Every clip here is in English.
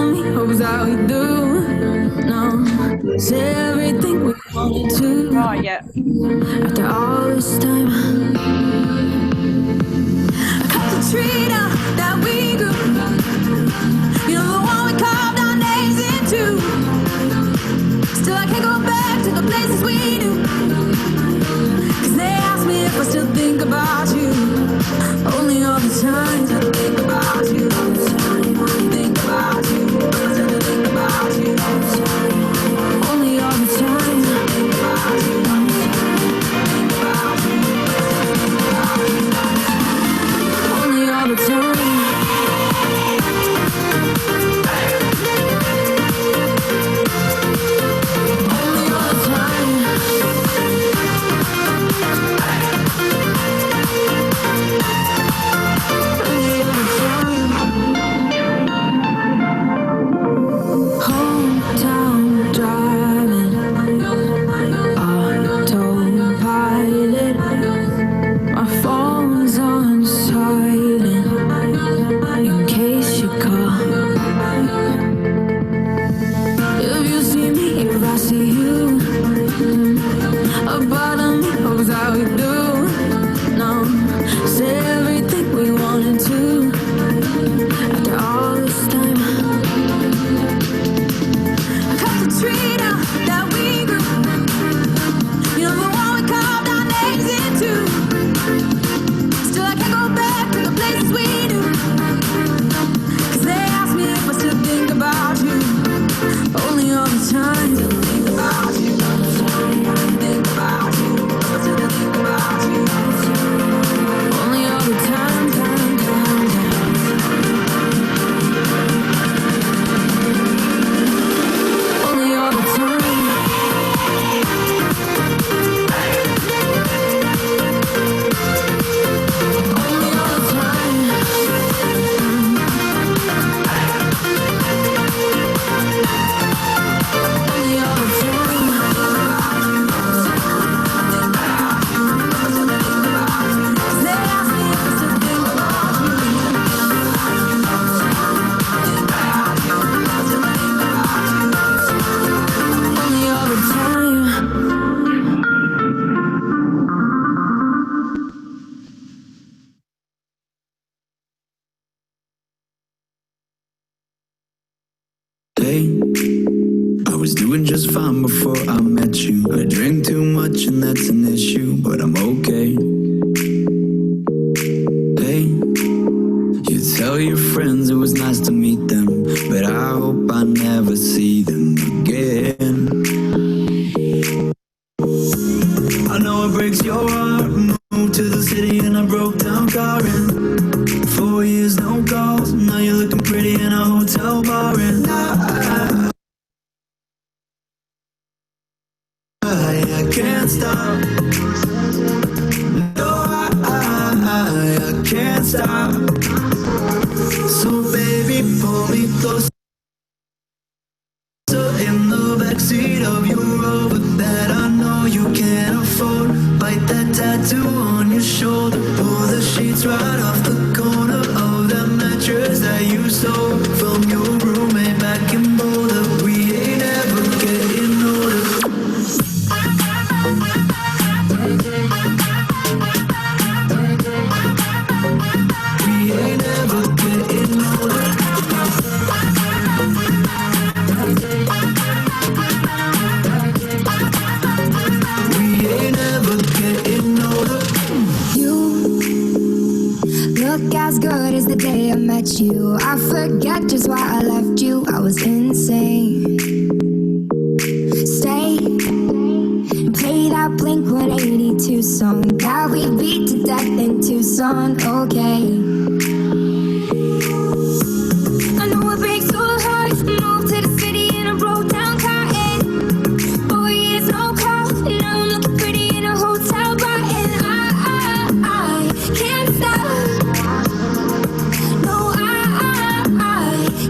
of me hopes that we do. No, say everything we wanted to. Right, yeah. After all this time, I cut the tree down that we grew. You know, the one we carved our names into. Still I can't go back to the places we knew. Cause they ask me if I still think about you. Only all the times I think about you. Think about you. I still think about you. Only all the times I think about you. Think about you. Only all the time. I was doing just fine before I met you. I drink too much and that's an issue, but I'm okay. Hey, you tell your friends it was nice to meet them, but I hope I never see them again. I know it breaks your heart. Moved to the city and I broke down car and 4 years no calls. Now you're looking pretty in a hotel bar and I can't stop. No, I can't stop. So baby, pull me closer in the backseat of your Rover that I know you can't afford. Bite that tattoo on your shoulder. Pull the sheets right off the corner of that mattress that you stole from your roommate back in Boulder. We ain't ever getting older. We ain't ever getting older. We ain't ever getting older. You look as good as the day I met you. I forget just why I left you. I was insane. Stay and play that Blink-182 song that we beat to death in Tucson. Okay. I know it breaks your heart. Moved to the city in a broke down car and 4 years no call. Now I'm looking pretty in a hotel bar and I can't stop. No, I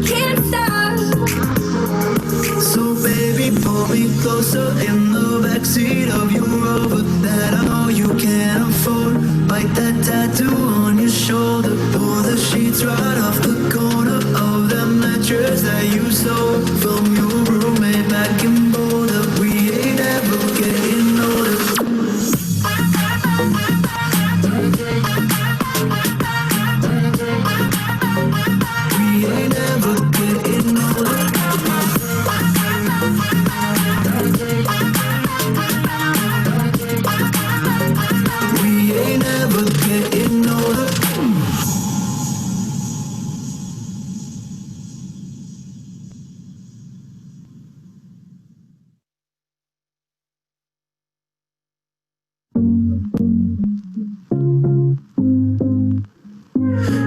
can't stop. So baby, pull me closer in the backseat of your Rover that I know you can't afford. Bite that tattoo on your shoulder. Pull the sheets right off the corner of that mattress that that you stole from your roommate back in Boulder. We ain't ever getting older. We ain't ever getting older. We ain't ever getting older.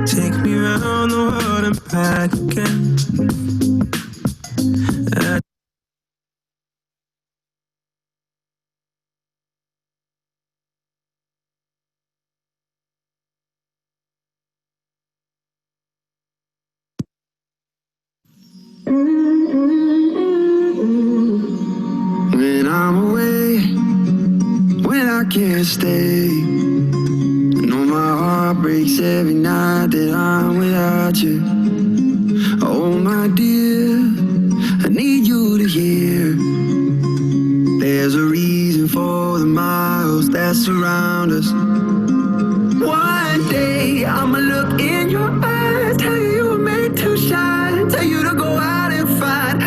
Take me round the world and back again. When I'm away, when I can't stay, I know my heart breaks every night that I'm without you. Oh my dear, I need you to hear. There's a reason for the miles that surround us. One day I'ma look in your eyes, tell you you were made to shine, tell you to go out and find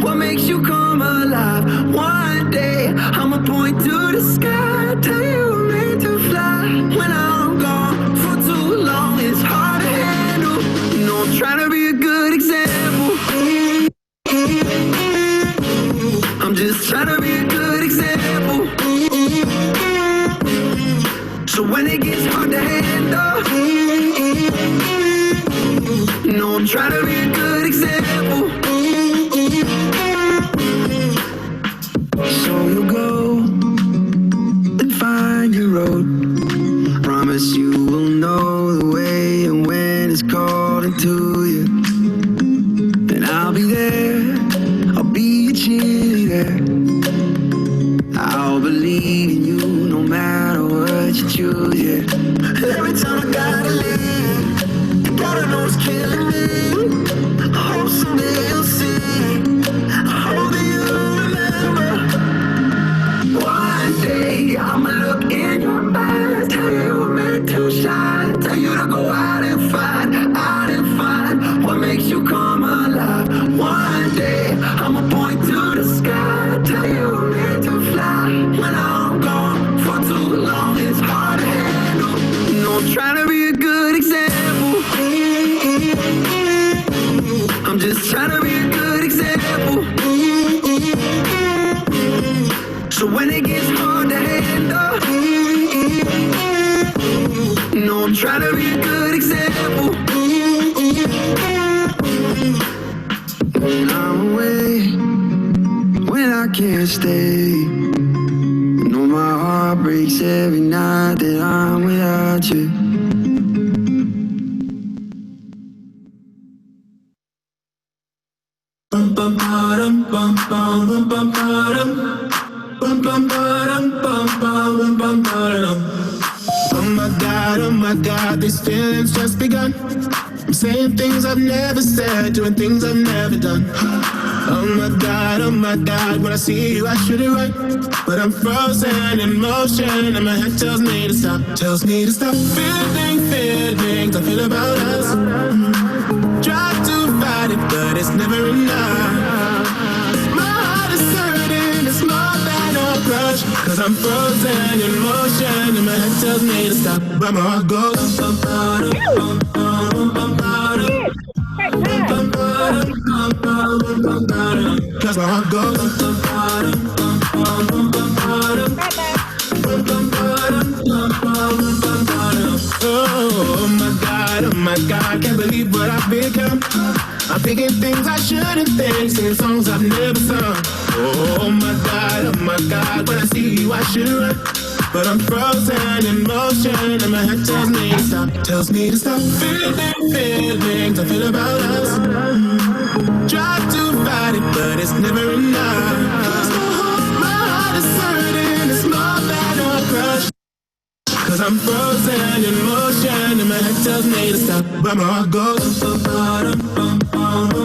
what makes you come alive. One day I'ma point to the sky, tell you you were made to fly. When I'm gone for too long, it's hard to handle. You know I'm trying to be a good example. I'm just trying to be a good example. So when it gets hard to handle, you know I'm trying to be a good example. So you'll go and find your road. Promise you will know the way and when it's calling to you. And I'll be there, I'll be your cheerleader. I'll believe in you no matter what you choose, yeah. Every time I gotta leave, you gotta know it's killing me. I hope someday you'll see. I hope that you remember. One day I'ma look in your eyes, tell you you were meant to shine, tell you to go out and find what makes you come alive. One day I'ma point to the sky, tell you you were meant to fly. When I'm gone for too long, it's hard to handle. You know I'm trying to be a good example. I'm just trying to be a good example. So when it gets hard to handle, you know I'm trying to be a good example. When I'm away, when I can't stay, I know my heart breaks every night that I'm without you. Bum bum bum bum bum bum bum. Bum bum bum bum bum bum bum. Oh my God, these feelings just begun. I'm saying things I've never said, doing things I've never done. Oh my God, when I see you I should it right, but I'm frozen in motion and my head tells me to stop, feeling feelings I feel about us. Try to fight it, but it's never enough. My heart is hurting, it's more than a crush, cause I'm frozen in motion and my head tells me to stop, but my heart goes bum bum bum bum bum bum. Cause my heart goes oh my God, can't believe what I've become. I'm thinking things I shouldn't think, singing songs I've never sung. Oh my God, when I see you I should run, but I'm frozen in motion and my head tells me to stop, feeling feelings I feel about us. Try to fight it, but it's never enough. Cause my heart is hurting, it's more than a crush. Cause I'm frozen in motion and my head tells me to stop, but my heart goes bum bum bum bum.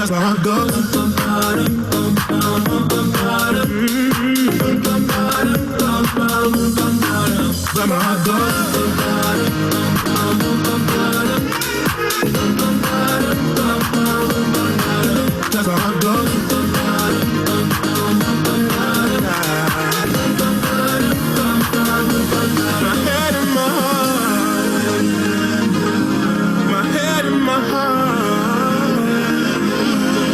That's how it goes. That's how it goes. That's how it goes. My head and my heart, my head and my heart,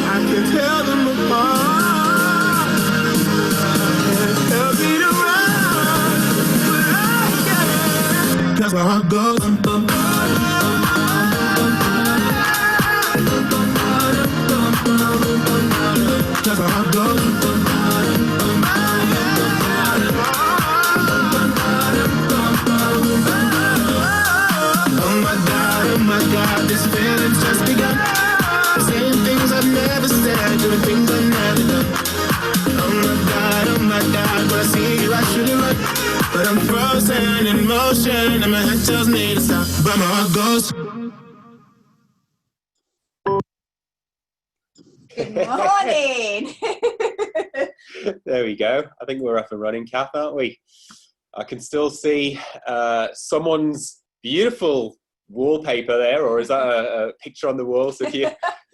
I can tell them apart. They'll beat around, but I can't. That's how it goes. That's how it goes. Oh my God, this feeling's just begun. Saying things I've never said, doing things I've never done. Oh my God, when I see you I should have run. But I'm frozen in motion and my head tells me to stop, but my heart goes. Good morning. There we go. I think we're up and running, Kath, aren't we? I can still see someone's beautiful wallpaper there, or is that a picture on the wall? So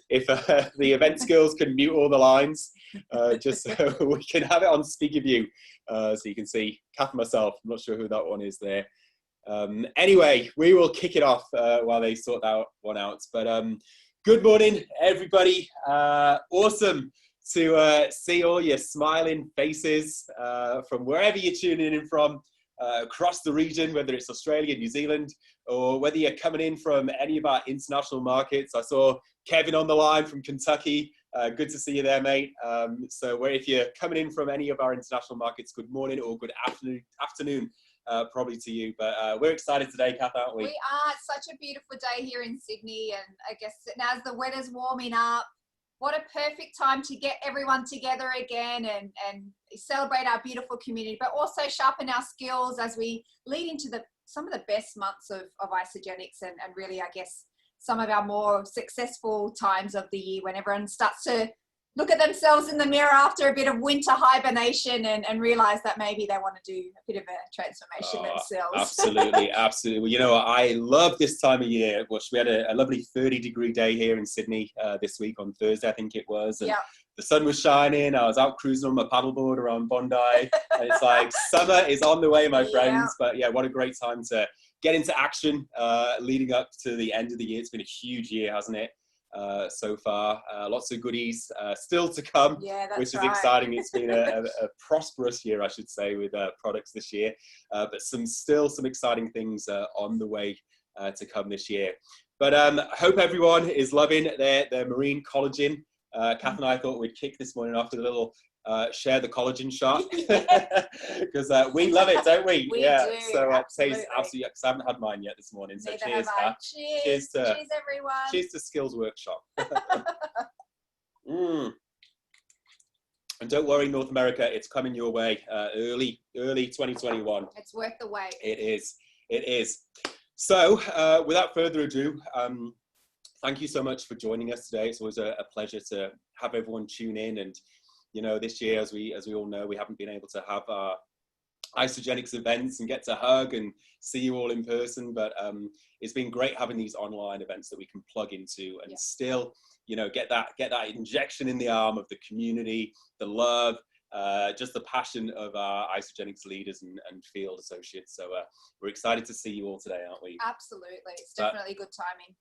if the event skills can mute all the lines, just so we can have it on speaker view, so you can see Kath and myself. I'm not sure who that one is there. Anyway, we will kick it off while they sort that one out. But good morning, everybody. Awesome to see all your smiling faces from wherever you're tuning in from across the region, whether it's Australia, New Zealand, or whether you're coming in from any of our international markets. I saw Kevin on the line from Kentucky. Good to see you there, mate. So if you're coming in from any of our international markets, good morning or good afternoon probably to you. But we're excited today, Kath, aren't we? We are. It's such a beautiful day here in Sydney, and I guess as the weather's warming up, what a perfect time to get everyone together again and celebrate our beautiful community, but also sharpen our skills as we lead into some of the best months of Isagenix and really, I guess, some of our more successful times of the year when everyone starts to look at themselves in the mirror after a bit of winter hibernation and realize that maybe they want to do a bit of a transformation themselves. Absolutely, absolutely. Well, you know, I love this time of year. We had a lovely 30-degree day here in Sydney this week on Thursday, I think it was. And the sun was shining. I was out cruising on my paddleboard around Bondi. And it's like summer is on the way, my friends. But yeah, what a great time to get into action leading up to the end of the year. It's been a huge year, hasn't it? So far, lots of goodies still to come, which is exciting. It's been a prosperous year, I should say, with products this year, but some exciting things on the way to come this year. But I hope everyone is loving their marine collagen. Kath and I thought we'd kick this morning off with a little share the collagen shot, because we love it, don't we? We do. So tastes absolutely, because I haven't had mine yet this morning. So cheers, Kath. Cheers everyone. Cheers to Skills Workshop. And don't worry, North America, it's coming your way early 2021. It's worth the wait. It is. So without further ado, thank you so much for joining us today. It's always a pleasure to have everyone tune in. And you know, this year, as we all know, we haven't been able to have our Isagenix events and get to hug and see you all in person. But it's been great having these online events that we can plug into and still, you know, get that injection in the arm of the community, the love, just the passion of our Isagenix leaders and field associates. So we're excited to see you all today, aren't we? Absolutely. It's definitely good timing.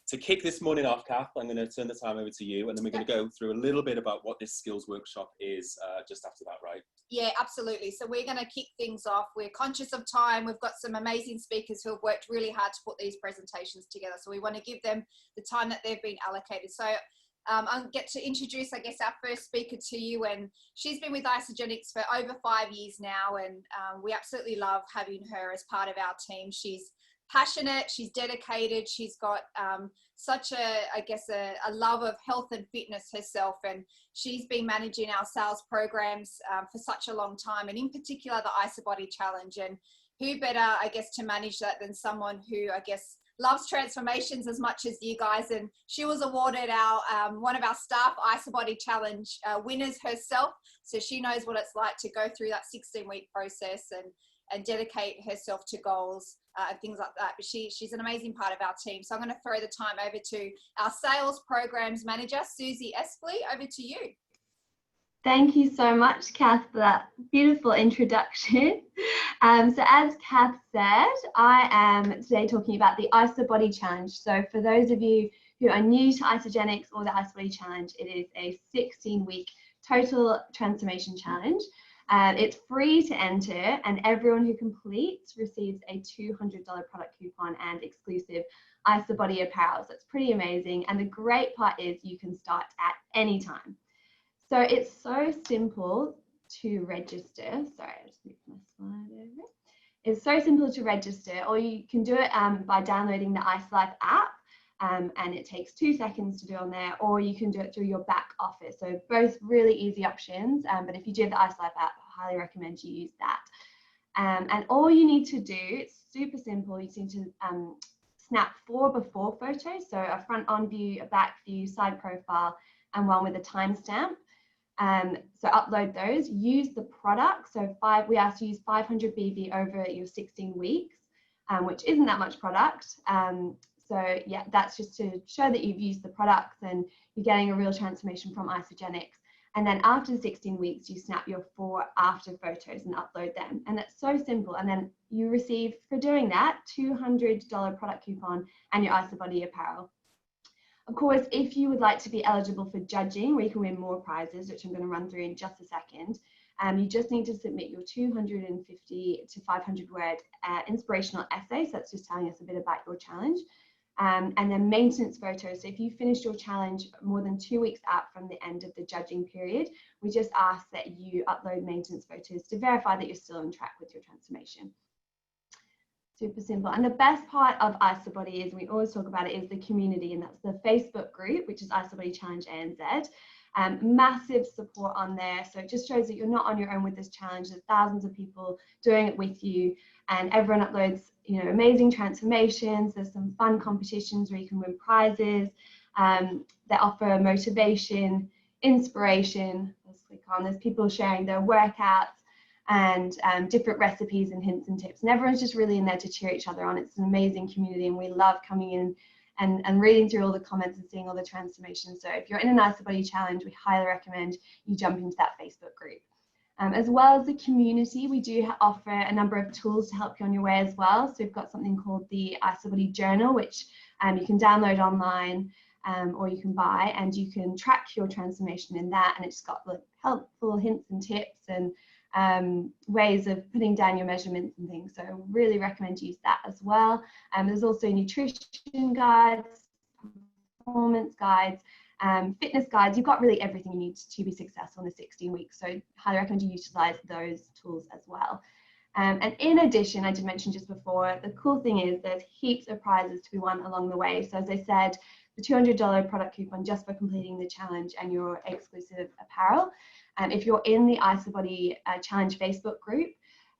To kick this morning off, Kath, I'm going to turn the time over to you, and then we're going to go through a little bit about what this skills workshop is just after that, right? Yeah, absolutely. So we're going to kick things off. We're conscious of time. We've got some amazing speakers who have worked really hard to put these presentations together. So we want to give them the time that they've been allocated. So I'll get to introduce, I guess, our first speaker to you. And she's been with Isagenix for over 5 years now. And we absolutely love having her as part of our team. She's passionate, she's dedicated, she's got such a love of health and fitness herself, and she's been managing our sales programs for such a long time, and in particular the IsaBody challenge. And who better, I guess, to manage that than someone who, I guess, loves transformations as much as you guys, and she was awarded our one of our staff IsaBody challenge winners herself, so she knows what it's like to go through that 16-week process and dedicate herself to goals and things like that. But she's an amazing part of our team. So I'm going to throw the time over to our sales programs manager, Susie Espley. Over to you. Thank you so much, Kath, for that beautiful introduction. So as Kath said, I am today talking about the IsaBody Challenge. So for those of you who are new to Isagenix or the IsaBody Challenge, it is a 16-week total transformation challenge. It's free to enter, and everyone who completes receives a $200 product coupon and exclusive IsaBody apparel. So it's pretty amazing. And the great part is you can start at any time. So it's so simple to register. Sorry, I'll just move my slide over. It's so simple to register, or you can do it by downloading the IsaLife app, and it takes 2 seconds to do on there, or you can do it through your back office. So both really easy options, but if you do have the IsaLife app, I highly recommend you use that. And all you need to do, it's super simple, you just need to snap 4 before photos, so a front on view, a back view, side profile, and one with a timestamp. So upload those, use the product. So we asked you to use 500 BV over your 16 weeks, which isn't that much product. So yeah, that's just to show that you've used the products and you're getting a real transformation from Isagenix. And then after the 16 weeks, you snap your 4 after photos and upload them. And that's so simple. And then you receive, for doing that, $200 product coupon and your IsaBody apparel. Of course, if you would like to be eligible for judging, where you can win more prizes, which I'm going to run through in just a second, you just need to submit your 250 to 500 word inspirational essay. So that's just telling us a bit about your challenge. And then maintenance photos. So if you finished your challenge more than 2 weeks out from the end of the judging period, we just ask that you upload maintenance photos to verify that you're still on track with your transformation. Super simple. And the best part of IsaBody is, we always talk about it, is the community, and that's the Facebook group, which is IsaBody Challenge ANZ. Massive support on there. So it just shows that you're not on your own with this challenge. There's thousands of people doing it with you, and everyone uploads, you know, amazing transformations. There's some fun competitions where you can win prizes. They offer motivation, inspiration. Let's click on. There's people sharing their workouts and different recipes and hints and tips, and everyone's just really in there to cheer each other on. It's an amazing community, and we love coming in and reading through all the comments and seeing all the transformations. So if you're in an IsaBody challenge, we highly recommend you jump into that Facebook group. As well as the community, we do offer a number of tools to help you on your way as well. So we've got something called the IsaBody Journal, which you can download online, or you can buy, and you can track your transformation in that, and it's got like helpful hints and tips and ways of putting down your measurements and things. So I really recommend you use that as well. There's also nutrition guides, performance guides, fitness guides. You've got really everything you need to be successful in the 16 weeks. So highly recommend you utilize those tools as well. And in addition, I did mention just before, the cool thing is there's heaps of prizes to be won along the way. So as I said, the $200 product coupon just for completing the challenge and your exclusive apparel. If you're in the IsaBody Challenge Facebook group,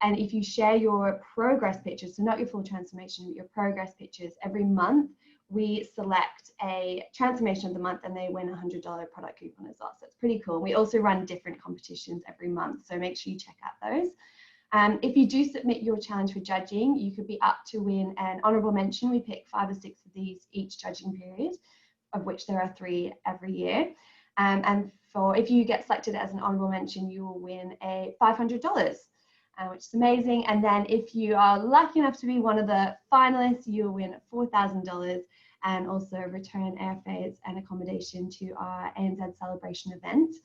and if you share your progress pictures, so not your full transformation, but your progress pictures, every month we select a transformation of the month and they win a $100 product coupon as well. So it's pretty cool. We also run different competitions every month, so make sure you check out those. If you do submit your challenge for judging, you could be up to win an honorable mention. We pick 5 or 6 of these each judging period, of which there are 3 every year. And if you get selected as an honorable mention, you will win a $500, which is amazing. And then if you are lucky enough to be one of the finalists, you'll win $4,000 and also return airfares and accommodation to our ANZ celebration event.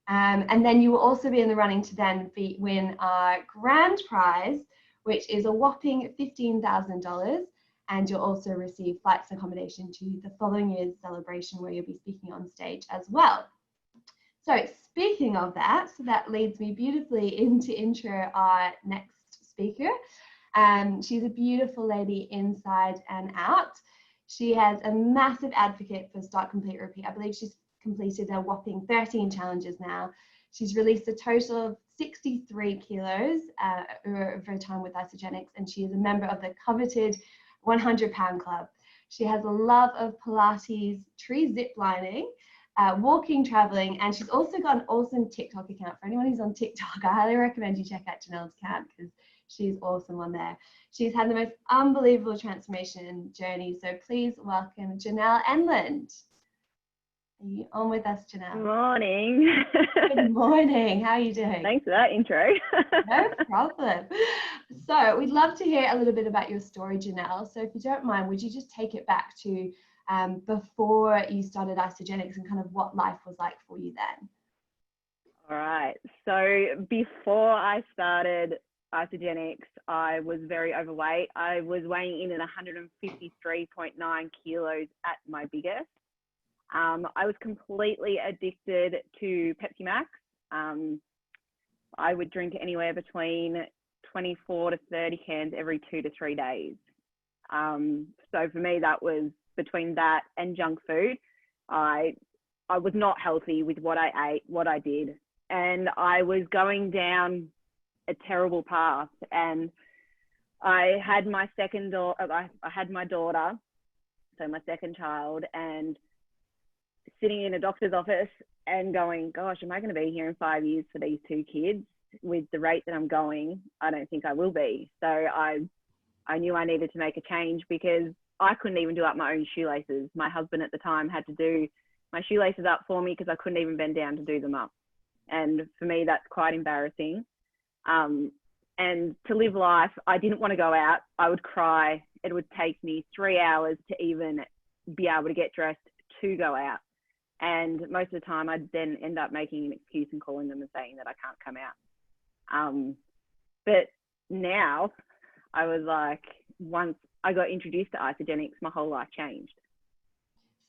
And then you will also be in the running to then win our grand prize, which is a whopping $15,000. And you'll also receive flights and accommodation to the following year's celebration, where you'll be speaking on stage as well. So speaking of that, so that leads me beautifully into intro our next speaker. She's a beautiful lady inside and out. She has a massive advocate for Start, Complete, Repeat. I believe she's completed a whopping 13 challenges now. She's released a total of 63 kilos over her time with Isagenix, and she is a member of the coveted 100-pound club. She has a love of Pilates, tree zip lining, walking, traveling, and she's also got an awesome TikTok account. For anyone who's on TikTok, I highly recommend you check out Janelle's account because she's awesome on there. She's had the most unbelievable transformation journey. So please welcome Janelle Enland. Are you on with us, Janelle? Morning. Good morning. How are you doing? Thanks for that intro. No problem. So we'd love to hear a little bit about your story, Janelle. So if you don't mind, would you just take it back to before you started Isagenix and kind of what life was like for you then? All right. So before I started Isagenix, I was very overweight. I was weighing in at 153.9 kilos at my biggest. I was completely addicted to Pepsi Max. I would drink anywhere between 24 to 30 cans every 2 to 3 days. So for me, that was between that and junk food. I was not healthy with what I ate, what I did, and I was going down a terrible path. And I had my I had my daughter, so my second child, and sitting in a doctor's office and going, gosh, am I going to be here in 5 years for these 2 kids? With the rate that I'm going, I don't think I will be. So I knew I needed to make a change because I couldn't even do up my own shoelaces. My husband at the time had to do my shoelaces up for me because I couldn't even bend down to do them up. And for me, that's quite embarrassing. And to live life, I didn't want to go out. I would cry. It would take me 3 hours to even be able to get dressed to go out. And most of the time I'd then end up making an excuse and calling them and saying that I can't come out. But now I was like, once I got introduced to Isagenix, my whole life changed.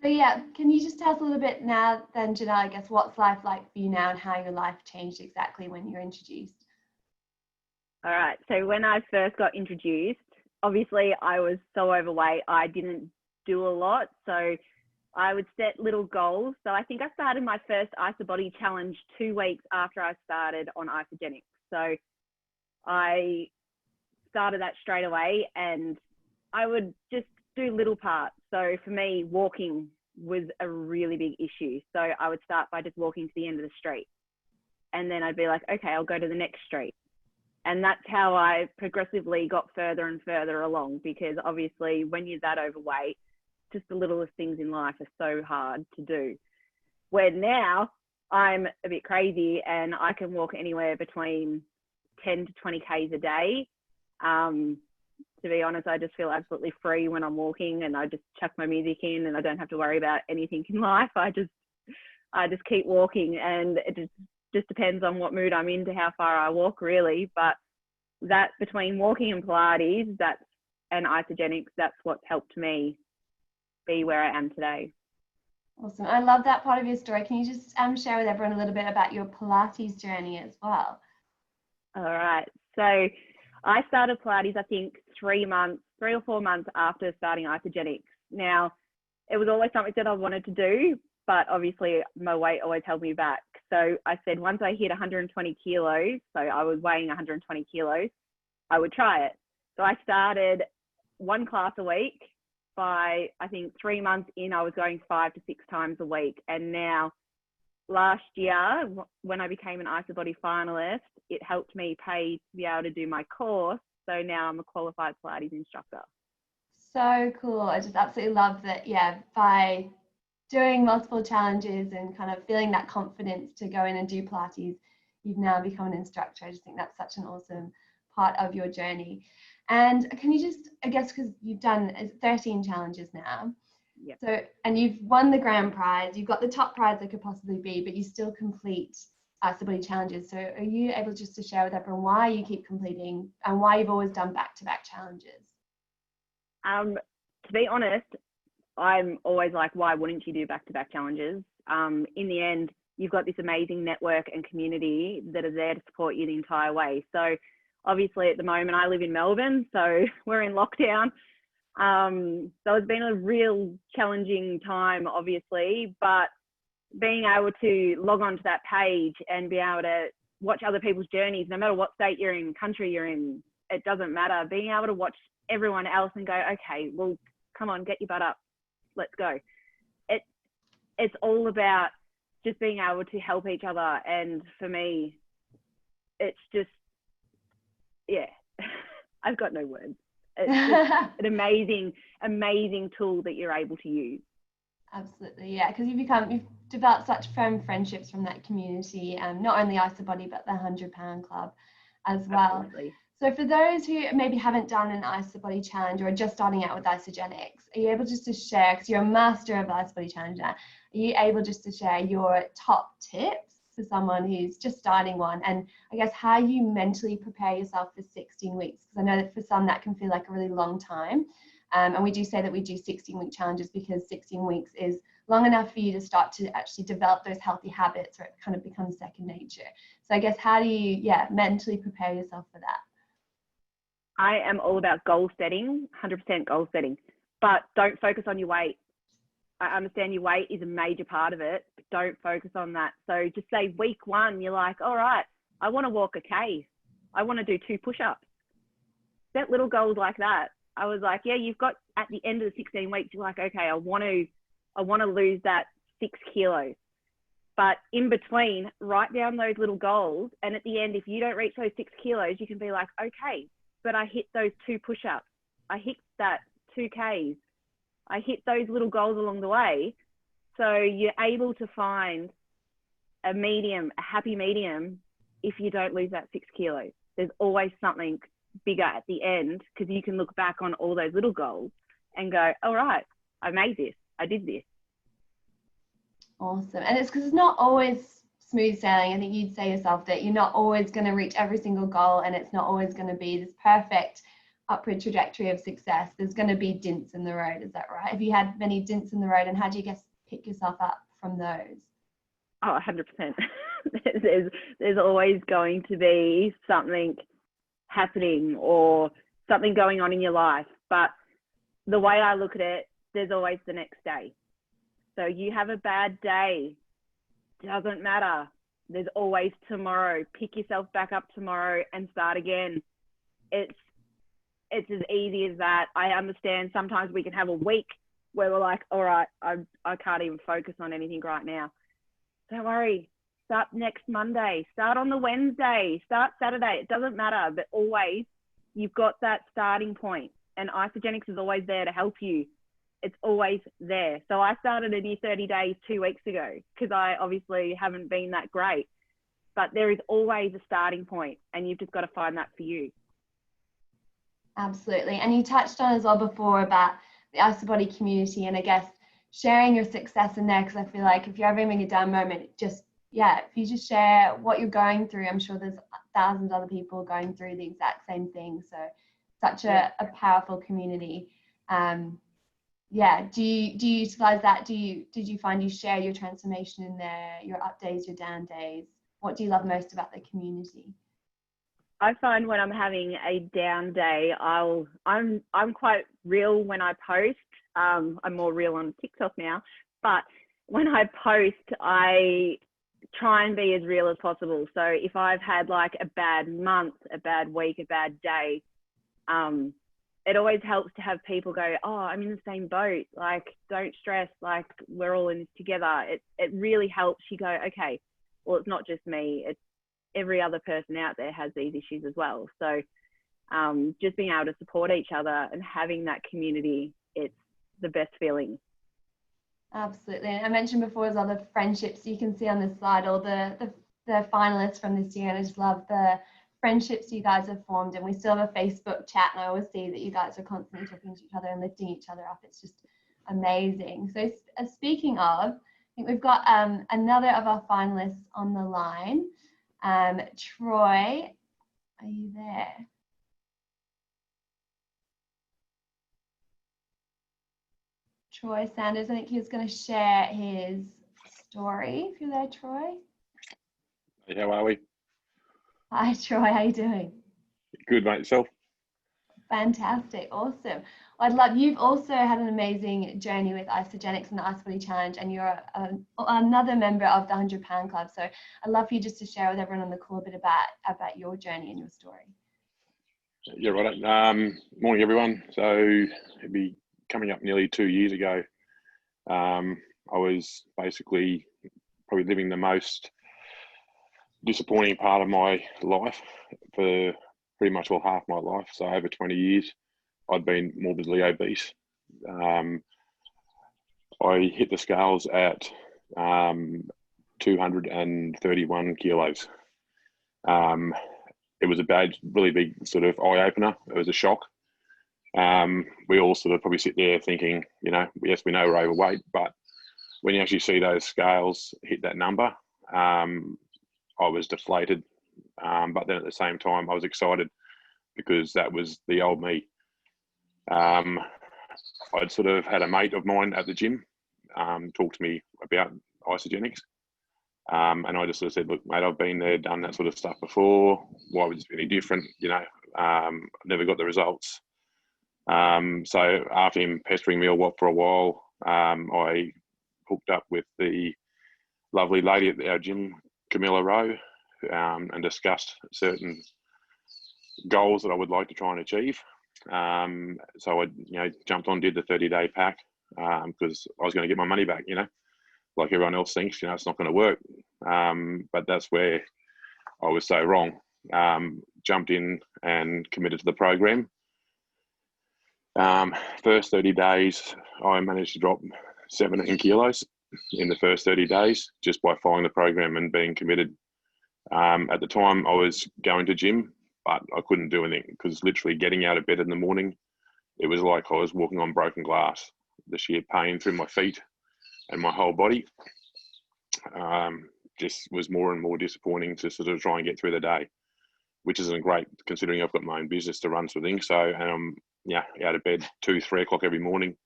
So yeah, can you just tell us a little bit now then, Janelle, I guess, what's life like for you now and how your life changed exactly when you're introduced? All right, so when I first got introduced, obviously I was so overweight, I didn't do a lot. So I would set little goals. So I think I started my first IsaBody challenge 2 weeks after I started on Isagenix. So I started that straight away and I would just do little parts. So for me, walking was a really big issue. So I would start by just walking to the end of the street. And then I'd be like, okay, I'll go to the next street. And that's how I progressively got further and further along, because obviously when you're that overweight, just the littlest things in life are so hard to do. Where now I'm a bit crazy and I can walk anywhere between 10 to 20 Ks a day. To be honest, I just feel absolutely free when I'm walking, and I just chuck my music in and I don't have to worry about anything in life. I just keep walking, and it just depends on what mood I'm in to how far I walk, really. But that between walking and Pilates, and Isagenix, that's what's helped me be where I am today. Awesome. I love that part of your story. Can you just share with everyone a little bit about your Pilates journey as well? All right. So I started Pilates, I think 3 or 4 months after starting Isagenix. Now, it was always something that I wanted to do, but obviously my weight always held me back. So I said, once I hit 120 kilos, so I was weighing 120 kilos, I would try it. So I started 1 class a week. By, I think, 3 months in, I was going 5 to 6 times a week. And now, last year, when I became an IsaBody finalist, it helped me pay to be able to do my course. So now I'm a qualified Pilates instructor. So cool. I just absolutely love that, yeah, by doing multiple challenges and kind of feeling that confidence to go in and do Pilates, you've now become an instructor. I just think that's such an awesome part of your journey. And can you just, I guess, because you've done 13 challenges now, Yep. So, and you've won the grand prize, you've got the top prize there could possibly be, but you still complete IsaBody challenges. So are you able just to share with everyone why you keep completing and why you've always done back-to-back challenges? To be honest, I'm always like, why wouldn't you do back-to-back challenges? In the end, you've got this amazing network and community that are there to support you the entire way. So obviously at the moment I live in Melbourne, so we're in lockdown. So it's been a real challenging time, obviously, but being able to log on to that page and be able to watch other people's journeys, no matter what state you're in, country you're in, it doesn't matter. Being able to watch everyone else and go, okay, well, come on, get your butt up, let's go. It's all about just being able to help each other. And for me, it's just, yeah, I've got no words. It's just an amazing tool that you're able to use. Absolutely, yeah, because you've developed such firm friendships from that community, not only IsaBody but the 100 Pound Club as well. Absolutely. So for those who maybe haven't done an IsaBody challenge or are just starting out with Isagenix, are you able just to share, because you're a master of the IsaBody challenge now, are you able just to share your top tips for someone who's just starting one, and I guess how you mentally prepare yourself for 16 weeks? Because I know that for some that can feel like a really long time. And we do say that we do 16-week challenges because 16 weeks is long enough for you to start to actually develop those healthy habits, where it kind of becomes second nature. So I guess how do you, mentally prepare yourself for that? I am all about goal setting, 100% goal setting, but don't focus on your weight. I understand your weight is a major part of it, but don't focus on that. So just say week 1, you're like, all right, I want to walk a K. I want to do 2 push-ups. Set little goals like that. I was like, yeah, you've got at the end of the 16 weeks, you're like, okay, I want to lose that 6 kilos. But in between, write down those little goals. And at the end, if you don't reach those 6 kilos, you can be like, okay, but I hit those 2 push-ups. I hit that 2 Ks. I hit those little goals along the way. So you're able to find a medium, a happy medium, if you don't lose that 6 kilos. There's always something bigger at the end, because you can look back on all those little goals and go, all right, I made this, I did this. Awesome. And it's because it's not always smooth sailing. I think you'd say yourself that you're not always going to reach every single goal, and it's not always going to be this perfect upward trajectory of success. There's going to be dints in the road. Is that right? Have you had many dints in the road, and how do you pick yourself up from those? Oh, 100%. there's always going to be something happening or something going on in your life. But the way I look at it, there's always the next day. So you have a bad day, doesn't matter. There's always tomorrow. Pick yourself back up tomorrow and start again. It's as easy as that. I understand sometimes we can have a week where we're like, all right, I can't even focus on anything right now. Don't worry. Start next Monday, start on the Wednesday, start Saturday. It doesn't matter, but always you've got that starting point, and Isagenix is always there to help you. It's always there. So I started a new 30 days 2 weeks ago because I obviously haven't been that great, but there is always a starting point, and you've just got to find that for you. Absolutely. And you touched on as well before about the IsaBody community, and I guess sharing your success in there, because I feel like if you're ever having a down moment, if you just share what you're going through, I'm sure there's thousands of other people going through the exact same thing. So such a powerful community. Do you utilize that? Did you find you share your transformation in there, your up days, your down days? What do you love most about the community? I find when I'm having a down day, I'm quite real when I post. I'm more real on TikTok now, but when I post, I try and be as real as possible. So if I've had like a bad month, a bad week, a bad day, it always helps to have people go, oh, I'm in the same boat. Like, don't stress. Like, we're all in this together. It really helps you go, okay, well, it's not just me. It's every other person out there has these issues as well. So just being able to support each other and having that community, it's the best feeling. Absolutely. And I mentioned before as well the friendships you can see on this slide, all the finalists from this year, and I just love the friendships you guys have formed. And we still have a Facebook chat, and I always see that you guys are constantly talking to each other and lifting each other up. It's just amazing. So speaking of, I think we've got another of our finalists on the line. Troy, are you there? Troy Sanders, I think he was going to share his story. If you're there, Troy. Hey, how are we? Hi, Troy. How are you doing? Good, mate. Yourself? Fantastic. Awesome. You've also had an amazing journey with Isagenix and the IsaBody Challenge, and you're another member of the 100 Pound Club. So I'd love for you just to share with everyone on the call a bit about your journey and your story. Yeah, right. Morning, everyone. So it'd be coming up nearly 2 years ago. I was basically probably living the most disappointing part of my life for pretty much all half my life. So over 20 years, I'd been morbidly obese. I hit the scales at 231 kilos. It was a bad, really big sort of eye opener. It was a shock. We all sort of probably sit there thinking, you know, yes, we know we're overweight, but when you actually see those scales hit that number, I was deflated. But then at the same time, I was excited because that was the old me. I'd sort of had a mate of mine at the gym talk to me about Isagenix. And I just sort of said, look, mate, I've been there, done that sort of stuff before. Why would it be any different? You know, never got the results. So after him pestering me for a while, I hooked up with the lovely lady at our gym, Camilla Rowe, and discussed certain goals that I would like to try and achieve. So I, jumped on, did the 30-day pack because I was going to get my money back. Like everyone else thinks, it's not going to work. But that's where I was so wrong. Jumped in and committed to the program. First 30 days, I managed to drop 17 kilos in the first 30 days just by following the program and being committed. At the time, I was going to gym, but I couldn't do anything because literally getting out of bed in the morning, it was like I was walking on broken glass. The sheer pain through my feet and my whole body just was more and more disappointing to sort of try and get through the day, which isn't great considering I've got my own business to run sort of thing. So, and I'm out of bed 2-3 o'clock every morning,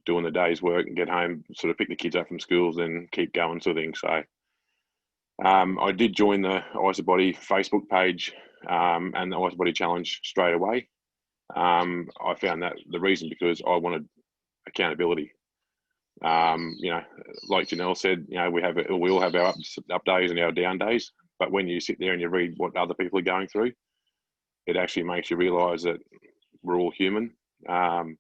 doing the day's work and get home, sort of pick the kids up from schools, then keep going sort of thing. So I did join the IsaBody Facebook page and the IsaBody challenge straight away. I found that the reason because I wanted accountability. Like Janelle said, we all have our up days and our down days, but when you sit there and you read what other people are going through, it actually makes you realise that we're all human, and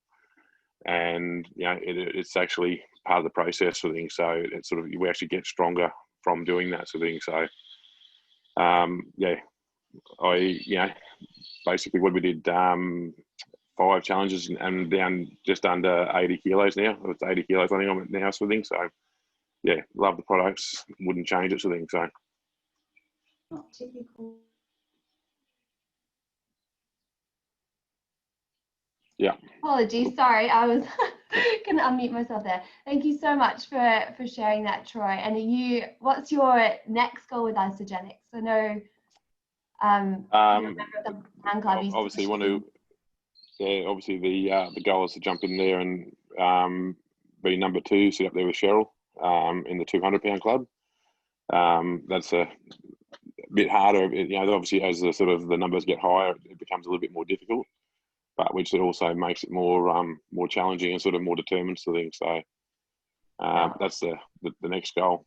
it's actually part of the process sort of thing. So it's sort of we actually get stronger from doing that sort of thing. So basically what we did. 5 challenges and down just under 80 kilos now. It's 80 kilos I think I'm at now sort of thing. So yeah, love the products, wouldn't change it sort of thing. So Not typical. Yeah. Apologies, sorry, I was going to unmute myself there. Thank you so much for sharing that, Troy. And what's your next goal with Isagenix? I know fan club. Obviously want to. Yeah, obviously the goal is to jump in there and be number 2, sit up there with Cheryl in the 200-pound club. That's a bit harder, obviously as the numbers get higher, it becomes a little bit more difficult, but which it also makes it more challenging and sort of more determined sort of thing. So that's the next goal.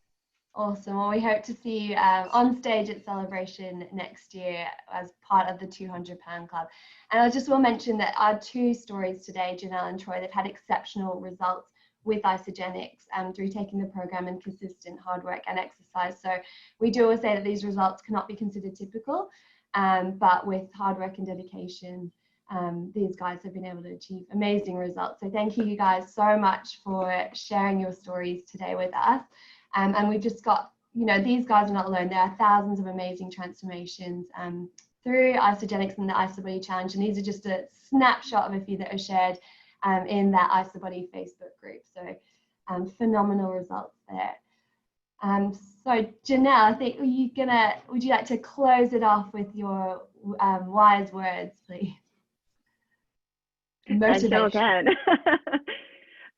Awesome. Well, we hope to see you on stage at Celebration next year as part of the 200-pound club. And I just will mention that our 2 stories today, Janelle and Troy, they've had exceptional results with Isagenix through taking the program and consistent hard work and exercise. So we do always say that these results cannot be considered typical, but with hard work and dedication, these guys have been able to achieve amazing results. So thank you guys so much for sharing your stories today with us. And we've just got, these guys are not alone. There are thousands of amazing transformations through Isagenix and the IsaBody challenge. And these are just a snapshot of a few that are shared in that IsaBody Facebook group. So phenomenal results there. So Janelle, I think would you like to close it off with your wise words, please? Motivation. I sure can.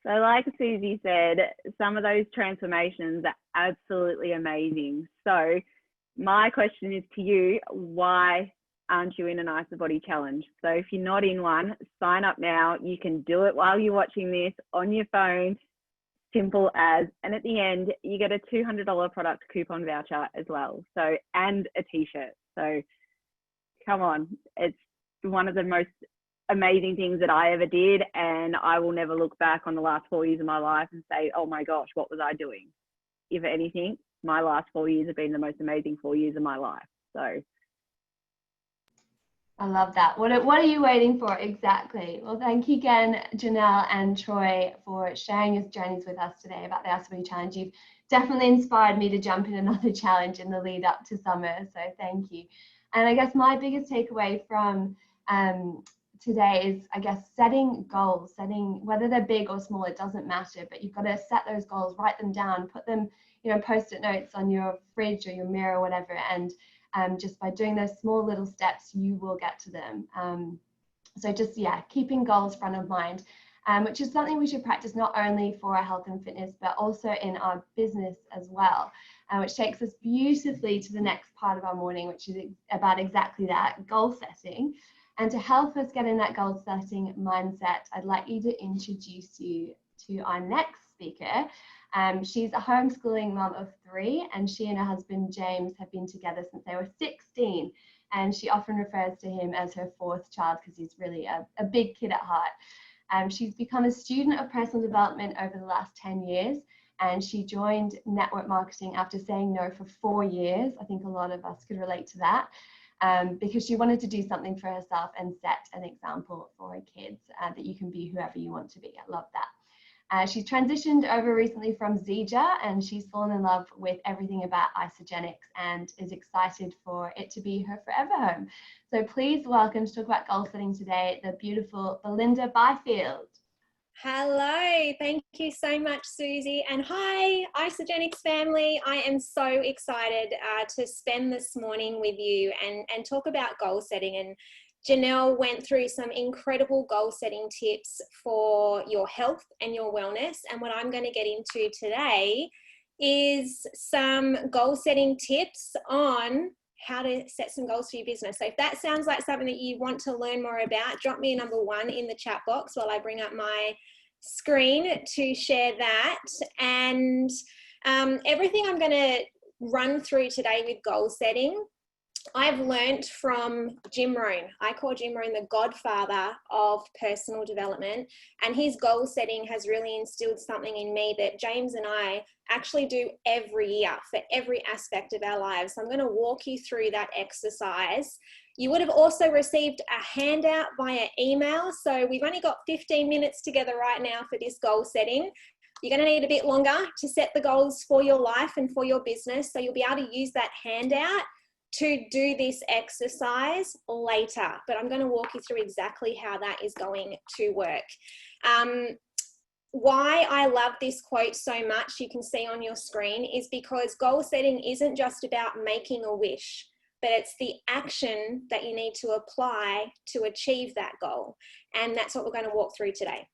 So like Susie said, some of those transformations are absolutely amazing. So my question is to you, why aren't you in an IsaBody challenge? So if you're not in one, sign up now. You can do it while you're watching this on your phone, simple as, and at the end, you get a $200 product coupon voucher as well. So, and a t-shirt. So come on, it's one of the most amazing things that I ever did, and I will never look back on the last 4 years of my life and say, oh my gosh, what was I doing? If anything, my last 4 years have been the most amazing 4 years of my life. So I love that. What are you waiting for exactly? Well, thank you again, Janelle and Troy, for sharing your journeys with us today about the IsaBody Challenge. You've definitely inspired me to jump in another challenge in the lead up to summer, so thank you. And I guess my biggest takeaway from today is, I guess, setting goals, whether they're big or small, it doesn't matter, but you've got to set those goals, write them down, put them, post-it notes on your fridge or your mirror or whatever, and just by doing those small little steps, you will get to them. So just, keeping goals front of mind, which is something we should practice not only for our health and fitness, but also in our business as well, which takes us beautifully to the next part of our morning, which is about exactly that, goal setting. And to help us get in that goal setting mindset, I'd like you to introduce you to our next speaker. She's a homeschooling mom of 3, and she and her husband James have been together since they were 16, and she often refers to him as her 4th child because he's really a big kid at heart. She's become a student of personal development over the last 10 years, and she joined network marketing after saying no for 4 years. I think a lot of us could relate to that, because she wanted to do something for herself and set an example for her kids, that you can be whoever you want to be. I love that. She's transitioned over recently from Zija, and she's fallen in love with everything about Isagenix and is excited for it to be her forever home. So please welcome to talk about goal setting today, the beautiful Belinda Byfield. Hello, thank you so much, Susie. And hi, Isagenix family. I am so excited to spend this morning with you and talk about goal setting. And Janelle went through some incredible goal setting tips for your health and your wellness. And what I'm going to get into today is some goal setting tips on how to set some goals for your business. So if that sounds like something that you want to learn more about, drop me a number 1 in the chat box while I bring up my screen to share that. And everything I'm going to run through today with goal setting, I've learned from Jim Rohn. I call Jim Rohn the godfather of personal development, and his goal setting has really instilled something in me that James and I actually do every year for every aspect of our lives. So I'm going to walk you through that exercise. You would have also received a handout via email. So we've only got 15 minutes together right now for this goal setting. You're going to need a bit longer to set the goals for your life and for your business. So you'll be able to use that handout to do this exercise later, but I'm going to walk you through exactly how that is going to work. Why I love this quote so much, you can see on your screen, is because goal setting isn't just about making a wish, but it's the action that you need to apply to achieve that goal. And that's what we're going to walk through today.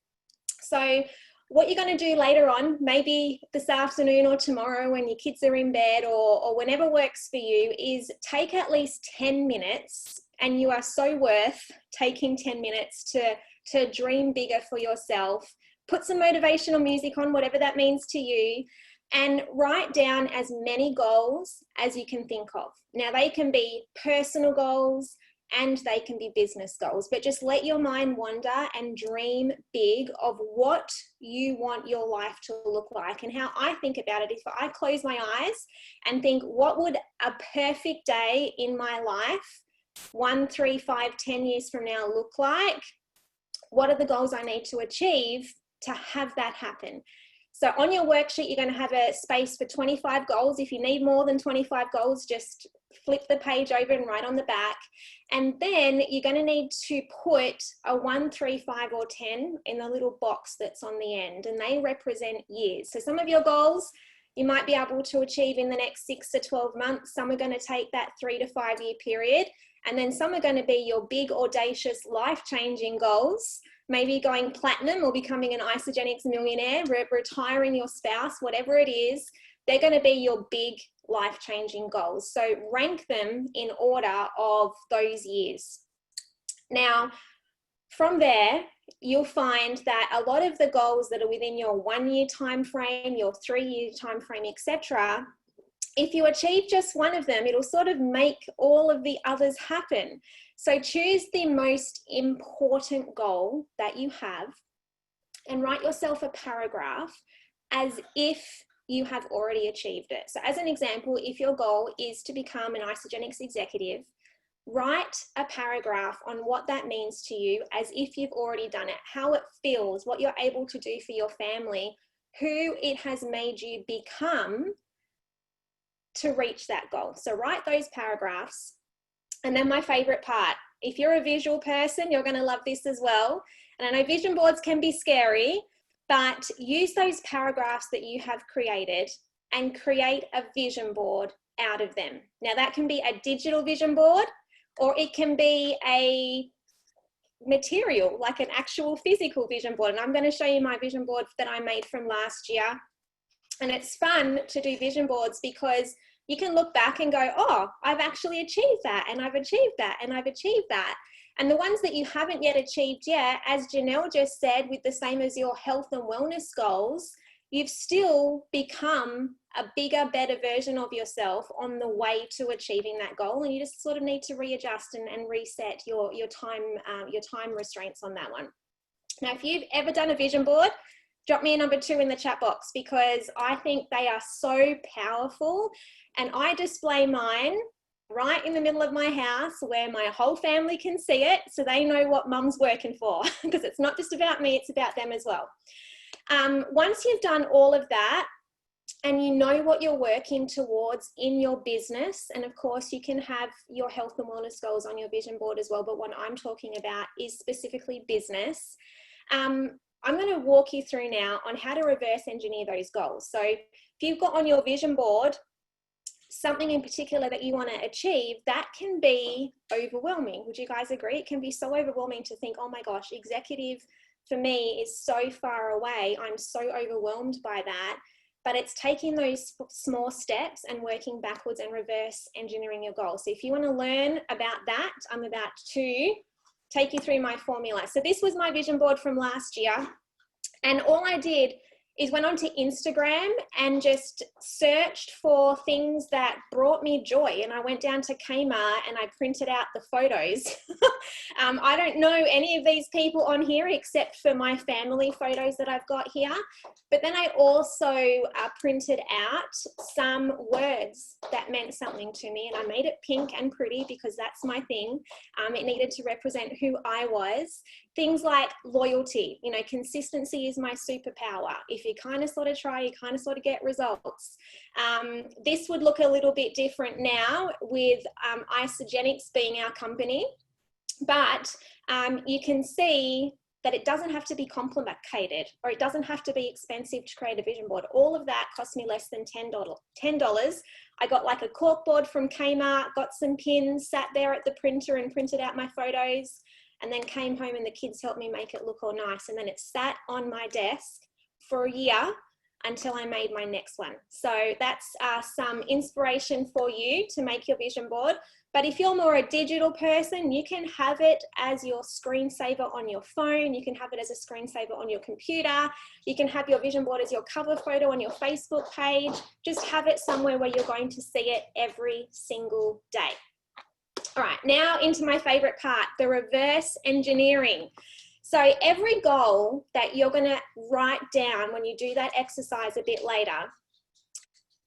So what you're going to do later on, maybe this afternoon or tomorrow when your kids are in bed, or whenever works for you, is take at least 10 minutes, and you are so worth taking 10 minutes to dream bigger for yourself. Put some motivational music on, whatever that means to you, and write down as many goals as you can think of. Now, they can be personal goals, and they can be business goals, but just let your mind wander and dream big of what you want your life to look like. And how I think about it, if I close my eyes and think, what would a perfect day in my life 1, 3, 5, 10 years from now look like? What are the goals I need to achieve to have that happen? So on your worksheet, you're going to have a space for 25 goals. If you need more than 25 goals, just flip the page over and write on the back. And then you're going to need to put a 1, 3, 5, or 10 in the little box that's on the end, and they represent years. So some of your goals you might be able to achieve in the next 6 to 12 months. Some are going to take that 3 to 5 year period. And then some are going to be your big, audacious, life-changing goals. Maybe going platinum or becoming an Isagenix millionaire, retiring your spouse, whatever it is, they're going to be your big life-changing goals. So rank them in order of those years. Now, from there, you'll find that a lot of the goals that are within your 1 year time frame, your 3 year time frame, etc., if you achieve just one of them, it'll sort of make all of the others happen. So choose the most important goal that you have and write yourself a paragraph as if you have already achieved it. So as an example, if your goal is to become an Isagenix executive, write a paragraph on what that means to you as if you've already done it, how it feels, what you're able to do for your family, who it has made you become to reach that goal. So write those paragraphs. And then my favorite part, if you're a visual person, you're going to love this as well. And I know vision boards can be scary, but use those paragraphs that you have created and create a vision board out of them. Now that can be a digital vision board, or it can be a material, like an actual physical vision board. And I'm going to show you my vision board that I made from last year. And it's fun to do vision boards because you can look back and go, oh, I've actually achieved that, and I've achieved that, and I've achieved that. And the ones that you haven't yet achieved yet, as Janelle just said, with the same as your health and wellness goals, you've still become a bigger, better version of yourself on the way to achieving that goal. And you just sort of need to readjust and reset your time restraints on that one. Now, if you've ever done a vision board, drop me a number 2 in the chat box, because I think they are so powerful. And I display mine right in the middle of my house where my whole family can see it, so they know what mum's working for, because it's not just about me, it's about them as well. Once you've done all of that and you know what you're working towards in your business, and of course you can have your health and wellness goals on your vision board as well, but what I'm talking about is specifically business. I'm going to walk you through now on how to reverse engineer those goals. So if you've got on your vision board something in particular that you want to achieve, that can be overwhelming. Would you guys agree? It can be so overwhelming to think, oh my gosh, executive for me is so far away. I'm so overwhelmed by that. But it's taking those small steps and working backwards and reverse engineering your goals. So if you want to learn about that, I'm about to take you through my formula. So this was my vision board from last year. And all I did is went onto Instagram and just searched for things that brought me joy. And I went down to Kmart and I printed out the photos. I don't know any of these people on here except for my family photos that I've got here. But then I also printed out some words that meant something to me, and I made it pink and pretty because that's my thing. It needed to represent who I was. Things like loyalty, you know, consistency is my superpower. If you kind of sort of try, you kind of sort of get results. This would look a little bit different now with Isagenix being our company, but you can see that it doesn't have to be complicated, or it doesn't have to be expensive to create a vision board. All of that cost me less than $10. I got like a corkboard from Kmart, got some pins, sat there at the printer and printed out my photos, and then came home and the kids helped me make it look all nice. And then it sat on my desk for a year until I made my next one. So that's some inspiration for you to make your vision board. But if you're more a digital person, you can have it as your screensaver on your phone. You can have it as a screensaver on your computer. You can have your vision board as your cover photo on your Facebook page. Just have it somewhere where you're going to see it every single day. All right, now into my favorite part, the reverse engineering. So every goal that you're going to write down when you do that exercise a bit later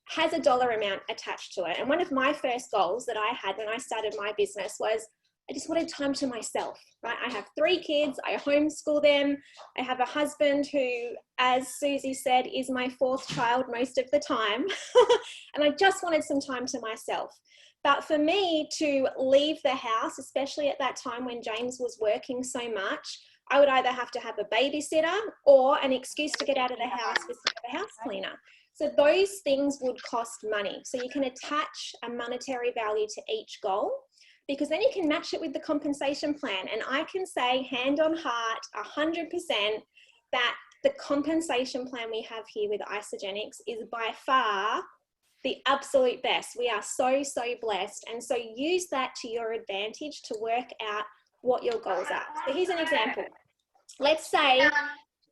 has a dollar amount attached to it. And one of my first goals that I had when I started my business was I just wanted time to myself, right? I have 3 kids, I homeschool them. I have a husband who, as Susie said, is my 4th child most of the time. And I just wanted some time to myself. But for me to leave the house, especially at that time when James was working so much, I would either have to have a babysitter or an excuse to get out of the house with a house cleaner. So those things would cost money. So you can attach a monetary value to each goal, because then you can match it with the compensation plan. And I can say hand on heart, 100%, that the compensation plan we have here with Isagenix is by far the absolute best. We are so, so blessed. And so use that to your advantage to work out what your goals are. So here's an example. Let's say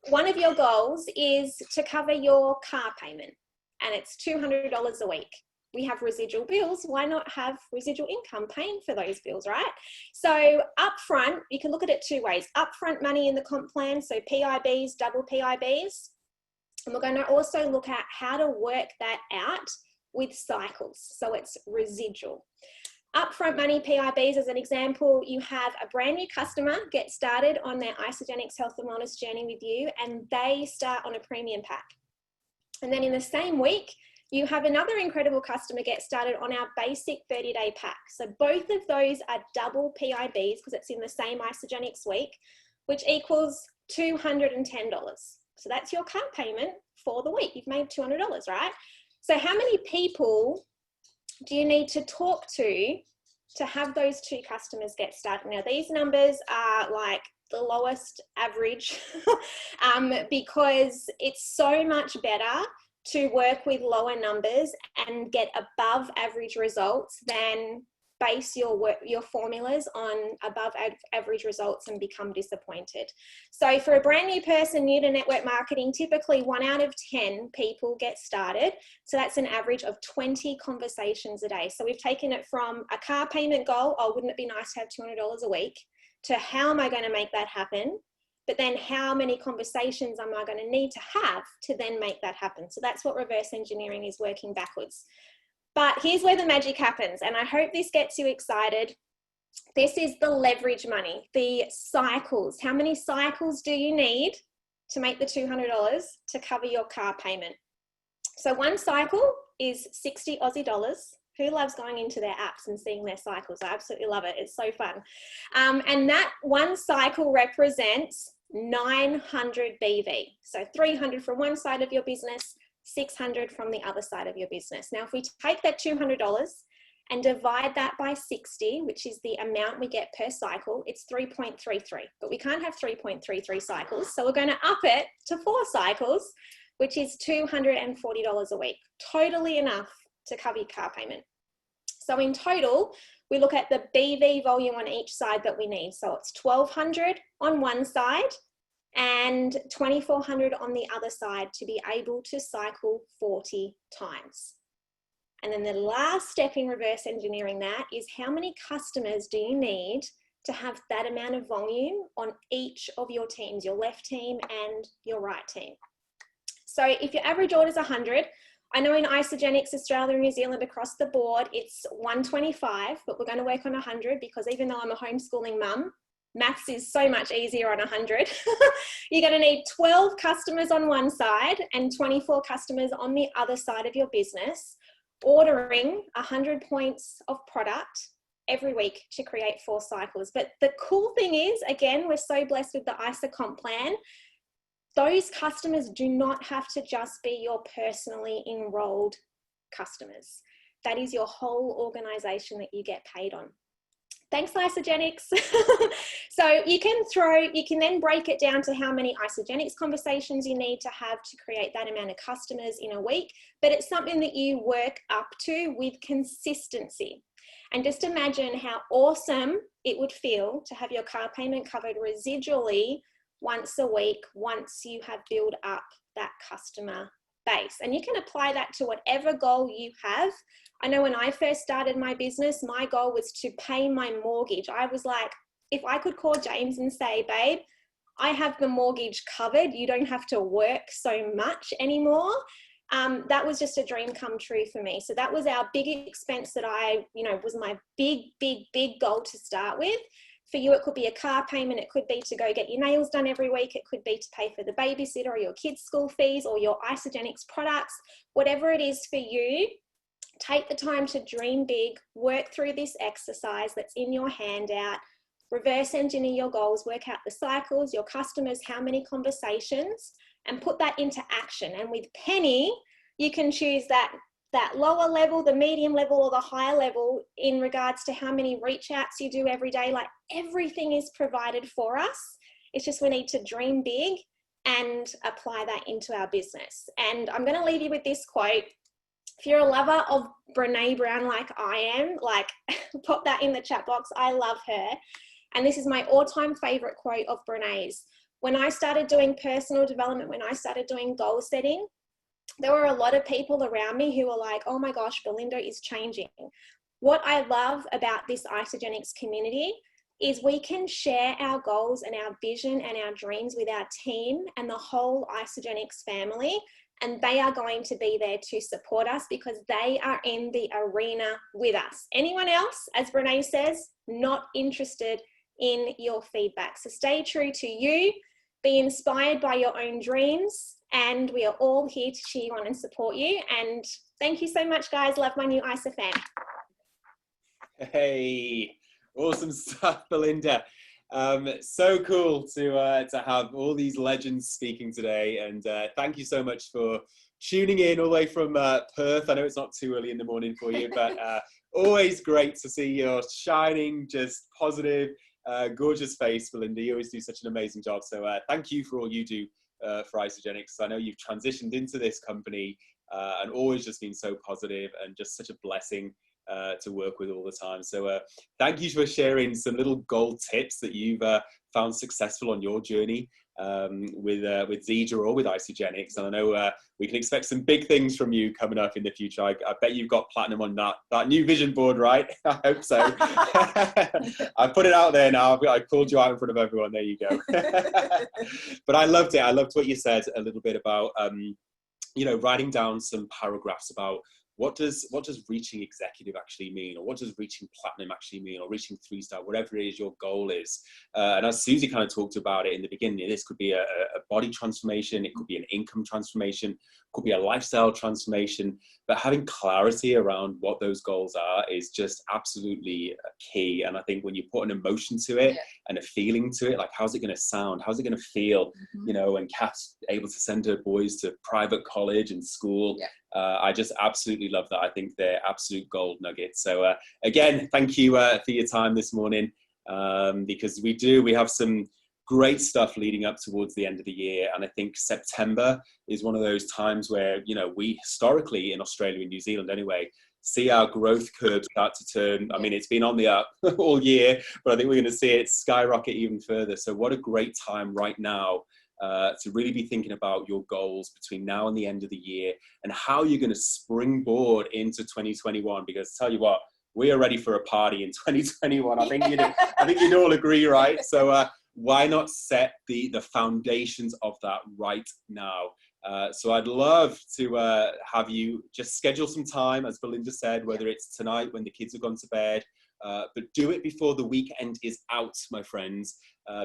one of your goals is to cover your car payment and it's $200 a week. we have residual bills, why not have residual income paying for those bills, right? So upfront, you can look at it two ways. Upfront money in the comp plan, so PIBs, double PIBs. And we're going to also look at how to work that out with cycles. So it's residual. Upfront money PIBs, as an example, you have a brand new customer get started on their Isagenix health and wellness journey with you, and they start on a premium pack. And then in the same week, you have another incredible customer get started on our basic 30-day pack. So both of those are double PIBs because it's in the same Isagenix week, which equals $210. So that's your car payment for the week. You've made $200, right? So how many people do you need to talk to have those two customers get started? Now, these numbers are like the lowest average because it's so much better to work with lower numbers and get above average results than base your formulas on above average results and become disappointed. So for a brand new person new to network marketing, typically 1 out of 10 people get started. So that's an average of 20 conversations a day. So we've taken it from a car payment goal, oh, wouldn't it be nice to have $200 a week, to how am I going to make that happen? But then how many conversations am I going to need to have to then make that happen? So that's what reverse engineering is, working backwards. But here's where the magic happens, and I hope this gets you excited. This is the leverage money, the cycles. How many cycles do you need to make the $200 to cover your car payment? So one cycle is 60 Aussie dollars. Who loves going into their apps and seeing their cycles? I absolutely love it. It's so fun. And that one cycle represents 900 BV. So 300 from one side of your business, 600 from the other side of your business. Now, if we take that $200 and divide that by 60, which is the amount we get per cycle, it's 3.33. But we can't have 3.33 cycles. So we're going to up it to 4 cycles, which is $240 a week. Totally enough to cover your car payment. So in total, we look at the BV volume on each side that we need. So it's 1,200 on one side and 2,400 on the other side to be able to cycle 40 times. And then the last step in reverse engineering that is how many customers do you need to have that amount of volume on each of your teams, your left team and your right team. So if your average order is 100, I know in Isagenix, Australia and New Zealand across the board, it's 125, but we're going to work on 100 because even though I'm a homeschooling mum, maths is so much easier on 100. You're going to need 12 customers on one side and 24 customers on the other side of your business, ordering 100 points of product every week to create 4 cycles. But the cool thing is, again, we're so blessed with the ISA comp plan. Those customers do not have to just be your personally enrolled customers. That is your whole organization that you get paid on. Thanks, Isagenix. So you can then break it down to how many Isagenix conversations you need to have to create that amount of customers in a week, but it's something that you work up to with consistency. And just imagine how awesome it would feel to have your car payment covered residually once a week, once you have built up that customer base. And you can apply that to whatever goal you have. I know when I first started my business, my goal was to pay my mortgage. I was like, if I could call James and say, babe, I have the mortgage covered, you don't have to work so much anymore. That was just a dream come true for me. So that was our big expense that was my big goal to start with. For you, it could be a car payment. It could be to go get your nails done every week. It could be to pay for the babysitter or your kids' school fees or your Isagenix products. Whatever it is for you, take the time to dream big, work through this exercise that's in your handout, reverse engineer your goals, work out the cycles, your customers, how many conversations, and put that into action. And with Penny, you can choose that lower level, the medium level, or the higher level in regards to how many reach outs you do every day. Like, everything is provided for us. It's just we need to dream big and apply that into our business. And I'm going to leave you with this quote. If you're a lover of Brene Brown like I am, like, pop that in the chat box. I love her. And this is my all-time favorite quote of Brene's. When I started doing personal development, when I started doing goal setting, there were a lot of people around me who were like, oh my gosh, Belinda is changing. What I love about this Isagenix community is we can share our goals and our vision and our dreams with our team and the whole Isagenix family, and they are going to be there to support us because they are in the arena with us. Anyone else, as Brene says, not interested in your feedback. So stay true to you, be inspired by your own dreams, and we are all here to cheer you on and support you. And thank you so much, guys. Love my new Isa fan. Hey, awesome stuff, Belinda. So cool to have all these legends speaking today, and thank you so much for tuning in all the way from Perth. I know it's not too early in the morning for you, but always great to see your shining, just positive, gorgeous face, Belinda. You always do such an amazing job. So thank you for all you do for Isagenix. I know you've transitioned into this company and always just been so positive and just such a blessing to work with all the time. So thank you for sharing some little gold tips that you've found successful on your journey with Zedra or with Isagenix. And I know we can expect some big things from you coming up in the future. I bet you've got platinum on that new vision board, right? I hope so. I put it out there now. I called you out in front of everyone. There you go. But I loved it. I loved what you said a little bit about, you know, writing down some paragraphs about what does reaching executive actually mean, or what does reaching platinum actually mean, or reaching 3-star, whatever it is your goal is. And as Susie kind of talked about it in the beginning, this could be a body transformation, it could be an income transformation, could be a lifestyle transformation, but having clarity around what those goals are is just absolutely key. And I think when you put an emotion to it and a feeling to it, like how's it going to sound, how's it going to feel, you know, when Kath's able to send her boys to private college and school, I just absolutely love that. I think they're absolute gold nuggets. So again, thank you for your time this morning, because we have some great stuff leading up towards the end of the year. And I think September is one of those times where, you know, we historically in Australia and New Zealand anyway, see our growth curve start to turn. I mean, it's been on the up all year, but I think we're going to see it skyrocket even further. So what a great time right now to really be thinking about your goals between now and the end of the year and how you're going to springboard into 2021. Because tell you what, we are ready for a party in 2021. I think you'd all agree, right? So why not set the foundations of that right now? So I'd love to have you just schedule some time, as Belinda said, whether it's tonight when the kids have gone to bed, but do it before the weekend is out, my friends,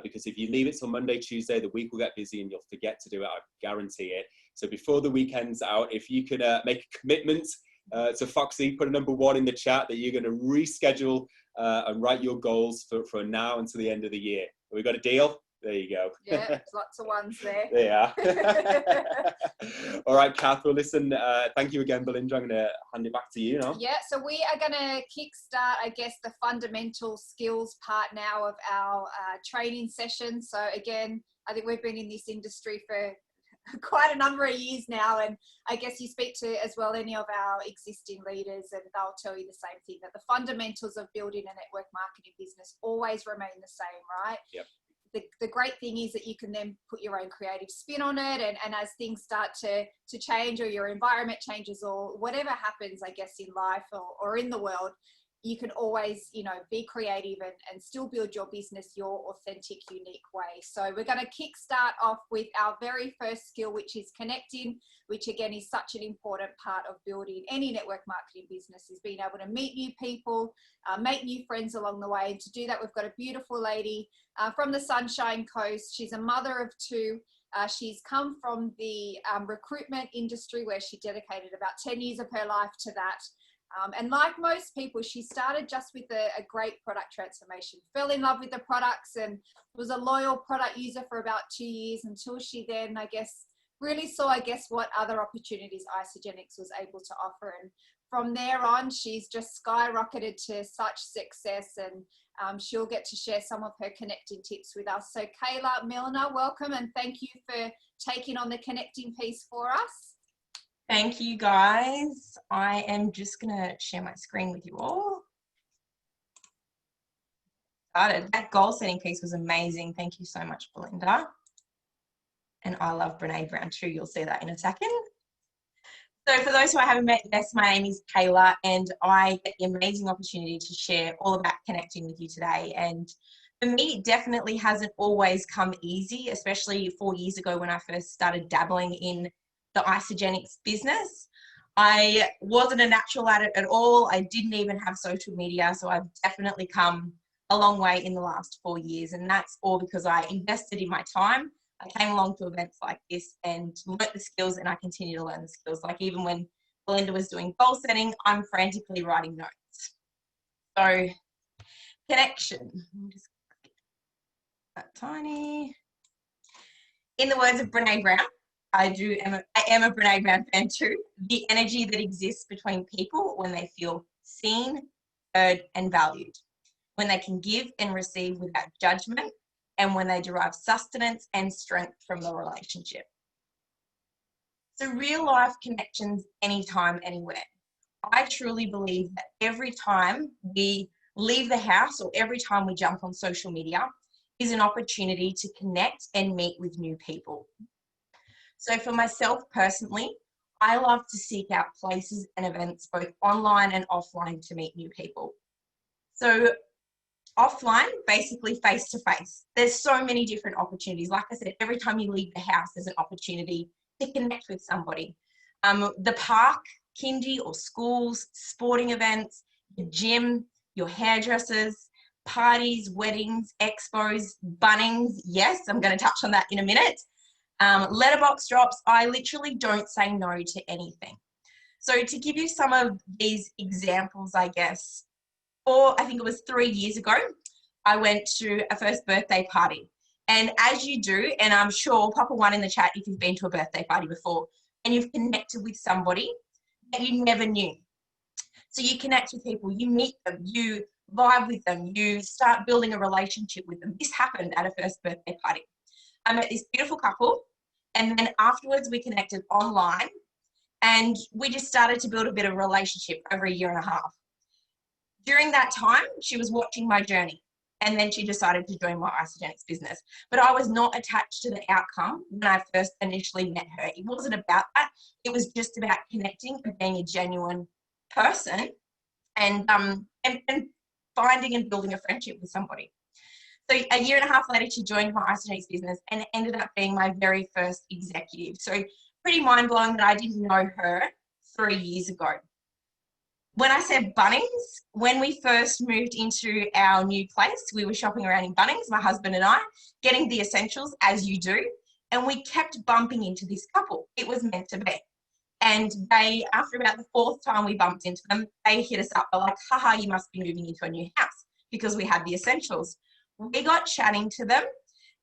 because if you leave it till Monday, Tuesday, the week will get busy and you'll forget to do it, I guarantee it. So before the weekend's out, if you could make a commitment to Foxy, put a number 1 in the chat that you're going to reschedule and write your goals for now until the end of the year. We got a deal? There you go. Yeah, there's lots of ones there. There you are. All right, Kath, well, listen, thank you again, Belinda. I'm going to hand it back to you now. Yeah, so we are going to kickstart, I guess, the fundamental skills part now of our training session. So again, I think we've been in this industry for quite a number of years now, and I guess you speak to as well any of our existing leaders and they'll tell you the same thing, that the fundamentals of building a network marketing business always remain the same, right? Yep. The great thing is that you can then put your own creative spin on it, and as things start to change, or your environment changes, or whatever happens, I guess, in life or in the world, you can always, you know, be creative and still build your business your authentic, unique way. So we're going to kickstart off with our very first skill, which is connecting, which again is such an important part of building any network marketing business, is being able to meet new people, make new friends along the way. And to do that, we've got a beautiful lady from the Sunshine Coast. She's a mother of 2. She's come from the recruitment industry, where she dedicated about 10 years of her life to that. And like most people, she started just with a great product transformation, fell in love with the products and was a loyal product user for about 2 years, until she then, I guess, really saw, what other opportunities Isagenix was able to offer. And from there on, she's just skyrocketed to such success, and she'll get to share some of her connecting tips with us. So Kayla Milner, welcome, and thank you for taking on the connecting piece for us. Thank you, guys. I am just going to share my screen with you all. That goal setting piece was amazing. Thank you so much, Belinda. And I love Brene Brown too. You'll see that in a second. So for those who I haven't met, yes, my name is Kayla, and I get the amazing opportunity to share all about connecting with you today. And for me, it definitely hasn't always come easy, especially 4 years ago when I first started dabbling in the Isagenix business. I wasn't a natural at it at all. I didn't even have social media, so I've definitely come a long way in the last 4 years, and that's all because I invested in my time. I came along to events like this and learnt the skills, and I continue to learn the skills. Like even when Belinda was doing goal setting, I'm frantically writing notes. So connection. I'll just click that tiny. In the words of Brene Brown, I am a Brene Brown fan too. The energy that exists between people when they feel seen, heard, and valued, when they can give and receive without judgment, and when they derive sustenance and strength from the relationship. So real life connections anytime, anywhere. I truly believe that every time we leave the house or every time we jump on social media is an opportunity to connect and meet with new people. So for myself personally, I love to seek out places and events both online and offline to meet new people. So offline, basically face to face. There's so many different opportunities. Like I said, every time you leave the house, there's an opportunity to connect with somebody. The park, kindy or schools, sporting events, the gym, your hairdressers, parties, weddings, expos, Bunnings. Yes, I'm going to touch on that in a minute. Letterbox drops. I literally don't say no to anything. So to give you some of these examples, I guess, or I think it was 3 years ago, I went to a first birthday party. And as you do, and I'm sure pop a 1 in the chat if you've been to a birthday party before and you've connected with somebody that you never knew. So you connect with people, you meet them, you vibe with them, you start building a relationship with them. This happened at a first birthday party. I met this beautiful couple, and then afterwards we connected online, and we just started to build a bit of a relationship over 1.5 years. During that time, she was watching my journey, and then she decided to join my Isagenix business. But I was not attached to the outcome when I first initially met her. It wasn't about that. It was just about connecting and being a genuine person and finding and building a friendship with somebody. So 1.5 years later, she joined my Isagenix business and ended up being my very first executive. So pretty mind-blowing that I didn't know her 3 years ago. When I said Bunnings, when we first moved into our new place, we were shopping around in Bunnings, my husband and I, getting the essentials as you do, and we kept bumping into this couple. It was meant to be. And they, after about the 4th time we bumped into them, they hit us up. They're like, haha, you must be moving into a new house because we had the essentials. We got chatting to them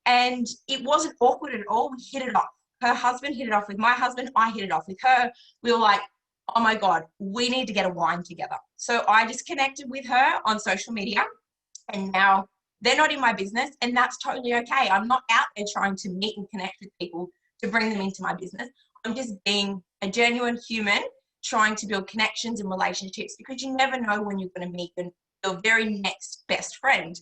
and it wasn't awkward at all. We hit it off. Her husband hit it off with my husband. I hit it off with her. We were like, oh my God, we need to get a wine together. So I just connected with her on social media, and now they're not in my business, and that's totally okay. I'm not out there trying to meet and connect with people to bring them into my business. I'm just being a genuine human trying to build connections and relationships, because you never know when you're going to meet your very next best friend.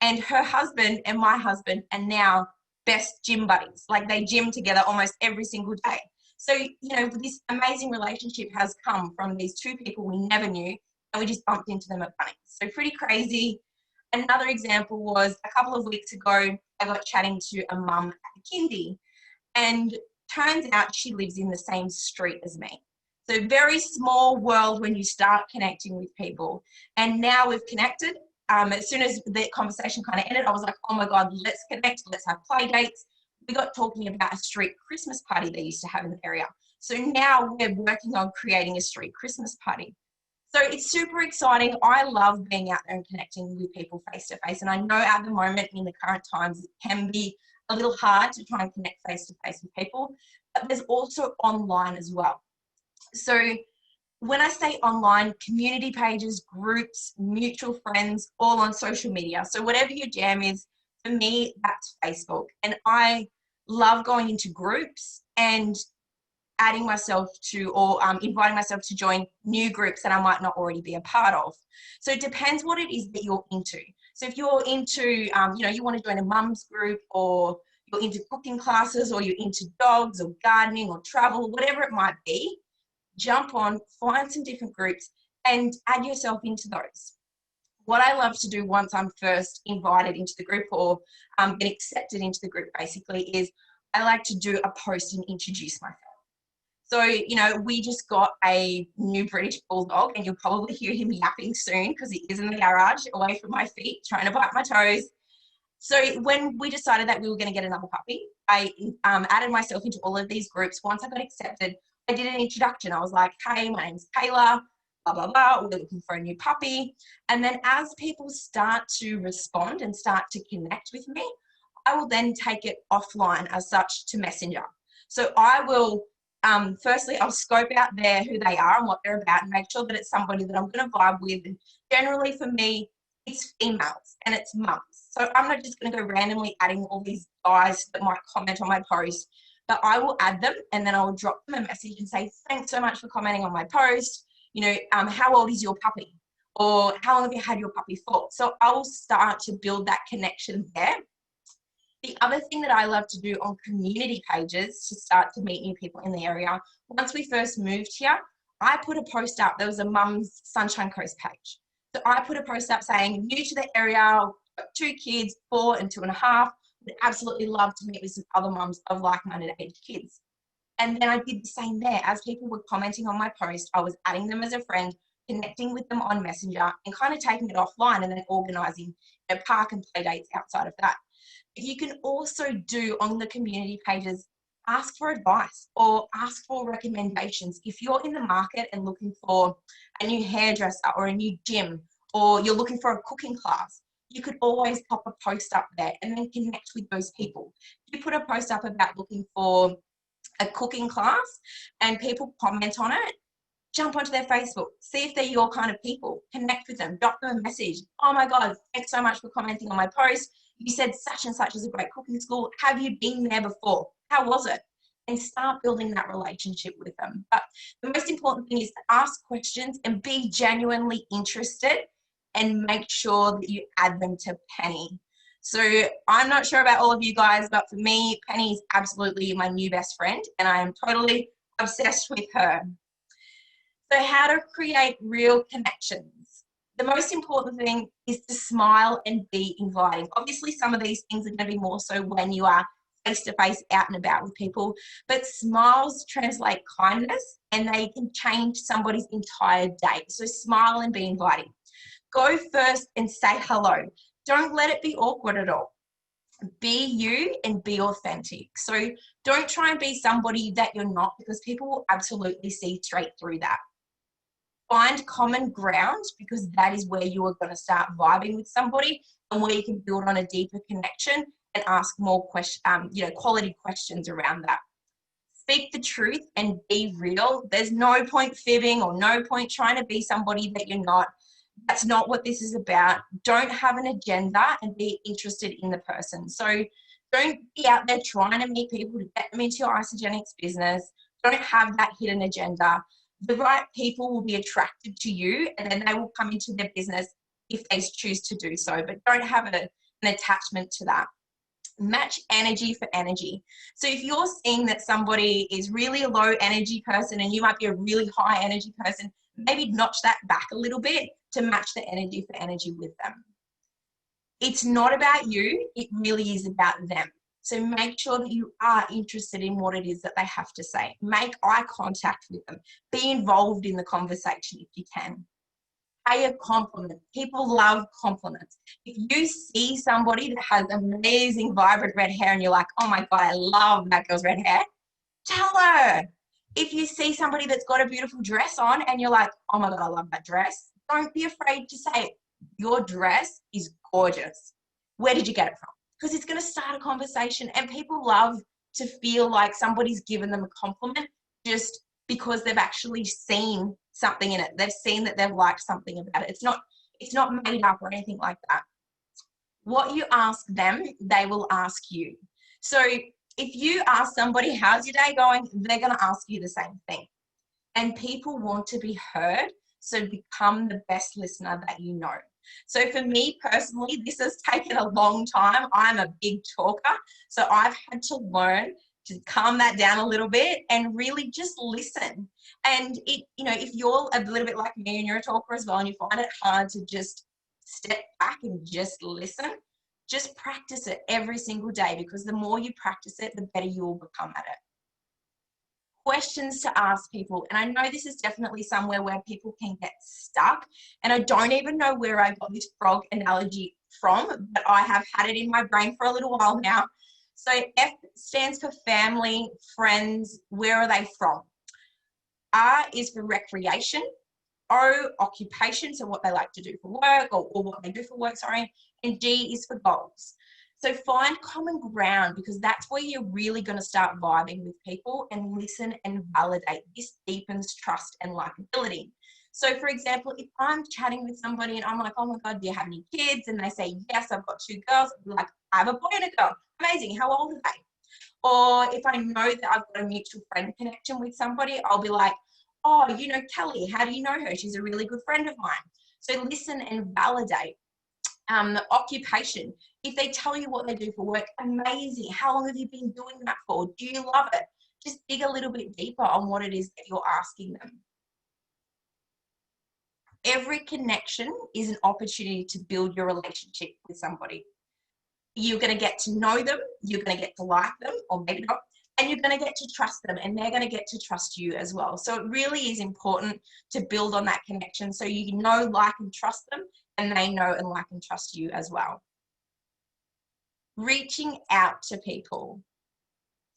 And her husband and my husband are now best gym buddies. Like they gym together almost every single day. So, you know, this amazing relationship has come from these two people we never knew, and we just bumped into them at Bunnings. So pretty crazy. Another example was a couple of weeks ago, I got chatting to a mum at the kindy, and turns out she lives in the same street as me. So very small world when you start connecting with people. And now we've connected. As soon as the conversation kind of ended, I was like, oh my God, let's connect, let's have play dates. We got talking about a street Christmas party they used to have in the area. So now we're working on creating a street Christmas party. So it's super exciting. I love being out there and connecting with people face to face. And I know at the moment in the current times, it can be a little hard to try and connect face to face with people, but there's also online as well. So when I say online, community pages, groups, mutual friends, all on social media. So whatever your jam is, for me, that's Facebook. And I love going into groups and adding myself to, or inviting myself to join new groups that I might not already be a part of. So it depends what it is that you're into. So if you're into, you know, you want to join a mum's group, or you're into cooking classes, or you're into dogs or gardening or travel, whatever it might be, jump on, find some different groups and add yourself into those. What I love to do once I'm first invited into the group or get accepted into the group basically is I like to do a post and introduce myself. So, you know, we just got a new British bulldog and you'll probably hear him yapping soon because he is in the garage away from my feet trying to bite my toes. So when we decided that we were going to get another puppy, I added myself into all of these groups. Once I got accepted, I did an introduction. I was like, hey, my name's Kayla, blah, blah, blah. We're looking for a new puppy. And then as people start to respond and start to connect with me, I will then take it offline as such to Messenger. So I will, firstly, I'll scope out there who they are and what they're about and make sure that it's somebody that I'm going to vibe with. And generally for me, it's females and it's mums. So I'm not just going to go randomly adding all these guys that might comment on my post, but I will add them and then I will drop them a message and say, thanks so much for commenting on my post. You know, how old is your puppy? Or how long have you had your puppy for? So I will start to build that connection there. The other thing that I love to do on community pages to start to meet new people in the area, once we first moved here, I put a post up. There was a Mum's Sunshine Coast page. So I put a post up saying, new to the area, 2 kids, 4 and 2.5. Would absolutely love to meet with some other mums of like-minded age kids. And then I did the same there. As people were commenting on my post, I was adding them as a friend, connecting with them on Messenger and kind of taking it offline and then organising park and play dates outside of that. You can also do on the community pages, ask for advice or ask for recommendations. If you're in the market and looking for a new hairdresser or a new gym, or you're looking for a cooking class, you could always pop a post up there and then connect with those people. If you put a post up about looking for a cooking class and people comment on it, jump onto their Facebook, see if they're your kind of people, connect with them, drop them a message. Oh my God, thanks so much for commenting on my post. You said such and such is a great cooking school. Have you been there before? How was it? And start building that relationship with them. But the most important thing is to ask questions and be genuinely interested and make sure that you add them to Penny. So I'm not sure about all of you guys, but for me, Penny is absolutely my new best friend and I am totally obsessed with her. So how to create real connections. The most important thing is to smile and be inviting. Obviously, some of these things are going to be more so when you are face-to-face out and about with people, but smiles translate kindness and they can change somebody's entire day. So smile and be inviting. Go first and say hello. Don't let it be awkward at all. Be you and be authentic. So don't try and be somebody that you're not because people will absolutely see straight through that. Find common ground because that is where you are going to start vibing with somebody and where you can build on a deeper connection and ask more quality questions around that. Speak the truth and be real. There's no point fibbing or no point trying to be somebody that you're not. That's not what this is about. Don't have an agenda and be interested in the person. So don't be out there trying to meet people to get them into your Isagenix business. Don't have that hidden agenda. The right people will be attracted to you and then they will come into their business if they choose to do so, but don't have an attachment to that. Match energy for energy. So if you're seeing that somebody is really a low energy person and you might be a really high energy person, maybe notch that back a little bit to match the energy for energy with them. It's not about you, it really is about them. So make sure that you are interested in what it is that they have to say. Make eye contact with them. Be involved in the conversation if you can. Pay a compliment. People love compliments. If you see somebody that has amazing, vibrant red hair and you're like, oh my God, I love that girl's red hair, tell her. If you see somebody that's got a beautiful dress on and you're like, oh my God, I love that dress, don't be afraid to say, your dress is gorgeous. Where did you get it from? Because it's going to start a conversation and people love to feel like somebody's given them a compliment just because they've actually seen something in it. They've seen that they've liked something about it. It's not made up or anything like that. What you ask them, they will ask you. So if you ask somebody, how's your day going? They're going to ask you the same thing. And people want to be heard. So become the best listener that you know. So for me personally, this has taken a long time. I'm a big talker. So I've had to learn to calm that down a little bit and really just listen. And it, you know, if you're a little bit like me and you're a talker as well and you find it hard to just step back and just listen, just practice it every single day, because the more you practice it, the better you will become at it. Questions to ask people. And I know this is definitely somewhere where people can get stuck. And I don't even know where I got this frog analogy from, but I have had it in my brain for a little while now. So F stands for family, friends. Where are they from? R is for recreation. O, occupation, so what they like to do for work, or what they do for work, sorry. And G is for goals. So find common ground, because that's where you're really going to start vibing with people, and listen and validate. This deepens trust and likability. So for example, if I'm chatting with somebody and I'm like, oh my God, do you have any kids? And they say, yes, I've got 2 girls. I'll be like, I have a boy and a girl. Amazing. How old are they? Or if I know that I've got a mutual friend connection with somebody, I'll be like, oh, you know Kelly, how do you know her? She's a really good friend of mine. So listen and validate. Occupation. If they tell you what they do for work, amazing. How long have you been doing that for? Do you love it? Just dig a little bit deeper on what it is that you're asking them. Every connection is an opportunity to build your relationship with somebody. You're going to get to know them, you're going to get to like them, or maybe not, and you're going to get to trust them, and they're going to get to trust you as well. So it really is important to build on that connection so you know, like, and trust them, and they know and like and trust you as well. Reaching out to people.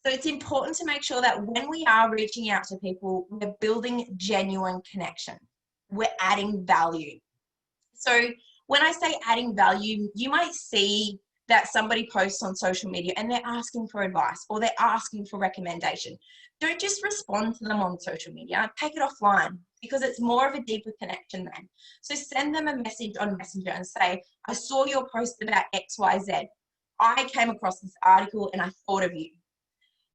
So it's important to make sure that when we are reaching out to people, we're building genuine connection. We're adding value. So when I say adding value, you might see that somebody posts on social media and they're asking for advice or they're asking for recommendation. Don't just respond to them on social media. Take it offline, because it's more of a deeper connection then. So send them a message on Messenger and say, I saw your post about XYZ. I came across this article and I thought of you.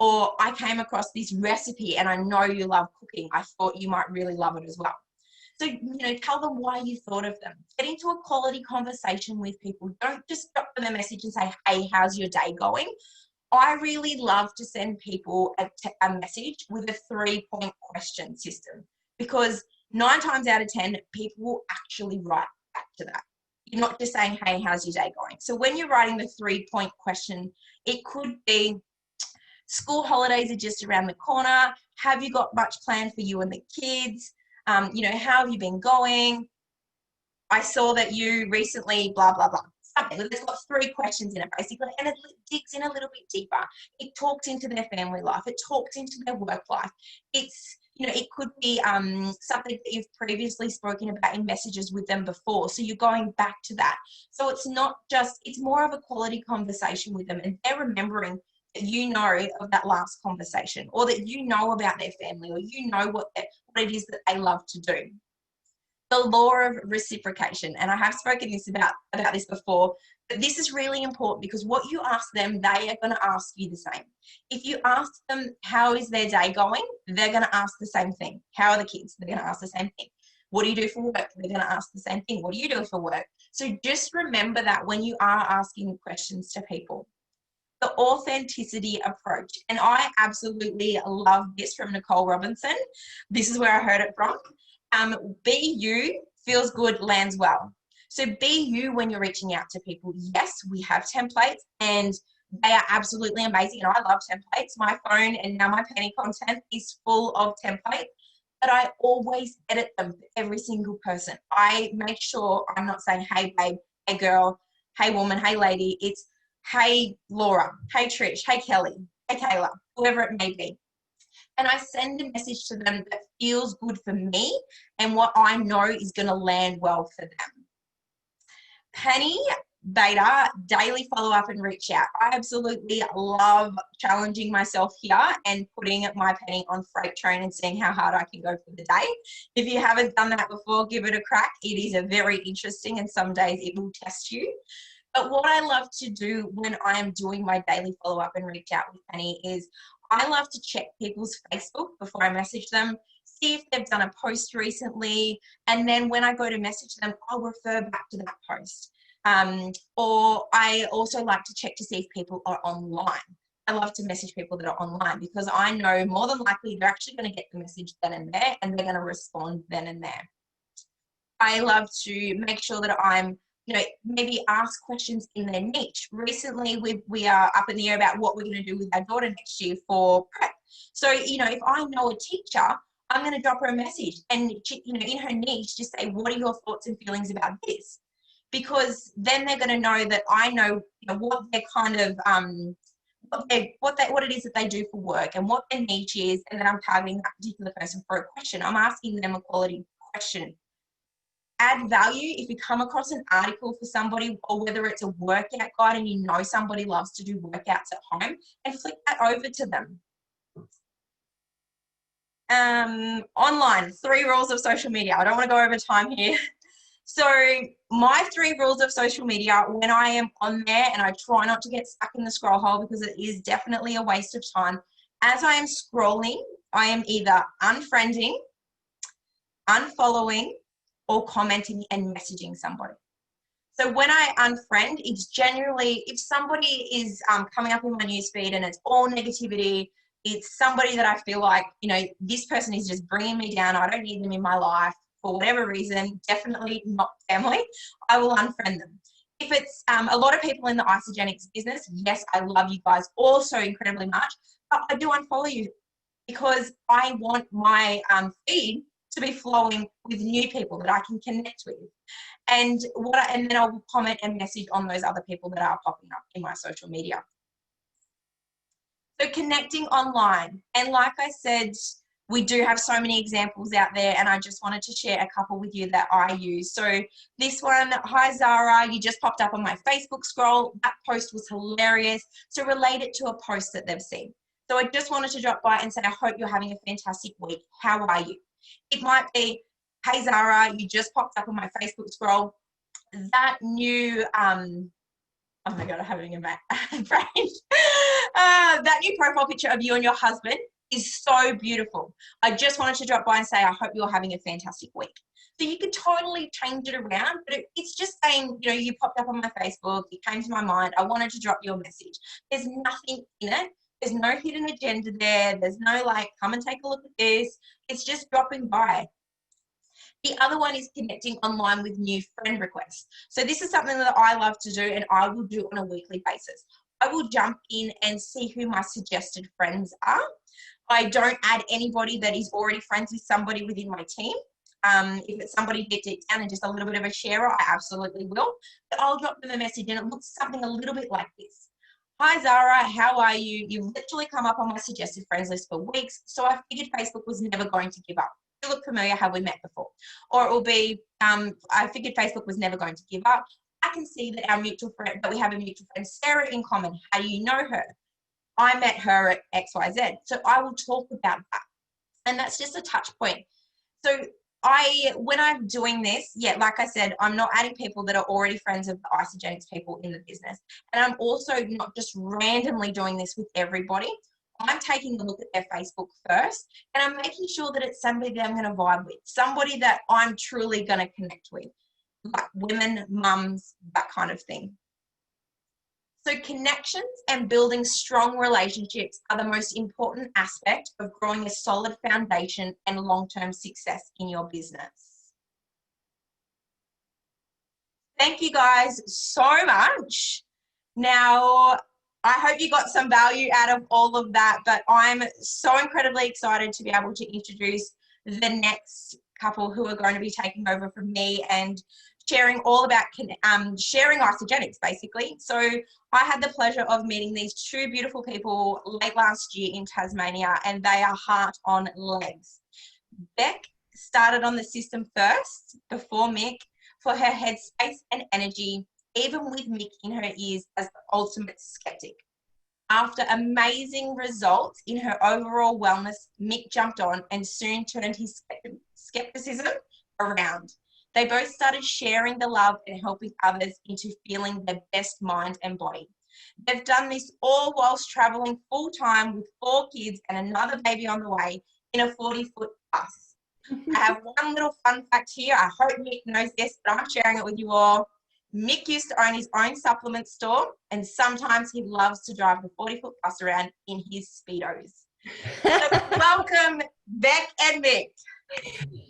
Or I came across this recipe and I know you love cooking. I thought you might really love it as well. So, you know, tell them why you thought of them. Get into a quality conversation with people. Don't just drop them a message and say, hey, how's your day going? I really love to send people a message with a 3-point question system, because 9 times out of 10, people will actually write back to that. You're not just saying, hey, how's your day going? So when you're writing the 3-point question, it could be, school holidays are just around the corner. Have you got much planned for you and the kids? You know, how have you been going? I saw that you recently, blah, blah, blah. Something. It's got 3 questions in it, basically, and it digs in a little bit deeper. It talks into their family life. It talks into their work life. It's, you know, it could be something that you've previously spoken about in messages with them before. So you're going back to that. So it's not just, it's more of a quality conversation with them, and they're remembering that you know of that last conversation, or that you know about their family, or you know what it is that they love to do. The law of reciprocation, and I have spoken about this before, but this is really important, because what you ask them, they are going to ask you the same. If you ask them, how is their day going? They're going to ask the same thing. How are the kids? They're going to ask the same thing. What do you do for work? They're going to ask the same thing. What do you do for work? So just remember that when you are asking questions to people. The authenticity approach. And I absolutely love this from Nicole Robinson. This is where I heard it from. Be you, feels good, lands well. So be you when you're reaching out to people. Yes, we have templates and they are absolutely amazing. And I love templates. My phone and now my Penny content is full of templates, but I always edit them for every single person. I make sure I'm not saying, hey babe, hey girl, hey woman, hey lady. It's hey Laura, hey Trish, hey Kelly, hey Kayla, whoever it may be. And I send a message to them that feels good for me and what I know is going to land well for them. Penny, beta, daily follow up and reach out. I absolutely love challenging myself here and putting my penny on freight train and seeing how hard I can go for the day. If you haven't done that before, give it a crack. It is a very interesting, and some days it will test you. But what I love to do when I am doing my daily follow-up and reach out with Penny is I love to check people's Facebook before I message them, see if they've done a post recently, and then when I go to message them, I'll refer back to that post. Or I also like to check to see if people are online. I love to message people that are online because I know more than likely they're actually going to get the message then and there, and they're going to respond then and there. I love to make sure that I'm, maybe ask questions in their niche. Recently, we are up in the air about what we're going to do with our daughter next year for prep. So, if I know a teacher, I'm going to drop her a message and, in her niche, just say, what are your thoughts and feelings about this? Because then they're going to know that I know, what their kind of, what it is that they do for work and what their niche is, and then I'm targeting that particular person for a question. I'm asking them a quality question. Add value. If you come across an article for somebody, or whether it's a workout guide and you know somebody loves to do workouts at home, and flick that over to them. Online, 3 rules of social media. I don't want to go over time here. So my 3 rules of social media when I am on there, and I try not to get stuck in the scroll hole because it is definitely a waste of time. As I am scrolling, I am either unfriending, unfollowing, or commenting and messaging somebody. So when I unfriend, it's generally, if somebody is coming up in my newsfeed and it's all negativity, it's somebody that I feel like, this person is just bringing me down. I don't need them in my life for whatever reason, definitely not family, I will unfriend them. If it's a lot of people in the Isagenix business, yes, I love you guys all so incredibly much, but I do unfollow you because I want my feed to be flowing with new people that I can connect with. And then I'll comment and message on those other people that are popping up in my social media. So connecting online. And like I said, we do have so many examples out there, and I just wanted to share a couple with you that I use. So this one, hi Zara, you just popped up on my Facebook scroll. That post was hilarious. So relate it to a post that they've seen. So I just wanted to drop by and say, I hope you're having a fantastic week. How are you? It might be, hey Zara, you just popped up on my Facebook scroll. That new, oh my God, I'm having a brain. That new profile picture of you and your husband is so beautiful. I just wanted to drop by and say, I hope you're having a fantastic week. So you could totally change it around, but it's just saying, you popped up on my Facebook, it came to my mind, I wanted to drop you a message. There's nothing in it. There's no hidden agenda there. There's no come and take a look at this. It's just dropping by. The other one is connecting online with new friend requests. So this is something that I love to do, and I will do on a weekly basis. I will jump in and see who my suggested friends are. I don't add anybody that is already friends with somebody within my team. If it's somebody deep down and just a little bit of a sharer, I absolutely will. But I'll drop them a message, and it looks something a little bit like this. Hi Zara, how are you? You've literally come up on my suggested friends list for weeks, so I figured Facebook was never going to give up. You look familiar, have we met before? Or it will be, I figured Facebook was never going to give up. I can see that we have a mutual friend, Sarah, in common. How do you know her? I met her at XYZ. So I will talk about that. And that's just a touch point. So when I'm doing this, like I said, I'm not adding people that are already friends of the Isagenix people in the business. And I'm also not just randomly doing this with everybody. I'm taking a look at their Facebook first, and I'm making sure that it's somebody that I'm going to vibe with, somebody that I'm truly going to connect with, like women, mums, that kind of thing. So connections and building strong relationships are the most important aspect of growing a solid foundation and long-term success in your business. Thank you guys so much. Now, I hope you got some value out of all of that, but I'm so incredibly excited to be able to introduce the next couple who are going to be taking over from me and sharing all about sharing Isagenix, basically. So I had the pleasure of meeting these 2 beautiful people late last year in Tasmania, and they are heart on legs. Beck started on the system first before Mick for her headspace and energy, even with Mick in her ears as the ultimate skeptic. After amazing results in her overall wellness, Mick jumped on and soon turned his skepticism around. They both started sharing the love and helping others into feeling their best mind and body. They've done this all whilst traveling full-time with 4 kids and another baby on the way in a 40-foot bus. I have one little fun fact here. I hope Mick knows this, but I'm sharing it with you all. Mick used to own his own supplement store, and sometimes he loves to drive the 40-foot bus around in his Speedos. So welcome, Beck and Mick.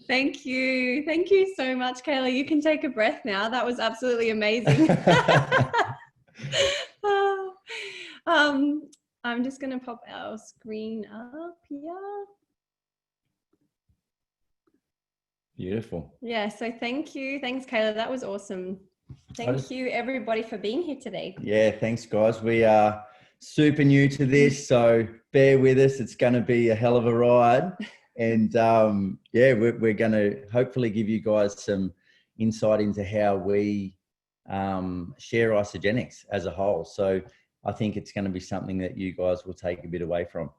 Thank you. Thank you so much, Kayla. You can take a breath now. That was absolutely amazing. I'm just going to pop our screen up here. Beautiful. Yeah, so thank you. Thanks, Kayla. That was awesome. Thank you, everybody, for being here today. Yeah, thanks, guys. We are super new to this, so bear with us. It's going to be a hell of a ride. And yeah, we're going to hopefully give you guys some insight into how we share Isagenix as a whole. So I think it's going to be something that you guys will take a bit away from.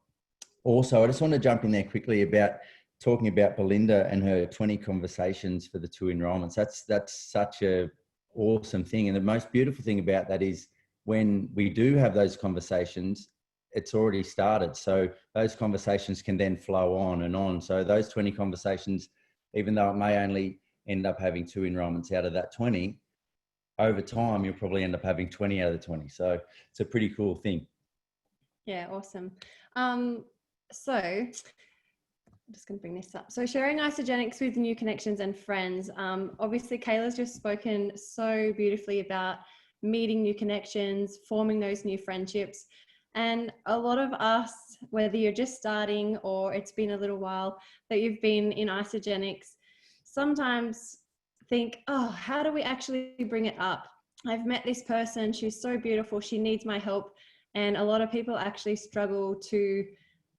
Also, I just want to jump in there quickly about talking about Belinda and her 20 conversations for the 2 enrollments. That's such a awesome thing. And the most beautiful thing about that is when we do have those conversations, it's already started. So those conversations can then flow on and on. So those 20 conversations, even though it may only end up having 2 enrollments out of that 20, over time, you'll probably end up having 20 out of the 20. So it's a pretty cool thing. Yeah, awesome. So I'm just going to bring this up. So sharing Isagenix with new connections and friends. Obviously, Kayla's just spoken so beautifully about meeting new connections, forming those new friendships. And a lot of us, whether you're just starting or it's been a little while that you've been in Isagenix, sometimes think, oh, how do we actually bring it up? I've met this person, she's so beautiful, she needs my help. And a lot of people actually struggle to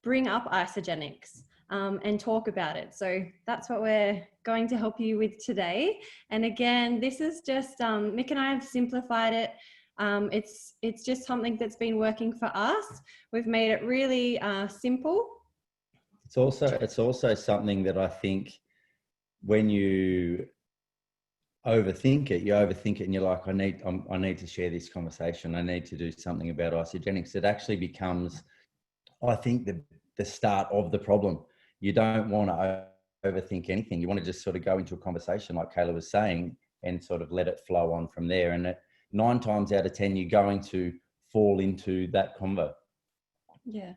bring up Isagenix and talk about it. So that's what we're going to help you with today. And again, this is just, Mick and I have simplified it. It's just something that's been working for us. We've made it really simple. It's also something that I think when you overthink it and you're like, I need to share this conversation. I need to do something about Isagenix. It actually becomes, I think, the start of the problem. You don't want to overthink anything. You want to just sort of go into a conversation like Kayla was saying and sort of let it flow on from there. And 9 times out of 10, you're going to fall into that convo. Yeah.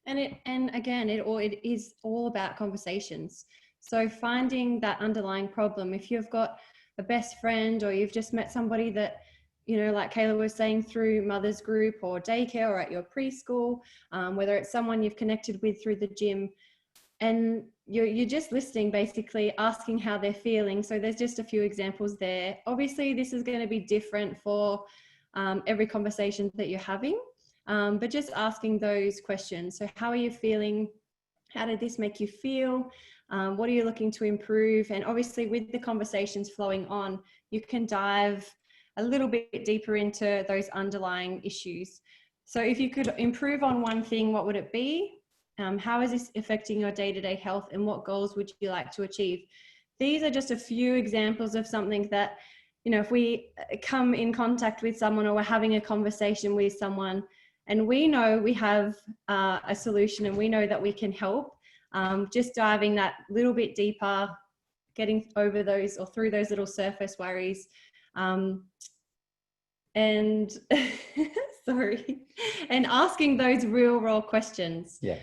And again, it is all about conversations. So finding that underlying problem, if you've got a best friend or you've just met somebody that, you know, like Kayla was saying, through mother's group or daycare or at your preschool, whether it's someone you've connected with through the gym, and you're just listening, basically asking how they're feeling. So there's just a few examples there. Obviously, this is going to be different for every conversation that you're having, but just asking those questions. So how are you feeling? How did this make you feel? What are you looking to improve? And obviously with the conversations flowing on, you can dive a little bit deeper into those underlying issues. So if you could improve on one thing, what would it be? How is this affecting your day-to-day health, and what goals would you like to achieve? These are just a few examples of something that, you know, if we come in contact with someone or we're having a conversation with someone and we know we have a solution and we know that we can help, just diving that little bit deeper, getting over those or through those little surface worries, and sorry, and asking those real raw questions. Yeah.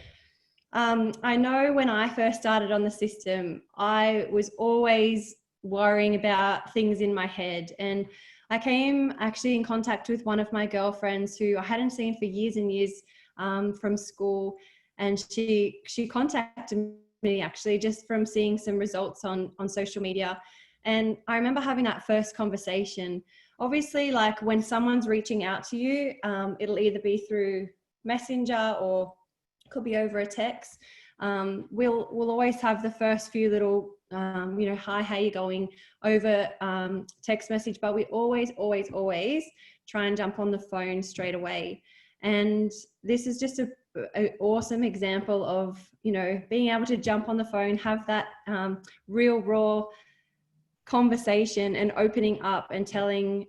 I know when I first started on the system, I was always worrying about things in my head, and I came actually in contact with one of my girlfriends who I hadn't seen for years and years from school, and she contacted me actually just from seeing some results on social media. And I remember having that first conversation. Obviously, like when someone's reaching out to you, it'll either be through Messenger or could be over a text. We'll always have the first few little, you know, hi, how you going, over text message, but we always try and jump on the phone straight away. And this is just an awesome example of, you know, being able to jump on the phone, have that real raw conversation and opening up and telling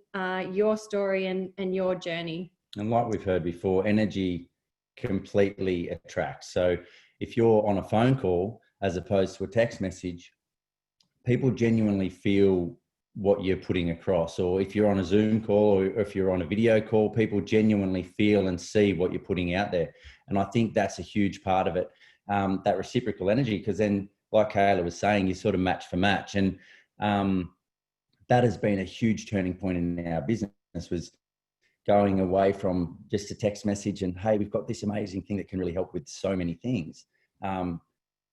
your story and your journey. And like we've heard before, energy completely attracts. So if you're on a phone call as opposed to a text message, people genuinely feel what you're putting across. Or if you're on a Zoom call or if you're on a video call, people genuinely feel and see what you're putting out there. And I think that's a huge part of it, that reciprocal energy, because then, like Kayla was saying, you sort of match for match. And that has been a huge turning point in our business, was going away from just a text message and, hey, we've got this amazing thing that can really help with so many things.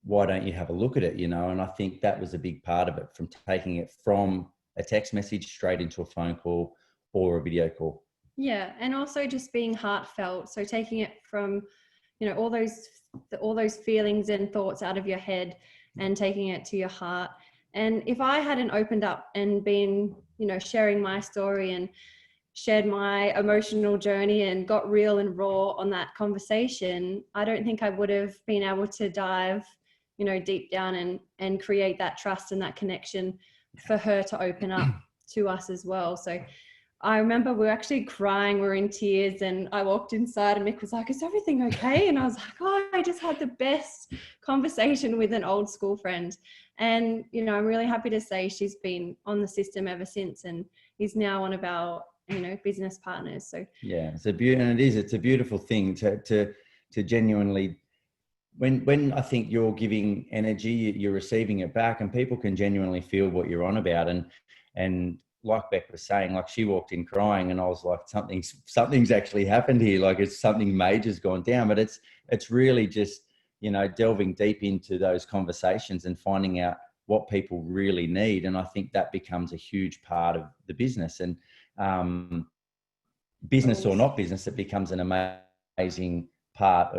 Why don't you have a look at it, you know? And I think that was a big part of it, from taking it from a text message straight into a phone call or a video call. Yeah, and also just being heartfelt. So taking it from, you know, all those feelings and thoughts out of your head and taking it to your heart. And if I hadn't opened up and been, you know, sharing my story and shared my emotional journey and got real and raw on that conversation, I don't think I would have been able to dive, you know, deep down and create that trust and that connection for her to open up to us as well. So I remember we were actually crying, we were in tears, and I walked inside and Mick was like, is everything okay? And I was like, oh, I just had the best conversation with an old school friend. And, you know, I'm really happy to say she's been on the system ever since and is now one of our, you know, business partners. So yeah, it's a beautiful thing to genuinely, when I think you're giving energy, you're receiving it back, and people can genuinely feel what you're on about. And like Beck was saying, like, she walked in crying and I was like, something's actually happened here. Like, it's something major's gone down. But it's really just, you know, delving deep into those conversations and finding out what people really need. And I think that becomes a huge part of the business. And business or not business, it becomes an amazing part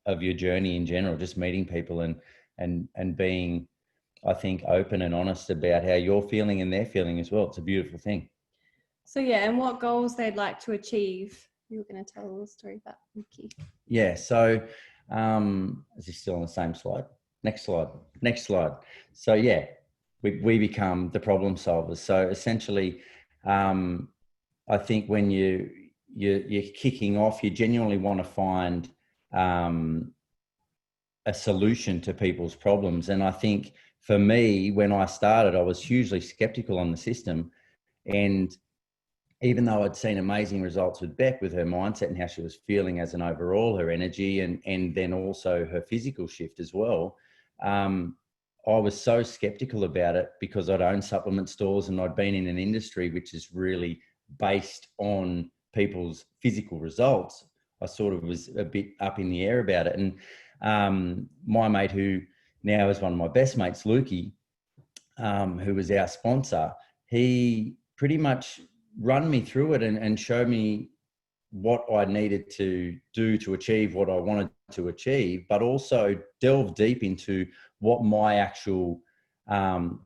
of your journey in general, just meeting people and being, I think, open and honest about how you're feeling and they're feeling as well. It's a beautiful thing. So yeah, and what goals they'd like to achieve. You were going to tell a little story about Nikki. Yeah, so is this still on the same slide? Next slide. So yeah, we become the problem solvers. So essentially, I think when you're kicking off, you genuinely want to find a solution to people's problems. And I think for me, when I started, I was hugely skeptical on the system. And even though I'd seen amazing results with Beck, with her mindset and how she was feeling as an overall, her energy, and then also her physical shift as well, I was so skeptical about it because I'd owned supplement stores and I'd been in an industry which is really based on people's physical results. I sort of was a bit up in the air about it. And my mate, who now is one of my best mates, Lukey, who was our sponsor, he pretty much run me through it and showed me what I needed to do to achieve what I wanted to achieve, but also delve deep into what my actual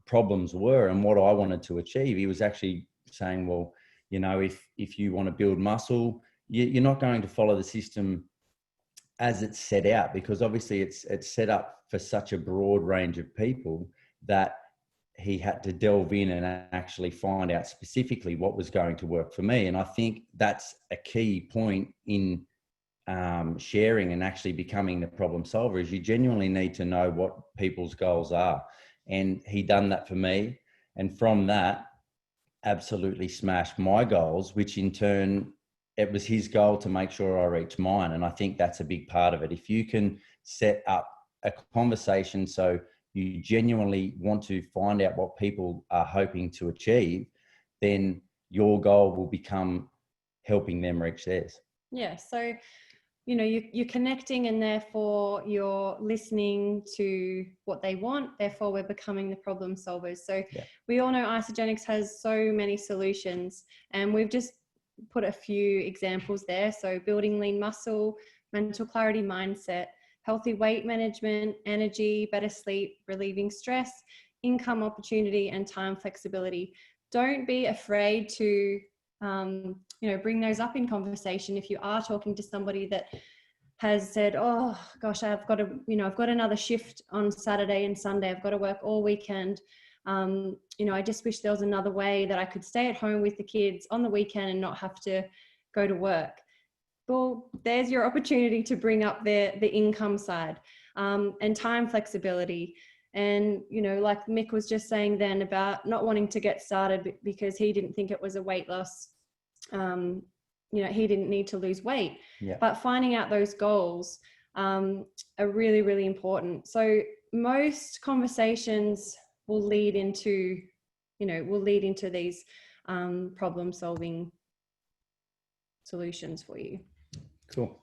problems were and what I wanted to achieve. He was actually saying, well, you know, if you want to build muscle, you're not going to follow the system as it's set out, because obviously it's set up for such a broad range of people that he had to delve in and actually find out specifically what was going to work for me. And I think that's a key point in sharing and actually becoming the problem solver, is you genuinely need to know what people's goals are. And he done that for me. And from that, absolutely smashed my goals, which in turn, it was his goal to make sure I reach mine. And I think that's a big part of it. If you can set up a conversation so you genuinely want to find out what people are hoping to achieve, then your goal will become helping them reach theirs. Yeah. So, you know, you're connecting and therefore you're listening to what they want. Therefore, we're becoming the problem solvers. So we all know Isagenix has so many solutions, and we've just put a few examples there. So building lean muscle, mental clarity mindset, healthy weight management, energy, better sleep, relieving stress, income opportunity, and time flexibility. Don't be afraid to, you know, bring those up in conversation. If you are talking to somebody that has said, oh gosh, I've got another shift on Saturday and Sunday, I've got to work all weekend. You know, I just wish there was another way that I could stay at home with the kids on the weekend and not have to go to work. Well, there's your opportunity to bring up the income side, and time flexibility. And, you know, like Mick was just saying then about not wanting to get started because he didn't think it was a weight loss, you know, he didn't need to lose weight. Yeah. But finding out those goals are really, really important. So most conversations will lead into, you know, these problem solving solutions for you. Cool.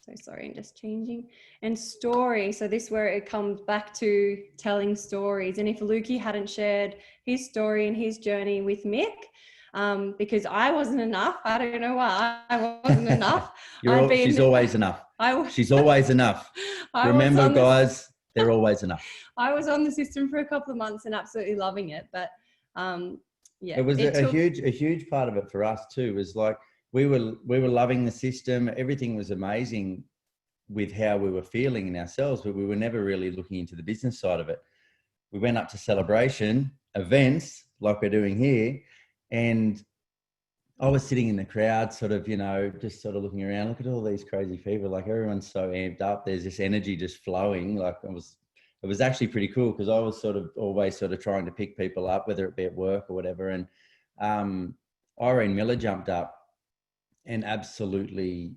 So sorry, I'm just changing. And story. So this is where it comes back to telling stories. And if Lukey hadn't shared his story and his journey with Mick, because I wasn't enough. I don't know why I wasn't enough. She's always enough. She's always enough. Remember, guys, they're always enough. I was on the system for a couple of months and absolutely loving it. But yeah, it was a huge part of it for us too. Was like we were loving the system. Everything was amazing with how we were feeling in ourselves, but we were never really looking into the business side of it. We went up to celebration events like we're doing here, and I was sitting in the crowd, sort of, you know, just sort of looking around. Look at all these crazy people. Like everyone's so amped up. There's this energy just flowing. Like it was actually pretty cool because I was always trying to pick people up, whether it be at work or whatever. And Irene Miller jumped up and absolutely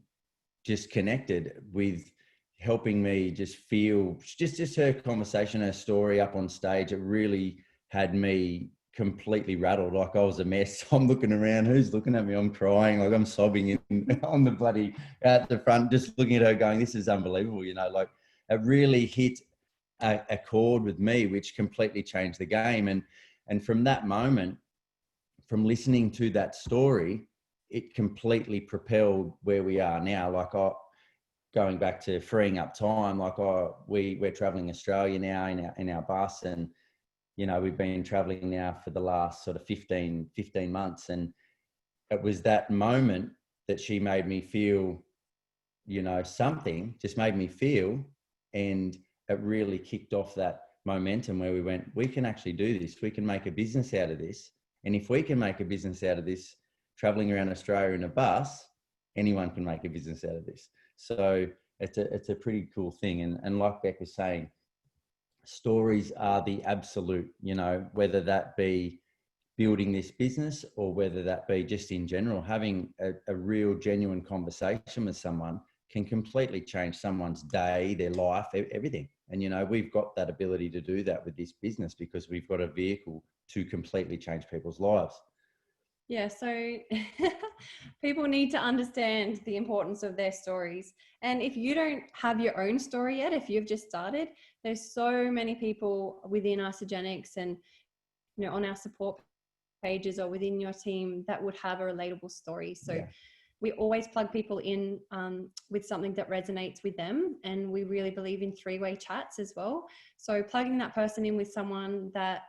just connected with helping me just feel just her conversation, her story up on stage. It really had me completely rattled. Like I was a mess. I'm looking around, who's looking at me? I'm crying, like I'm sobbing on the bloody out the front, just looking at her going, this is unbelievable. You know, like it really hit a chord with me, which completely changed the game. And from that moment, from listening to that story, it completely propelled where we are now. Like going back to freeing up time, like we're traveling Australia now in our bus, and you know, we've been traveling now for the last sort of 15 months. And it was that moment that she made me feel, you know, something just made me feel, and it really kicked off that momentum where we went, we can actually do this. We can make a business out of this. And if we can make a business out of this, traveling around Australia in a bus, anyone can make a business out of this. So it's a pretty cool thing. And like Beck was saying, stories are the absolute, you know, whether that be building this business or whether that be just in general, having a real genuine conversation with someone can completely change someone's day, their life, everything. And, you know, we've got that ability to do that with this business because we've got a vehicle to completely change people's lives. Yeah, so people need to understand the importance of their stories. And if you don't have your own story yet, if you've just started, there's so many people within Isagenix and, you know, on our support pages or within your team that would have a relatable story. So yeah, we always plug people in with something that resonates with them. And we really believe in three-way chats as well. So plugging that person in with someone that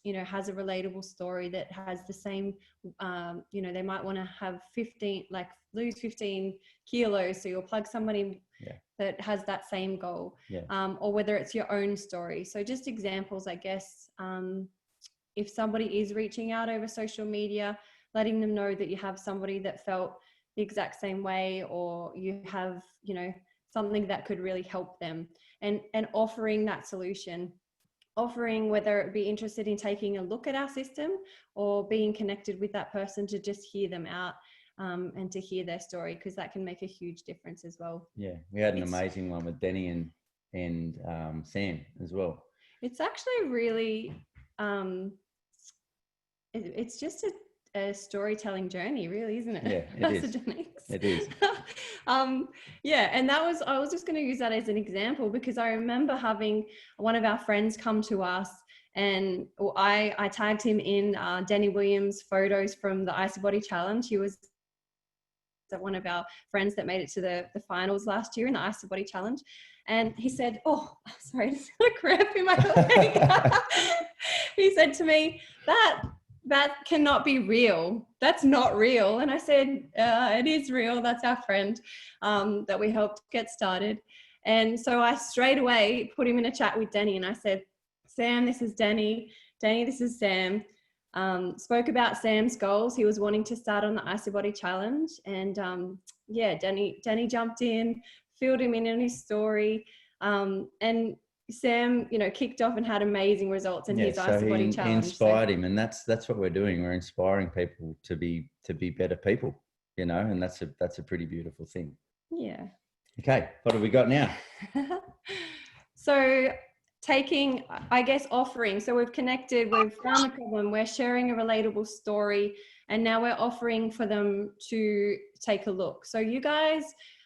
you know, has a relatable story that has the same, you know, they might want to have lose 15 kilos. So you'll plug somebody that has that same goal, or whether it's your own story. So just examples, I guess, if somebody is reaching out over social media, letting them know that you have somebody that felt the exact same way, or you have, you know, something that could really help them, and offering that solution. Offering whether it be interested in taking a look at our system or being connected with that person to just hear them out and to hear their story, because that can make a huge difference as well. Yeah, we had an amazing one with Denny and Sam as well. It's actually really, it's just a storytelling journey, really, isn't it? Yeah, it is. It is. Yeah, and I was just going to use that as an example, because I remember having one of our friends come to us, and I tagged him in Danny Williams' photos from the IsaBody challenge. He was one of our friends that made it to the finals last year in the IsaBody challenge. And he said, oh, sorry, I just got a cramp in my leg. He said to me, that cannot be real. That's not real. And I said, it is real. That's our friend that we helped get started. And so I straight away put him in a chat with Danny, and I said, Sam, this is Danny. Danny, this is Sam. Spoke about Sam's goals. He was wanting to start on the IsaBody challenge. And yeah, Danny jumped in, filled him in on his story. And Sam, you know, kicked off and had amazing results in his so IsaBody he challenge. inspired him, and that's what we're doing. We're inspiring people to be better people, you know, and that's a pretty beautiful thing. Yeah. Okay, what have we got now? So taking, I guess, offering. So we've connected, we've found the problem, we're sharing a relatable story, and now we're offering for them to take a look. So you guys,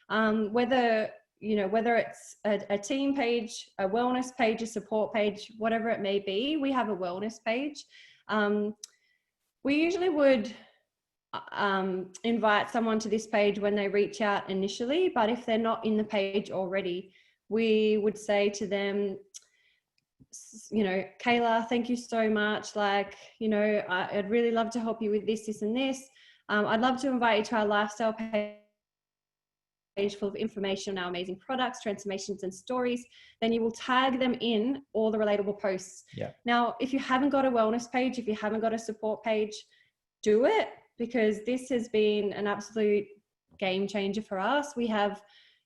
whether it's a team page, a wellness page, a support page, whatever it may be, we have a wellness page. We usually would invite someone to this page when they reach out initially, but if they're not in the page already, we would say to them, you know, Kayla, thank you so much. Like, you know, I'd really love to help you with this, this, and this. I'd love to invite you to our lifestyle page full of information on our amazing products, transformations, and stories. Then you will tag them in all the relatable posts. Yeah. Now, if you haven't got a wellness page, if you haven't got a support page, do it, because this has been an absolute game changer for us. We have,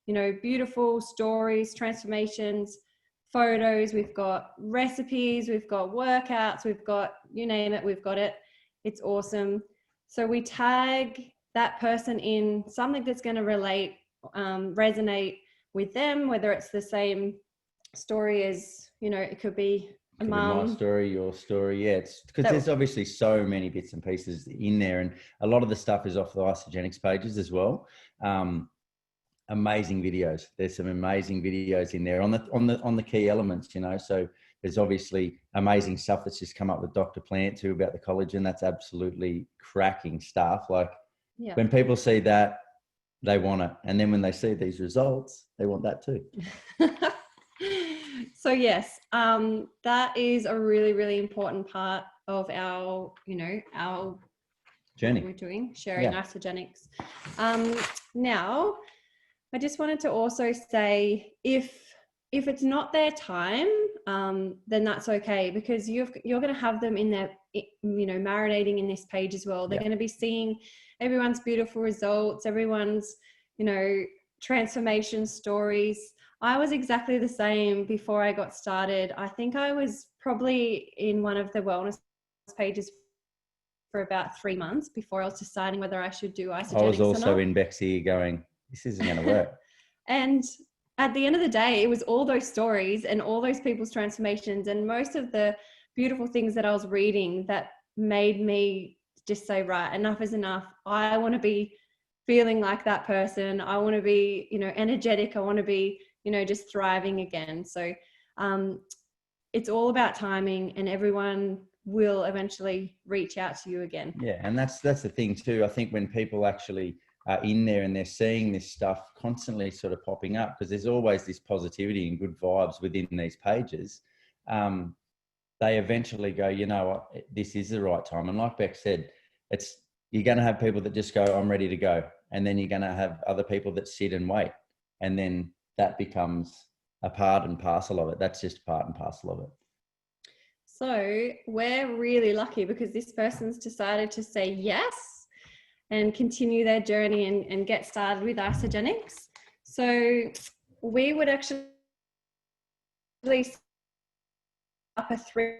you know, beautiful stories, transformations, photos, we've got recipes, we've got workouts, we've got, you name it, we've got it. It's awesome. So we tag that person in something that's going to resonate with them, whether it's the same story as, you know, it could be a mum. My story, your story. Yeah, it's because there's obviously so many bits and pieces in there, and a lot of the stuff is off the Isagenix pages as well. Amazing videos. There's some amazing videos in there on the key elements, you know. So there's obviously amazing stuff that's just come up with Dr. Plant too about the collagen. That's absolutely cracking stuff. Like when people see that, they want it, and then when they see these results, they want that too. So yes, that is a really, really important part of our, you know, our journey. What we're doing, sharing Isagenix. Now, I just wanted to also say, if it's not their time, then that's okay, because you're going to have them in there, you know, marinating in this page as well. They're going to be seeing everyone's beautiful results, everyone's, you know, transformation stories. I was exactly the same before I got started. I think I was probably in one of the wellness pages for about 3 months before I was deciding whether I should do Isagenix. I was also in Bexy going, this isn't going to work. And at the end of the day, it was all those stories and all those people's transformations and most of the beautiful things that I was reading that made me just say, right, enough is enough. I want to be feeling like that person. I want to be, you know, energetic. I want to be, you know, just thriving again. So it's all about timing, and everyone will eventually reach out to you again. Yeah, and that's the thing too. I think when people actually are in there and they're seeing this stuff constantly sort of popping up, because there's always this positivity and good vibes within these pages, they eventually go, you know what, this is the right time. And like Beck said, you're going to have people that just go, I'm ready to go. And then you're going to have other people that sit and wait. And then that becomes a part and parcel of it. That's just part and parcel of it. So we're really lucky because this person's decided to say yes and continue their journey and get started with Isagenix. So we would actually set up a 3-way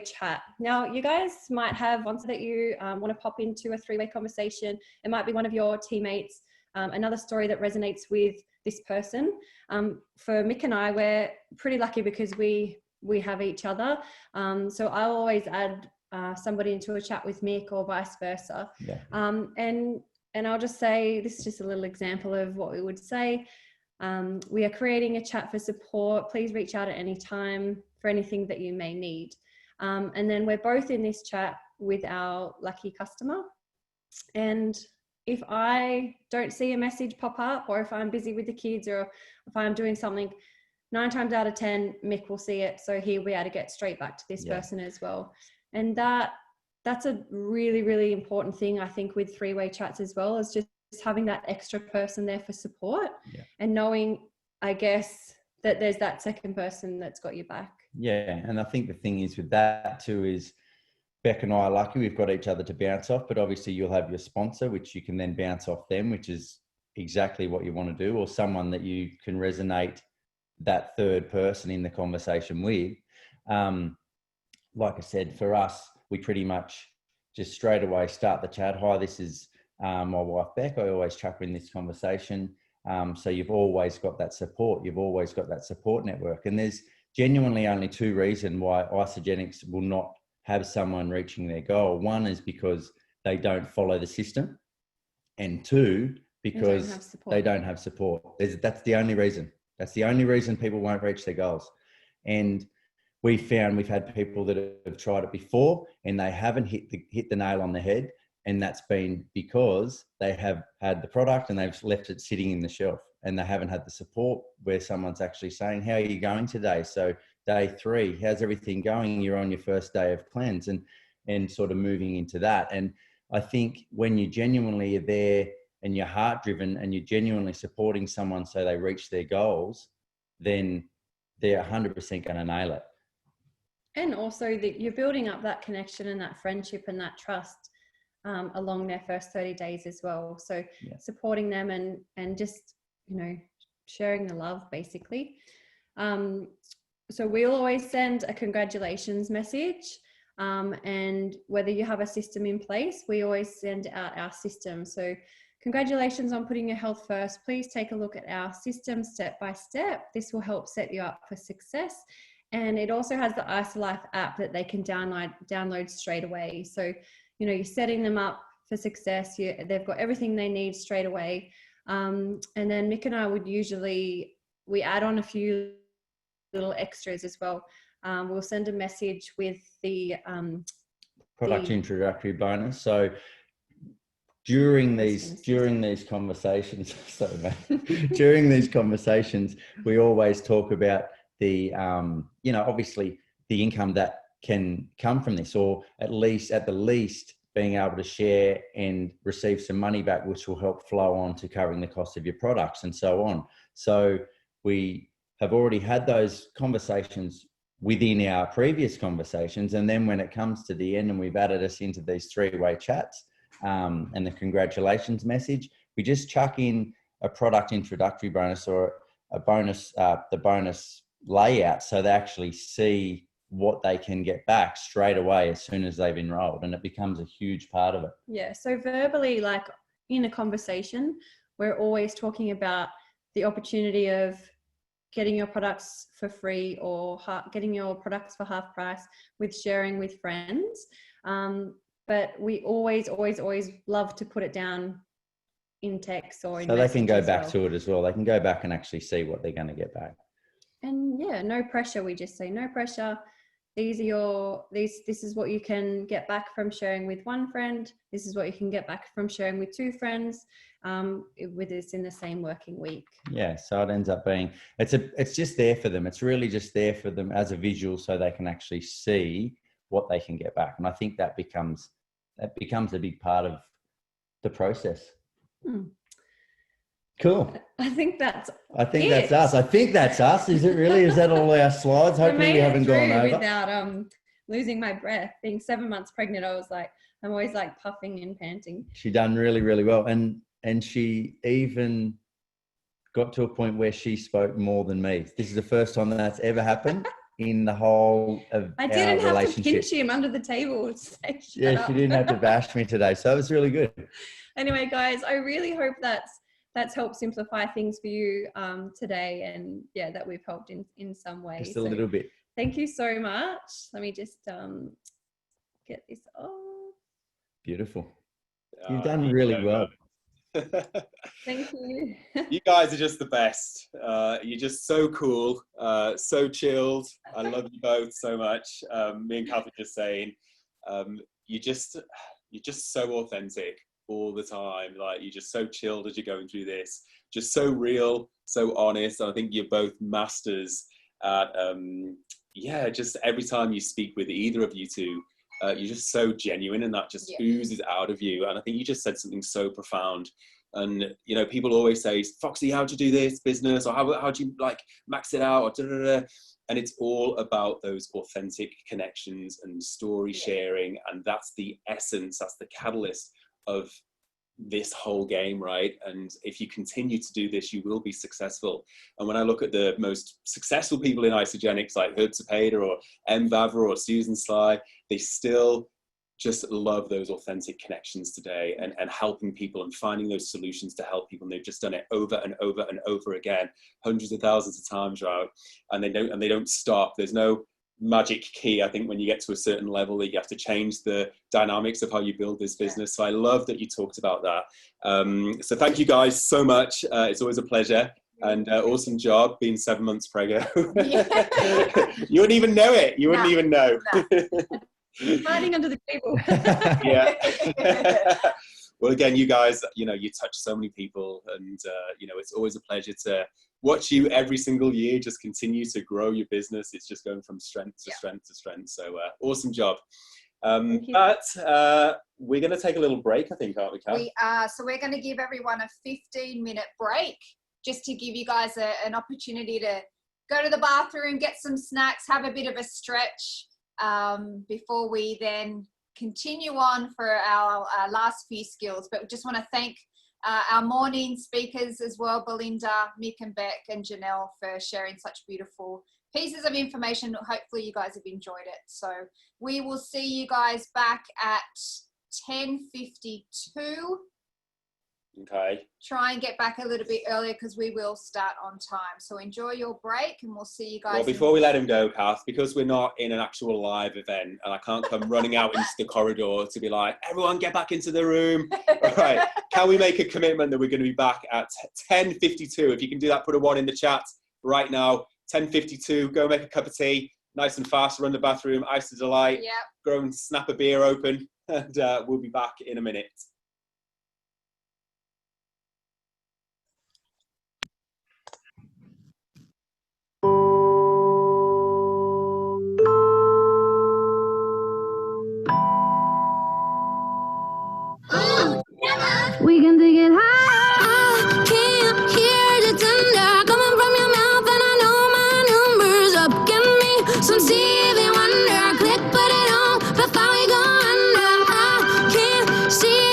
chat. Now, you guys might have one that you want to pop into a 3-way conversation. It might be one of your teammates, another story that resonates with this person. For Mick and I, we're pretty lucky because we have each other. So I'll always add somebody into a chat with Mick or vice versa. Yeah. And I'll just say, this is just a little example of what we would say. We are creating a chat for support. Please reach out at any time for anything that you may need. And then we're both in this chat with our lucky customer. And if I don't see a message pop up, or if I'm busy with the kids, or if I'm doing something, 9 times out of 10, Mick will see it. So he'll be able to get straight back to this person as well. And that's a really, really important thing, I think, with 3-way chats as well, is just having that extra person there for support and knowing, I guess, that there's that second person that's got your back. Yeah. And I think the thing is with that too is Beck and I are lucky we've got each other to bounce off, but obviously you'll have your sponsor, which you can then bounce off them, which is exactly what you want to do, or someone that you can resonate that third person in the conversation with. Like I said, for us, we pretty much just straight away start the chat. Hi, this is my wife, Beck. I always chuck her in this conversation. So you've always got that support. You've always got that support network. And there's genuinely only two reasons why Isagenix will not have someone reaching their goal. One is because they don't follow the system. And two, because they don't have support. That's the only reason. That's the only reason people won't reach their goals. And we've had people that have tried it before and they haven't hit the nail on the head. And that's been because they have had the product and they've left it sitting in the shelf and they haven't had the support where someone's actually saying, how are you going today? So day 3, how's everything going? You're on your first day of cleanse and sort of moving into that. And I think when you genuinely are there and you're heart driven and you're genuinely supporting someone so they reach their goals, then they're 100% going to nail it. And also that you're building up that connection and that friendship and that trust along their first 30 days as well. So supporting them and just, you know, sharing the love basically. So we'll always send a congratulations message. And whether you have a system in place, we always send out our system. So congratulations on putting your health first. Please take a look at our system step by step. This will help set you up for success. And it also has the IsaLife app that they can download straight away. So, you know, you're setting them up for success. They've got everything they need straight away. And then Mick and I we add on a few little extras as well. We'll send a message with the product introductory bonus. So during these conversations, during these conversations, we always talk about the, obviously the income that can come from this, or at the least being able to share and receive some money back, which will help flow on to covering the cost of your products and so on. So we have already had those conversations within our previous conversations. And then when it comes to the end and we've added us into these 3-way chats and the congratulations message, we just chuck in a product introductory bonus or a bonus, the bonus layout, so they actually see what they can get back straight away as soon as they've enrolled, and it becomes a huge part of it. Yeah, so verbally, like in a conversation, we're always talking about the opportunity of getting your products for free or getting your products for half price with sharing with friends. But we always love to put it down in text or in so they can go back well. to it as well. They can go back and actually see what they're going to get back. And yeah, no pressure. We just say no pressure. This is what you can get back from sharing with one friend. This is what you can get back from sharing with 2 friends, with this in the same working week. Yeah, so it ends up being, it's just there for them. It's really just there for them as a visual so they can actually see what they can get back. And I think that becomes a big part of the process. Cool. I think that's us. I think that's us. Is it really? Is that all our slides? Hopefully we haven't gone over. Without losing my breath. Being 7 months pregnant, I'm always like puffing and panting. She done really, really well. And she even got to a point where she spoke more than me. This is the first time that's ever happened in the whole of I didn't our have to pinch him under the table to say, she didn't have to bash me today. So it was really good. Anyway, guys, I really hope that's helped simplify things for you today, and that we've helped in some way. Just a little bit. Thank you so much. Let me just get this off. Beautiful. You've done really well. Thank you. You guys are just the best. You're just so cool, so chilled. I love you both so much. Me and Kath are just saying, you're just so authentic all the time. Like, you're just so chilled as you're going through this, just so real, so honest. And I think you're both masters at just every time you speak with either of you two, you're just so genuine, and that just oozes out of you. And I think you just said something so profound. And people always say, Foxy, how'd you do this business, or how'd you like max it out, or da-da-da-da. And it's all about those authentic connections and story sharing, and that's the essence, that's the catalyst of this whole game, right? And if you continue to do this, you will be successful. And when I look at the most successful people in Isagenix, like Herb Cepeda or M. Vavra or Susan Sly, they still just love those authentic connections today, and helping people and finding those solutions to help people. And they've just done it over and over and over again, hundreds of thousands of times, right? And they don't stop. There's no magic key. I think when you get to a certain level that you have to change the dynamics of how you build this business. So I love that you talked about that. So thank you guys so much. It's always a pleasure. And awesome job being 7 months preggo. You wouldn't even know it. You wouldn't even know. Hiding under the table. Yeah. Well, again, you guys, you touch so many people, and it's always a pleasure to watch you every single year just continue to grow your business. It's just going from strength to strength to strength. So awesome job. But we're going to take a little break, I think, aren't we, Kat? We are. So we're going to give everyone a 15-minute break just to give you guys an opportunity to go to the bathroom, get some snacks, have a bit of a stretch before we then continue on for our last few skills. But we just want to thank our morning speakers as well, Belinda, Mick and Beck and Janelle, for sharing such beautiful pieces of information. Hopefully you guys have enjoyed it. So we will see you guys back at 10:52. Okay. Try and get back a little bit earlier because we will start on time. So enjoy your break, and we'll see you guys. Well, before we let him go, Kath, because we're not in an actual live event and I can't come running out into the corridor to be like, everyone get back into the room. All right. Can we make a commitment that we're going to be back at 10:52? If you can do that, put a 1 in the chat right now. 10:52, go make a cup of tea, nice and fast, run the bathroom, ice to delight, go and snap a beer open, and we'll be back in a minute. We can take it high. I can't hear the thunder coming from your mouth, and I know my number's up. Give me some TV wonder. Click, put it on before we go under. I can't see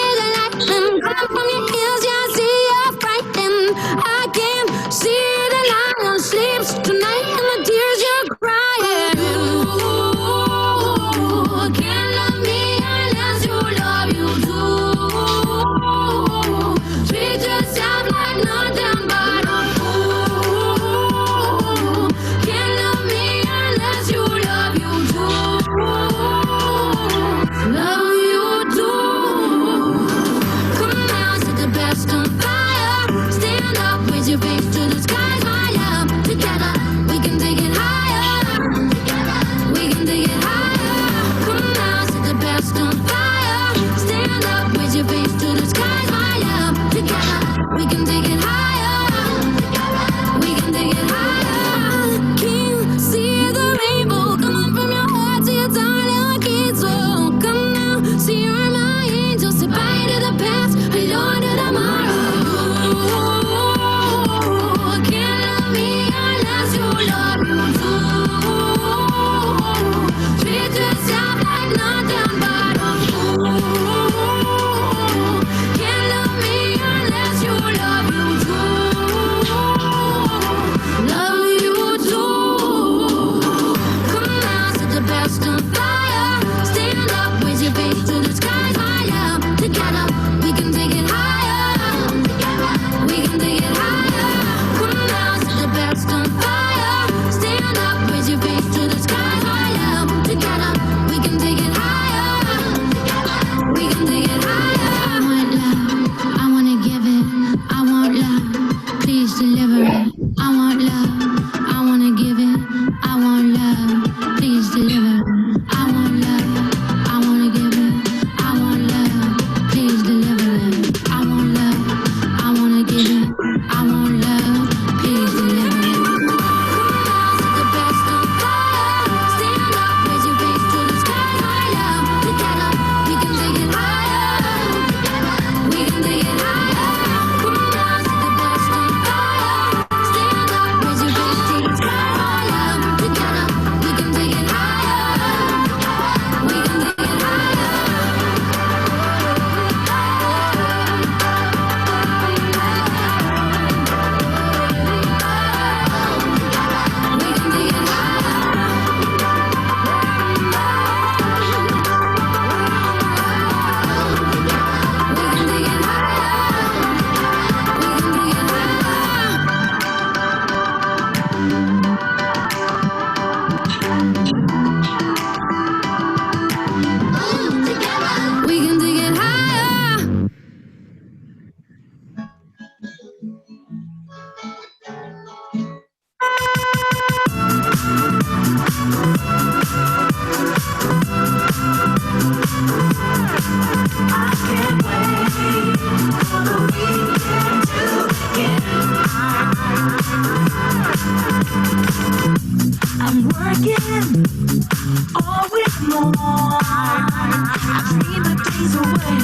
I dream the days away.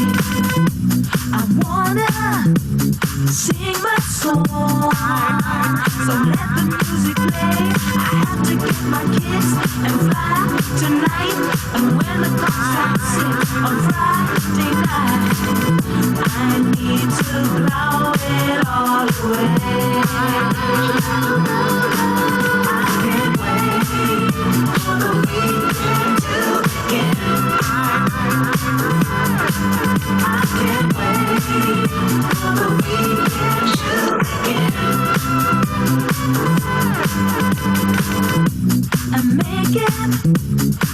I wanna sing my song. So let the music play. I have to get my kiss and fly tonight. And when the clock strikes 6 on Friday night, I need to blow it all away. I can't wait for the weekend to begin. I can't wait for the weekend to begin. I'm making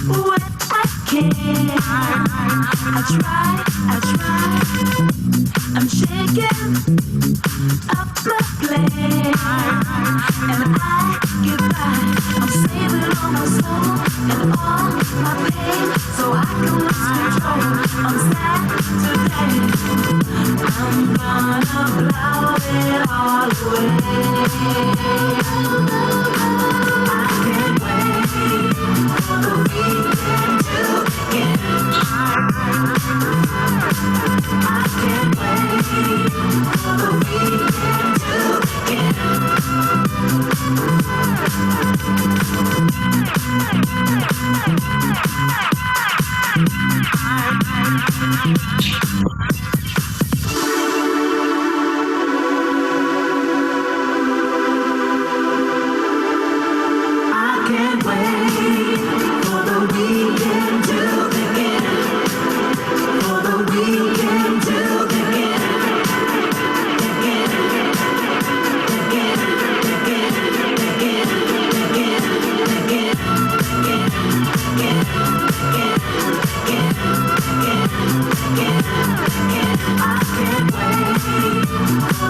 what I can. I try. I'm shaking up my plan, and I get by. I'm saving all my soul and all my pain, so I can lose control on Saturday. I'm gonna blow it all away. I can't wait for the weekend to begin. I can't wait for the weekend to begin. I can't wait for the weekend to begin. For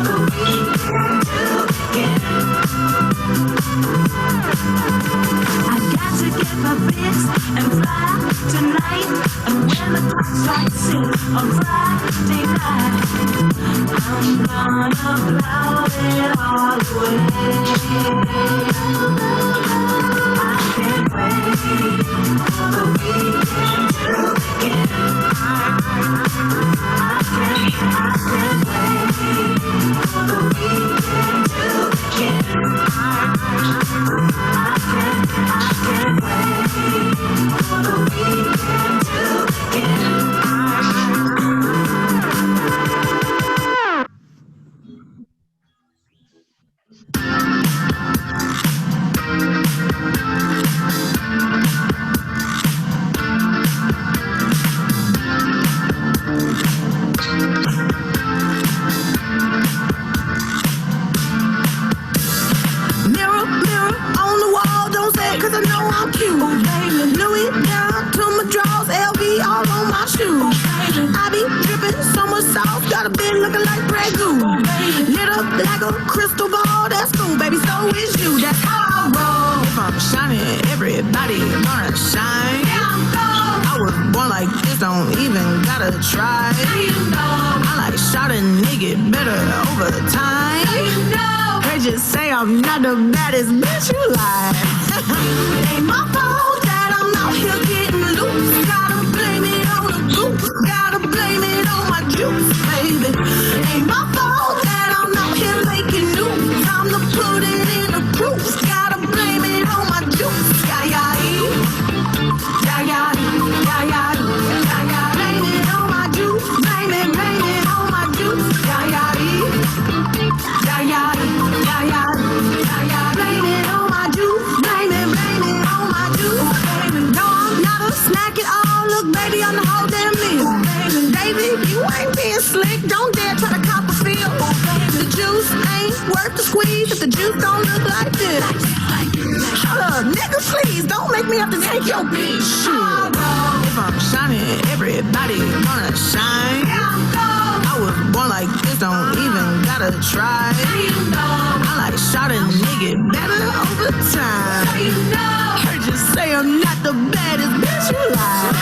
the weekend to begin. I got to get my fix and fly tonight. And when the clock strikes 6 on Friday night, I'm gonna blow it all away. I can't wait for the weekend to begin. I can't wait for the weekend to begin. I can't wait for the weekend to begin. Mirror, mirror on the wall, don't say it 'cause I know I'm cute. Oh, baby. Louis down to my drawers, LV all on my shoes. I be dripping so much sauce, got a bit looking like ragu. Lit up like a crystal ball, that's cool, baby, so is you. That's how I roll. If I'm shining, everybody gonna shine. I was born like this, don't even gotta try. I like shot a nigga better over time. They just say I'm not the baddest bitch you like. It ain't my fault that I'm out here getting loose. Gotta blame it on the goose. Gotta blame it on my juice, baby. Ain't my fault that I'm out here making news. Time to put it in the proof. Gotta blame it on my juice. Yeah, yeah, yeah, yeah, yeah, yeah, yeah. Blame it on my juice. Blame it on my juice. Yeah, yeah, yeah, yeah, yeah, yeah. Blame it on my juice. Blame it on my juice. No, I'm not a snack at all. Look, baby, I'm the whole damn meal. Baby, you ain't being slick. Don't dare try to cop a feel. The juice ain't worth the squeeze if the juice don't look like this. Hold up, nigga, please don't make me have to take your bitch. Shit. If I'm shining, everybody gonna shine. I was born like this, don't even gotta try. I like shot a nigga better over time. Heard you say I'm not the baddest bitch you like.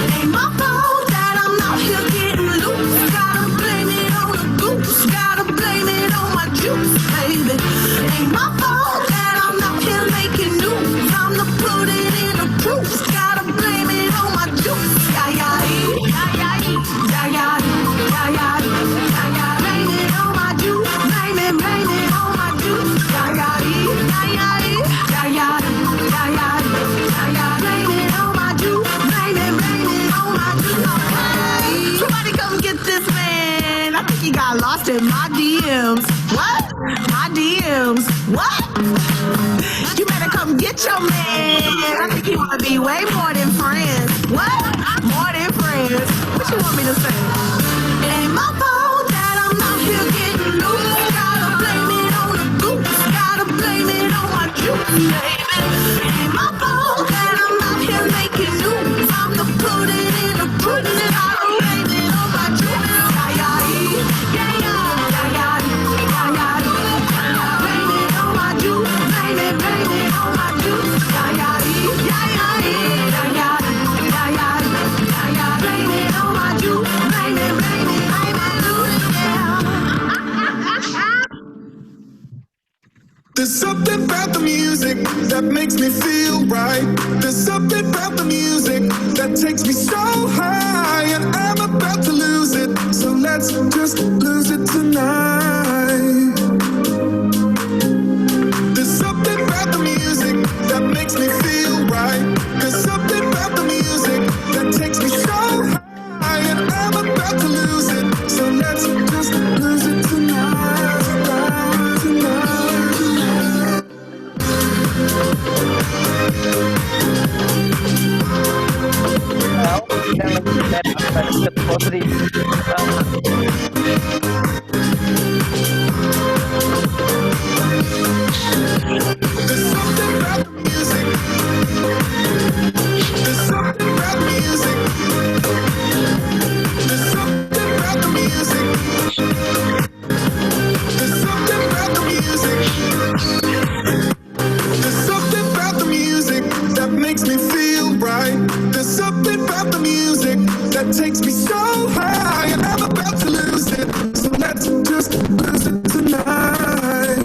It ain't my fault that I'm out here getting loose. Gotta blame it on the goose. Gotta blame it on my juice, baby. It ain't my fault that I'm out here making news. Time to put it in the proof. Gotta blame it in my DMs. What? My DMs. What? You better come get your man. I think he wanna be way more than friends. What? More than friends. What you want me to say? It ain't my fault that I'm out here getting loose. Gotta blame it on the goose. Gotta blame it on my juice, baby. It ain't my fault that I'm out here making news. I'm the put it in the group. Gotta blame it on my juice. Blame it on my juice. Blame it on my juice. Blame it on my juice. Blame it, There's something about the music that makes me feel right. There's something about the music that takes me so high, and I'm about to lose it. So let's just lose it tonight. There's something about the music that makes me feel right. There's something about the music that takes me so high, and I'm about to lose it. So let's just lose it tonight. Well, then let's set up the positive. There's something about the music. There's something about the music. There's something about the music. There's something about the music. There's something about the music that makes me feel right. There's something about the music that takes me so high, and I'm about to lose it. So let's just lose it tonight.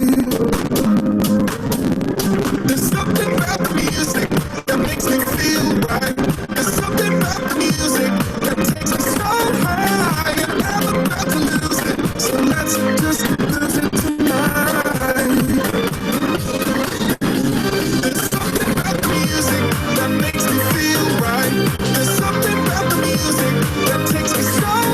There's something about the music that makes me feel right. There's something about the music that takes me so high, and I'm about to lose it. So let's just lose it tonight. There's something about the music that makes me feel right. There's something about the music that takes me so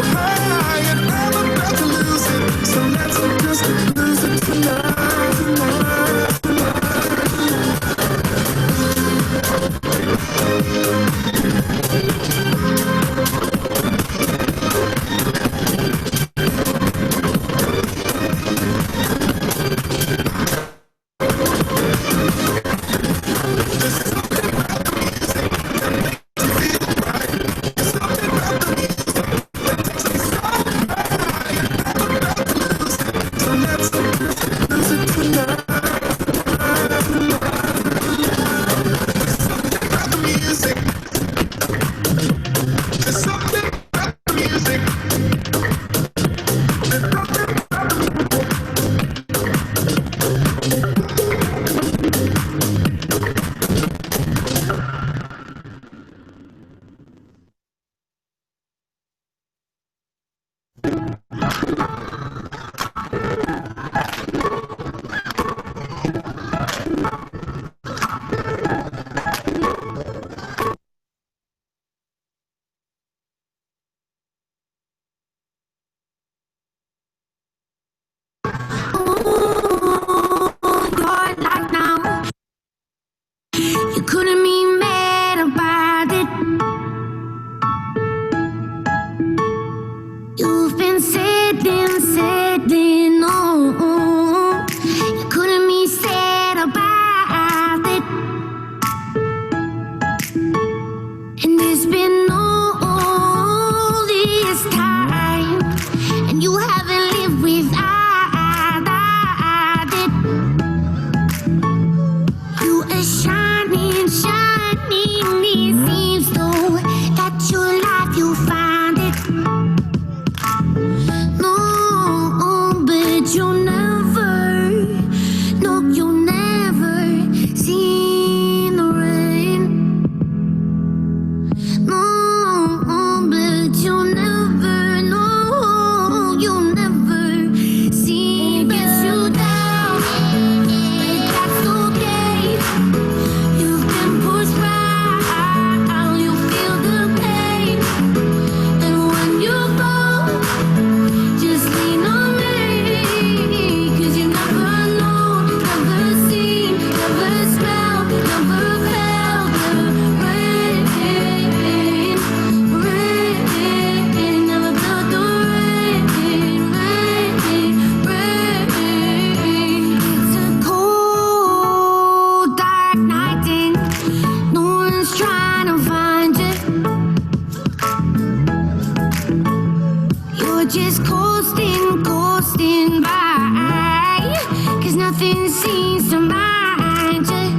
coasting, coasting by, 'cause nothing seems to mind you.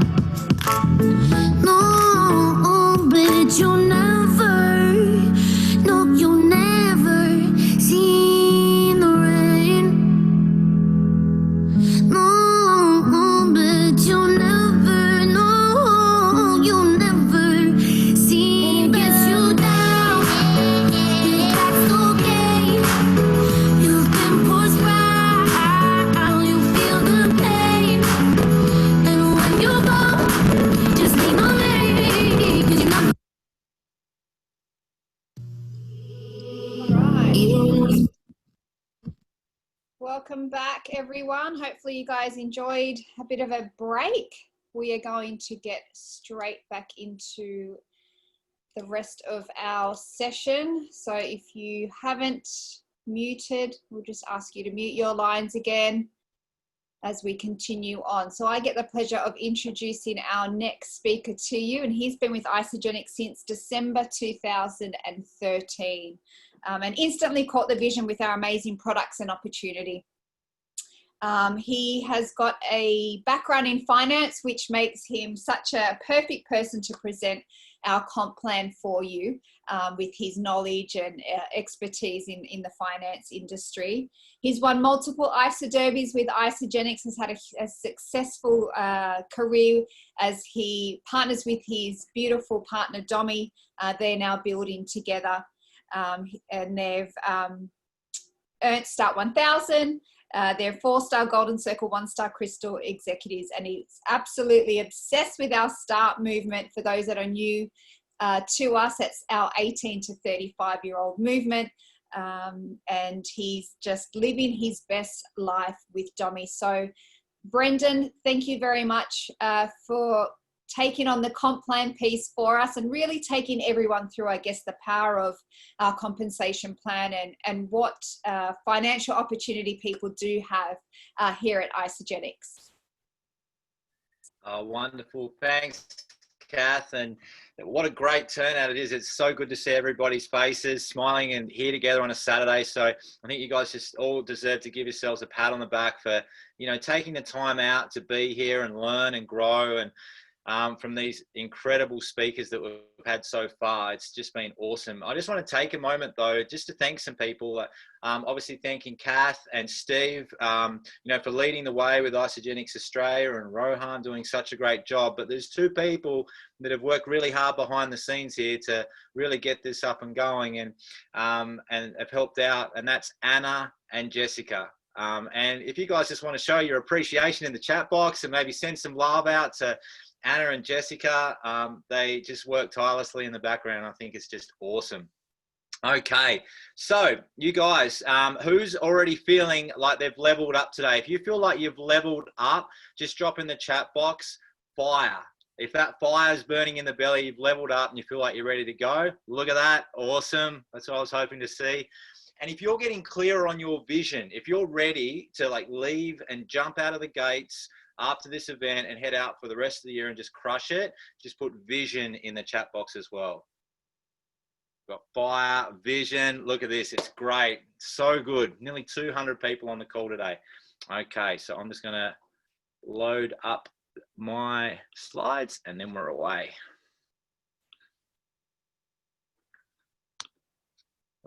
No, but you'll never, no, you'll never see the rain. No, but you'll never, no, you'll never see. Gets you down, that's okay. You've been pushed by, you feel the pain. And when you go, just lean on me, 'cause you're not. Right. Welcome back, everyone. Hopefully you guys enjoyed a bit of a break. We are going to get straight back into the rest of our session. So if you haven't muted, we'll just ask you to mute your lines again as we continue on. So I get the pleasure of introducing our next speaker to you, and he's been with Isagenix since December 2013. And instantly caught the vision with our amazing products and opportunity. He has got a background in finance, which makes him such a perfect person to present our comp plan for you, with his knowledge and expertise in the finance industry. He's won multiple ISA derbies with Isagenix, has had a successful career as he partners with his beautiful partner, Domi. They're now building together. And they've earned Start 1000. They're 4-star Golden Circle, 1-star Crystal executives, and he's absolutely obsessed with our START movement. For those that are new to us, it's our 18 to 35-year-old movement, and he's just living his best life with Domi. So, Brendan, thank you very much for taking on the comp plan piece for us and really taking everyone through, I guess, the power of our compensation plan and what financial opportunity people do have here at Isagenix. Oh, wonderful. Thanks, Kath. And what a great turnout it is. It's so good to see everybody's faces smiling and here together on a Saturday. So I think you guys just all deserve to give yourselves a pat on the back for, you know, taking the time out to be here and learn and grow. And from these incredible speakers that we've had so far. It's just been awesome. I just want to take a moment though, just to thank some people. Obviously thanking Kath and Steve, you know, for leading the way with Isagenix Australia, and Rohan doing such a great job. But there's two people that have worked really hard behind the scenes here to really get this up and going, and have helped out, and that's Anna and Jessica. And if you guys just want to show your appreciation in the chat box and maybe send some love out to Anna and Jessica, they just work tirelessly in the background. I think it's just awesome. Okay, so you guys, who's already feeling like they've leveled up today? If you feel like you've leveled up, just drop in the chat box, fire. If that fire is burning in the belly, you've leveled up and you feel like you're ready to go. Look at that, awesome. That's what I was hoping to see. And if you're getting clearer on your vision, if you're ready to like leave and jump out of the gates after this event and head out for the rest of the year and just crush it, just put vision in the chat box as well. Got fire, vision. Look at this. It's great. So good. Nearly 200 people on the call today. Okay, so I'm just going to load up my slides and then we're away.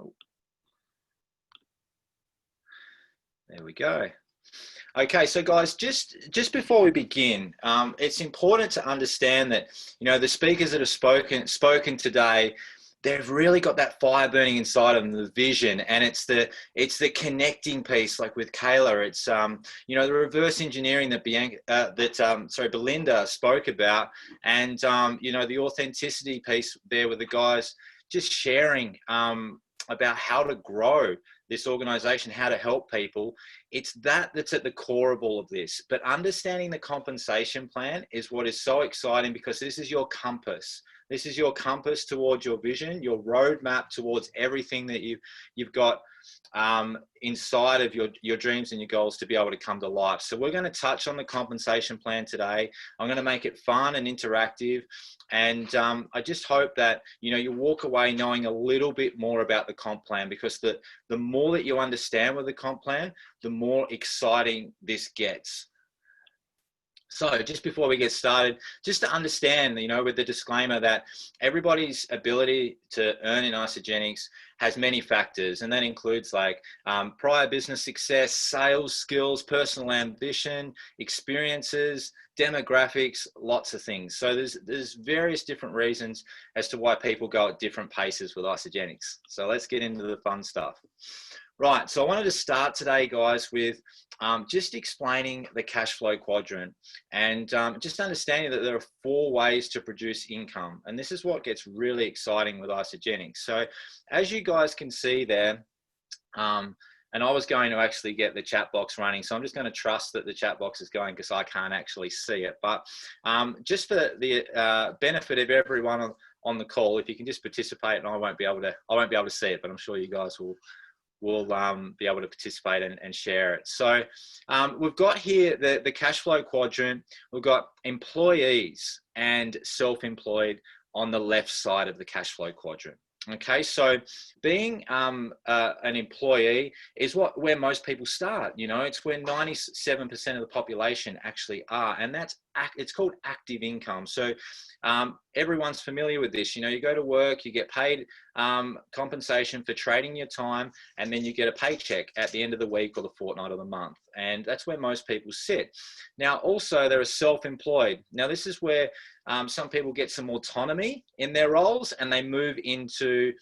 Oh. There we go. Okay, so guys, just before we begin, it's important to understand that, you know, the speakers that have spoken today, they've really got that fire burning inside of them, the vision, and it's the connecting piece, like with Kayla. It's you know, the reverse engineering that Belinda spoke about, and you know, the authenticity piece there with the guys just sharing about how to grow this organization, how to help people. It's that's at the core of all of this. But understanding the compensation plan is what is so exciting, because this is your compass. This is your compass towards your vision, your roadmap towards everything that you've got inside of your dreams and your goals to be able to come to life. So we're going to touch on the compensation plan today. I'm going to make it fun and interactive, and I just hope that you walk away knowing a little bit more about the comp plan, because the more that you understand with the comp plan, the more exciting this gets. So just before we get started, just to understand, with the disclaimer that everybody's ability to earn in Isagenix has many factors, and that includes like prior business success, sales skills, personal ambition, experiences, demographics, lots of things. So there's various different reasons as to why people go at different paces with Isagenix. So let's get into the fun stuff. Right, so I wanted to start today, guys, with just explaining the cash flow quadrant, and just understanding that there are 4 ways to produce income. And this is what gets really exciting with Isagenix. So as you guys can see there, and I was going to actually get the chat box running, so I'm just going to trust that the chat box is going because I can't actually see it. But just for the benefit of everyone on the call, if you can just participate, and I won't be able to see it, but I'm sure you guys will be able to participate and share it. So we've got here the cash flow quadrant. We've got employees and self-employed on the left side of the cash flow quadrant. Okay, so being an employee is where most people start. It's where 97% of the population actually are, and it's called active income. So everyone's familiar with this. You go to work, you get paid compensation for trading your time, and then you get a paycheck at the end of the week or the fortnight or the month, and that's where most people sit. Now, also there are self-employed. Now, this is where some people get some autonomy in their roles, and they move into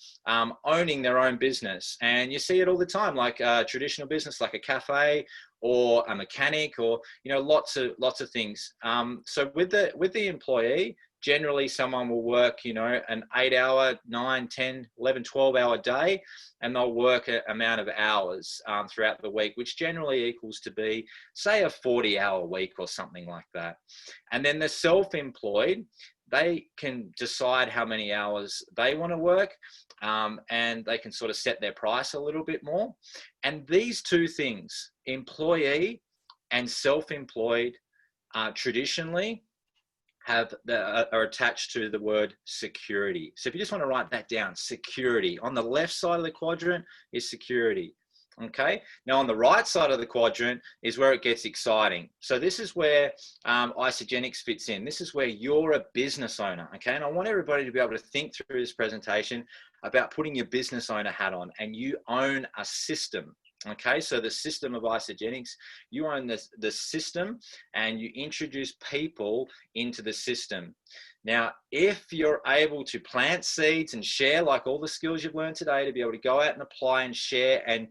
owning their own business. And you see it all the time, like a traditional business, like a cafe or a mechanic, or lots of things. So with the employee, generally someone will work an 8-hour, 9, 10, 11, 12-hour day, and they'll work an amount of hours throughout the week, which generally equals to be, say, a 40-hour week or something like that. And then the self-employed, they can decide how many hours they want to work, and they can sort of set their price a little bit more. And these 2 things, employee and self-employed, traditionally are attached to the word security. So if you just want to write that down, security. On the left side of the quadrant is security. Okay, now on the right side of the quadrant is where it gets exciting. So this is where Isagenix fits in. This is where you're a business owner. Okay, and I want everybody to be able to think through this presentation about putting your business owner hat on, and you own a system. Okay, so the system of Isagenix, you own the system, and you introduce people into the system. Now, if you're able to plant seeds and share, like all the skills you've learned today, to be able to go out and apply and share and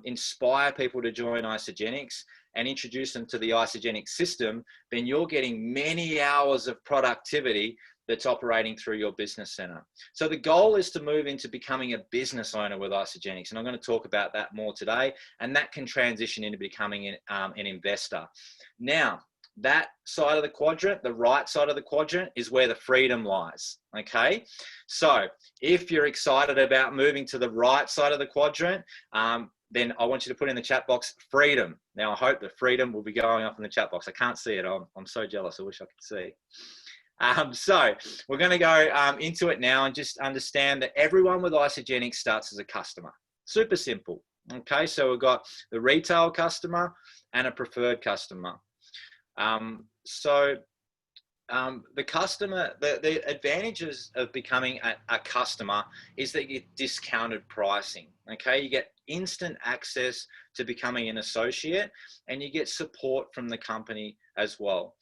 inspire people to join Isagenix and introduce them to the Isagenix system, then you're getting many hours of productivity that's operating through your business center. So the goal is to move into becoming a business owner with Isagenix, and I'm going to talk about that more today, and that can transition into becoming an investor. Now, that side of the quadrant, the right side of the quadrant, is where the freedom lies. Okay, so if you're excited about moving to the right side of the quadrant, then I want you to put in the chat box freedom. Now, I hope the freedom will be going up in the chat box. I can't see it. I'm so jealous. I wish I could see. So we're going to go into it now and just understand that everyone with Isagenix starts as a customer. Super simple. Okay, so we've got the retail customer and a preferred customer. The customer, the advantages of becoming a customer is that you get discounted pricing. Okay, you get instant access to becoming an associate, and you get support from the company as well.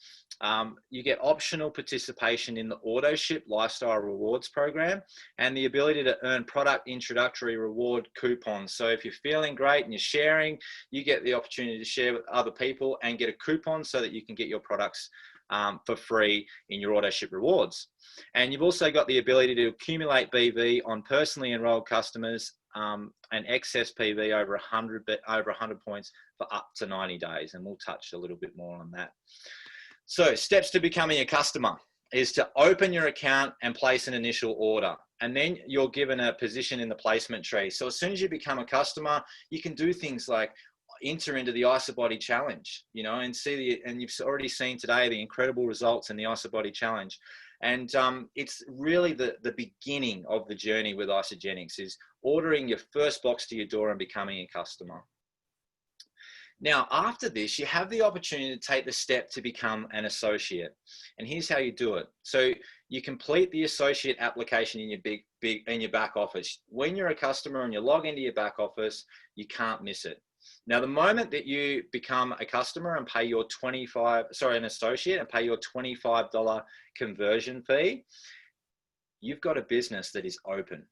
You get optional participation in the AutoShip Lifestyle Rewards program, and the ability to earn product introductory reward coupons. So if you're feeling great and you're sharing, you get the opportunity to share with other people and get a coupon so that you can get your products for free in your AutoShip rewards. And you've also got the ability to accumulate BV on personally enrolled customers and excess PV over 100 points for up to 90 days. And we'll touch a little bit more on that. So steps to becoming a customer. is to open your account and place an initial order. And then you're given a position in the placement tree. So as soon as you become a customer, you can do things like enter into the IsaBody challenge, you know, and and you've already seen today the incredible results in the IsaBody challenge. And it's really the beginning of the journey with Isagenix, is ordering your first box to your door and becoming a customer. Now, after this, you have the opportunity to take the step to become an associate. And here's how you do it. So you complete the associate application in your back office. When you're a customer and you log into your back office, you can't miss it. Now, the moment that you become a customer and pay your an associate and pay your $25 conversion fee, you've got a business that is open.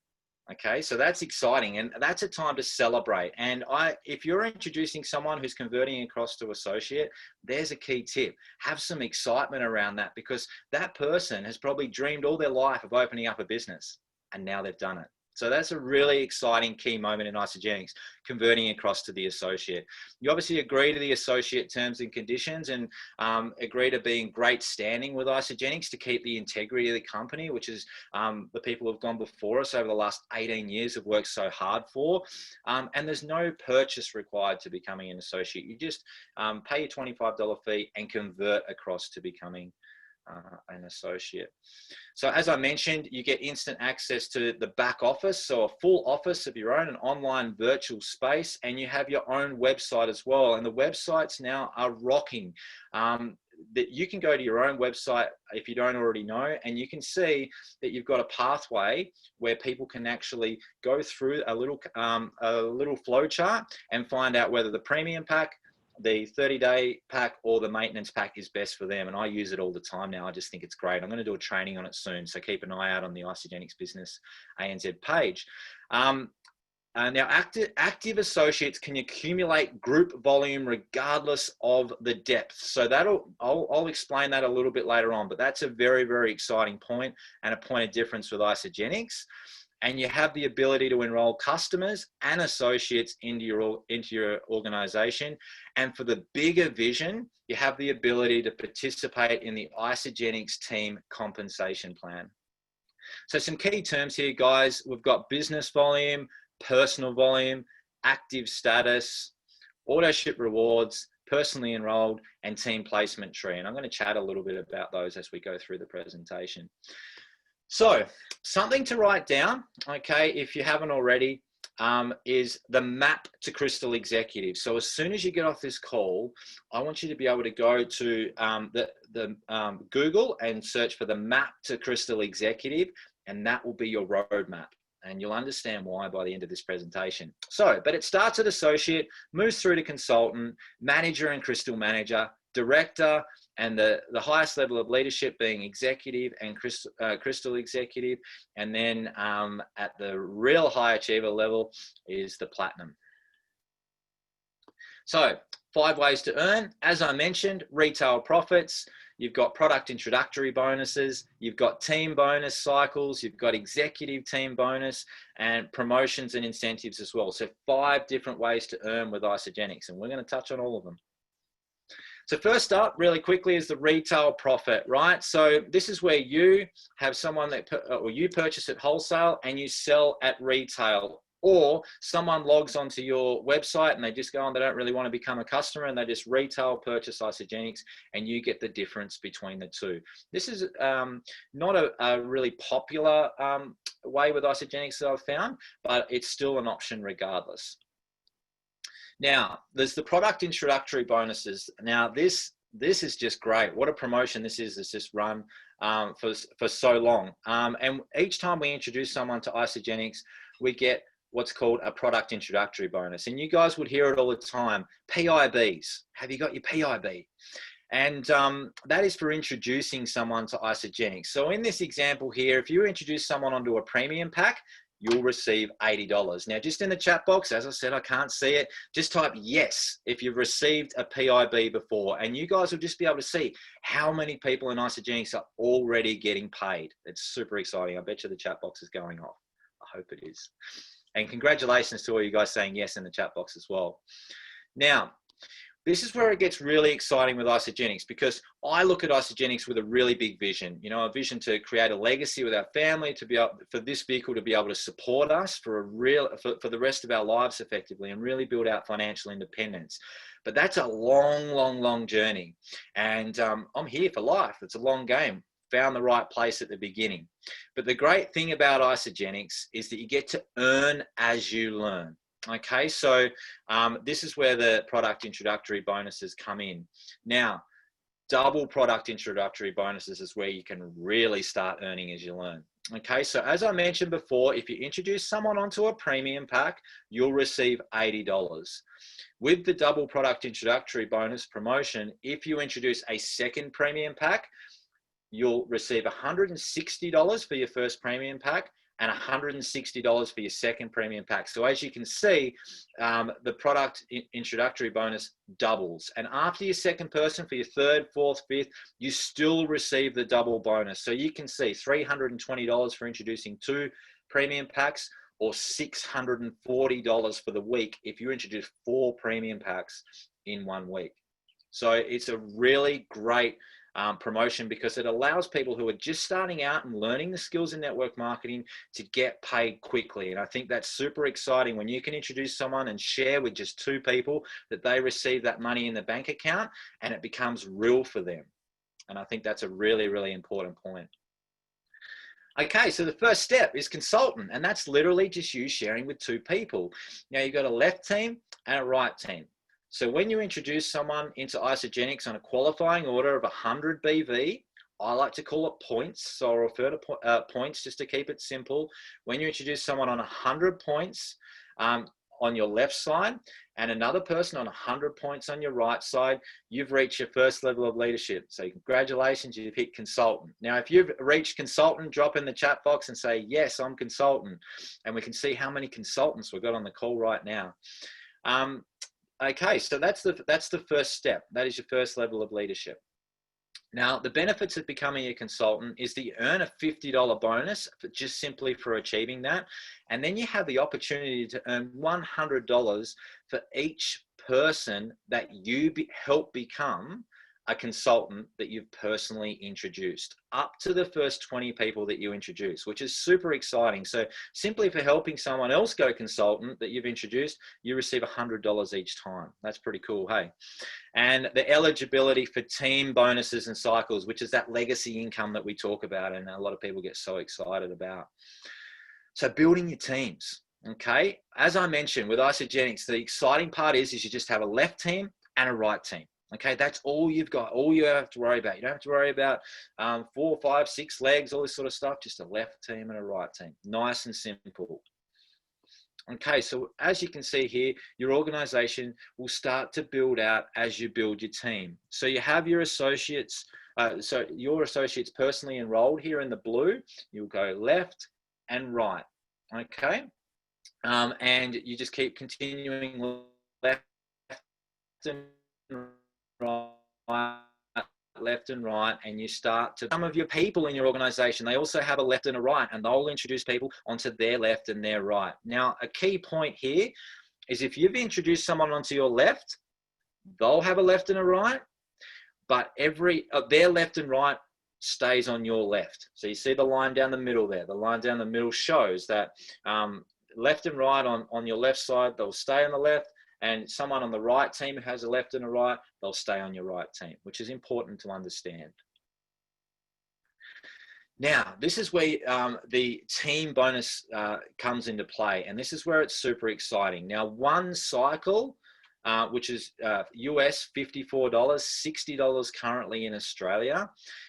Okay, so that's exciting, and that's a time to celebrate. And if you're introducing someone who's converting across to associate, there's a key tip. Have some excitement around that, because that person has probably dreamed all their life of opening up a business, and now they've done it. So that's a really exciting key moment in Isagenix, converting across to the associate. You obviously agree to the associate terms and conditions, and agree to be in great standing with Isagenix to keep the integrity of the company, which is the people who have gone before us over the last 18 years have worked so hard for. And there's no purchase required to becoming an associate. You just pay your $25 fee and convert across to becoming an associate. So as I mentioned, you get instant access to the back office, so a full office of your own, an online virtual space, and you have your own website as well. And the websites now are rocking. That you can go to your own website if you don't already know, and you can see that you've got a pathway where people can actually go through a little flow chart and find out whether the premium pack, the 30-day pack, or the maintenance pack is best for them. And I use it all the time now. I just think it's great. I'm going to do a training on it soon, so keep an eye out on the Isagenix Business ANZ page. Now, active associates can accumulate group volume regardless of the depth. So I'll explain that a little bit later on, but that's a very, very exciting point and a point of difference with Isagenix. And you have the ability to enroll customers and associates into your organization. And for the bigger vision, you have the ability to participate in the Isagenix team compensation plan. So some key terms here, guys. We've got business volume, personal volume, active status, auto ship rewards, personally enrolled, and team placement tree. And I'm going to chat a little bit about those as we go through the presentation. So something to write down, okay, if you haven't already, is the map to Crystal Executive. So as soon as you get off this call, I want you to be able to go to Google and search for the map to Crystal Executive, and that will be your roadmap. And you'll understand why by the end of this presentation. So, but it starts at associate, moves through to consultant, manager and Crystal manager, director, and the highest level of leadership being executive and Crystal executive. And then at the real high achiever level is the platinum. So 5 ways to earn. As I mentioned, retail profits. You've got product introductory bonuses. You've got team bonus cycles. You've got executive team bonus and promotions and incentives as well. So 5 different ways to earn with Isagenix, and we're going to touch on all of them. So first up, really quickly, is the retail profit, right? So this is where you have someone or you purchase at wholesale and you sell at retail, or someone logs onto your website and they just go on, they don't really want to become a customer, and they just retail purchase Isagenix, and you get the difference between the two. This is not a really popular way with Isagenix that I've found, but it's still an option regardless. Now, there's the product introductory bonuses. Now, this is just great. What a promotion this is. It's just run for so long. And each time we introduce someone to Isagenix, we get what's called a product introductory bonus. And you guys would hear it all the time. PIBs. Have you got your PIB? And that is for introducing someone to Isagenix. So in this example here, if you introduce someone onto a premium pack, you'll receive $80. Now, just in the chat box, as I said, I can't see it, just type yes if you've received a PIB before, and you guys will just be able to see how many people in Isagenix are already getting paid. It's super exciting. I bet you the chat box is going off. I hope it is. And congratulations to all you guys saying yes in the chat box as well. Now, this is where it gets really exciting with Isagenix, because I look at Isagenix with a really big vision, you know, a vision to create a legacy with our family, to be able, for this vehicle to be able to support us for the rest of our lives effectively, and really build out financial independence. But that's a long journey, and I'm here for life. It's a long game. Found the right place at the beginning. But the great thing about Isagenix is that you get to earn as you learn. Okay, so this is where the product introductory bonuses come in. Now, double product introductory bonuses is where you can really start earning as you learn. Okay, so as I mentioned before, if you introduce someone onto a premium pack, you'll receive $80. With the double product introductory bonus promotion, if you introduce a second premium pack, you'll receive $160 for your first premium pack and $160 for your second premium pack. So as you can see, the product introductory bonus doubles. And after your second person, for your third, fourth, fifth, you still receive the double bonus. So you can see $320 for introducing 2 premium packs, or $640 for the week if you introduce 4 premium packs in 1 week. So it's a really great promotion, because it allows people who are just starting out and learning the skills in network marketing to get paid quickly. And I think that's super exciting when you can introduce someone and share with just 2 people that they receive that money in the bank account and it becomes real for them. And I think that's a really important point. Okay, so the first step is consultant, and that's literally just you sharing with 2 people. Now you've got a left team and a right team. So when you introduce someone into Isagenix on a qualifying order of 100 BV, I like to call it points, so I'll refer to points just to keep it simple. When you introduce someone on 100 points on your left side, and another person on 100 points on your right side, you've reached your first level of leadership. So congratulations, you've hit consultant. Now, if you've reached consultant, drop in the chat box and say, yes, I'm consultant. And we can see how many consultants we've got on the call right now. Okay, so that's the first step. That is your first level of leadership. Now, the benefits of becoming a consultant is that you earn a $50 bonus just simply for achieving that. And then you have the opportunity to earn $100 for each person that you help become a consultant that you've personally introduced, up to the first 20 people that you introduce, which is super exciting. So simply for helping someone else go consultant that you've introduced, you receive $100 each time. That's pretty cool, hey? And the eligibility for team bonuses and cycles, which is that legacy income that we talk about and a lot of people get so excited about. So building your teams, okay? As I mentioned with Isagenix, the exciting part is you just have a left team and a right team. Okay, that's all you've got, all you have to worry about. You don't have to worry about 4, 5, 6 legs, all this sort of stuff, just a left team and a right team. Nice and simple. Okay, so as you can see here, your organization will start to build out as you build your team. So you have your associates, your associates personally enrolled here in the blue, you'll go left and right, okay? And you just keep continuing left and right, left and right, and you start to, some of your people in your organization, they also have a left and a right, and they'll introduce people onto their left and their right. Now, a key point here is if you've introduced someone onto your left, they'll have a left and a right, but their left and right stays on your left. So you see the line down the middle there. The line down the middle shows that left and right on your left side, they'll stay on the left, and someone on the right team who has a left and a right, they'll stay on your right team, which is important to understand. Now, this is where the team bonus comes into play, and this is where it's super exciting. Now, one cycle, which is US $54, $60 currently in Australia,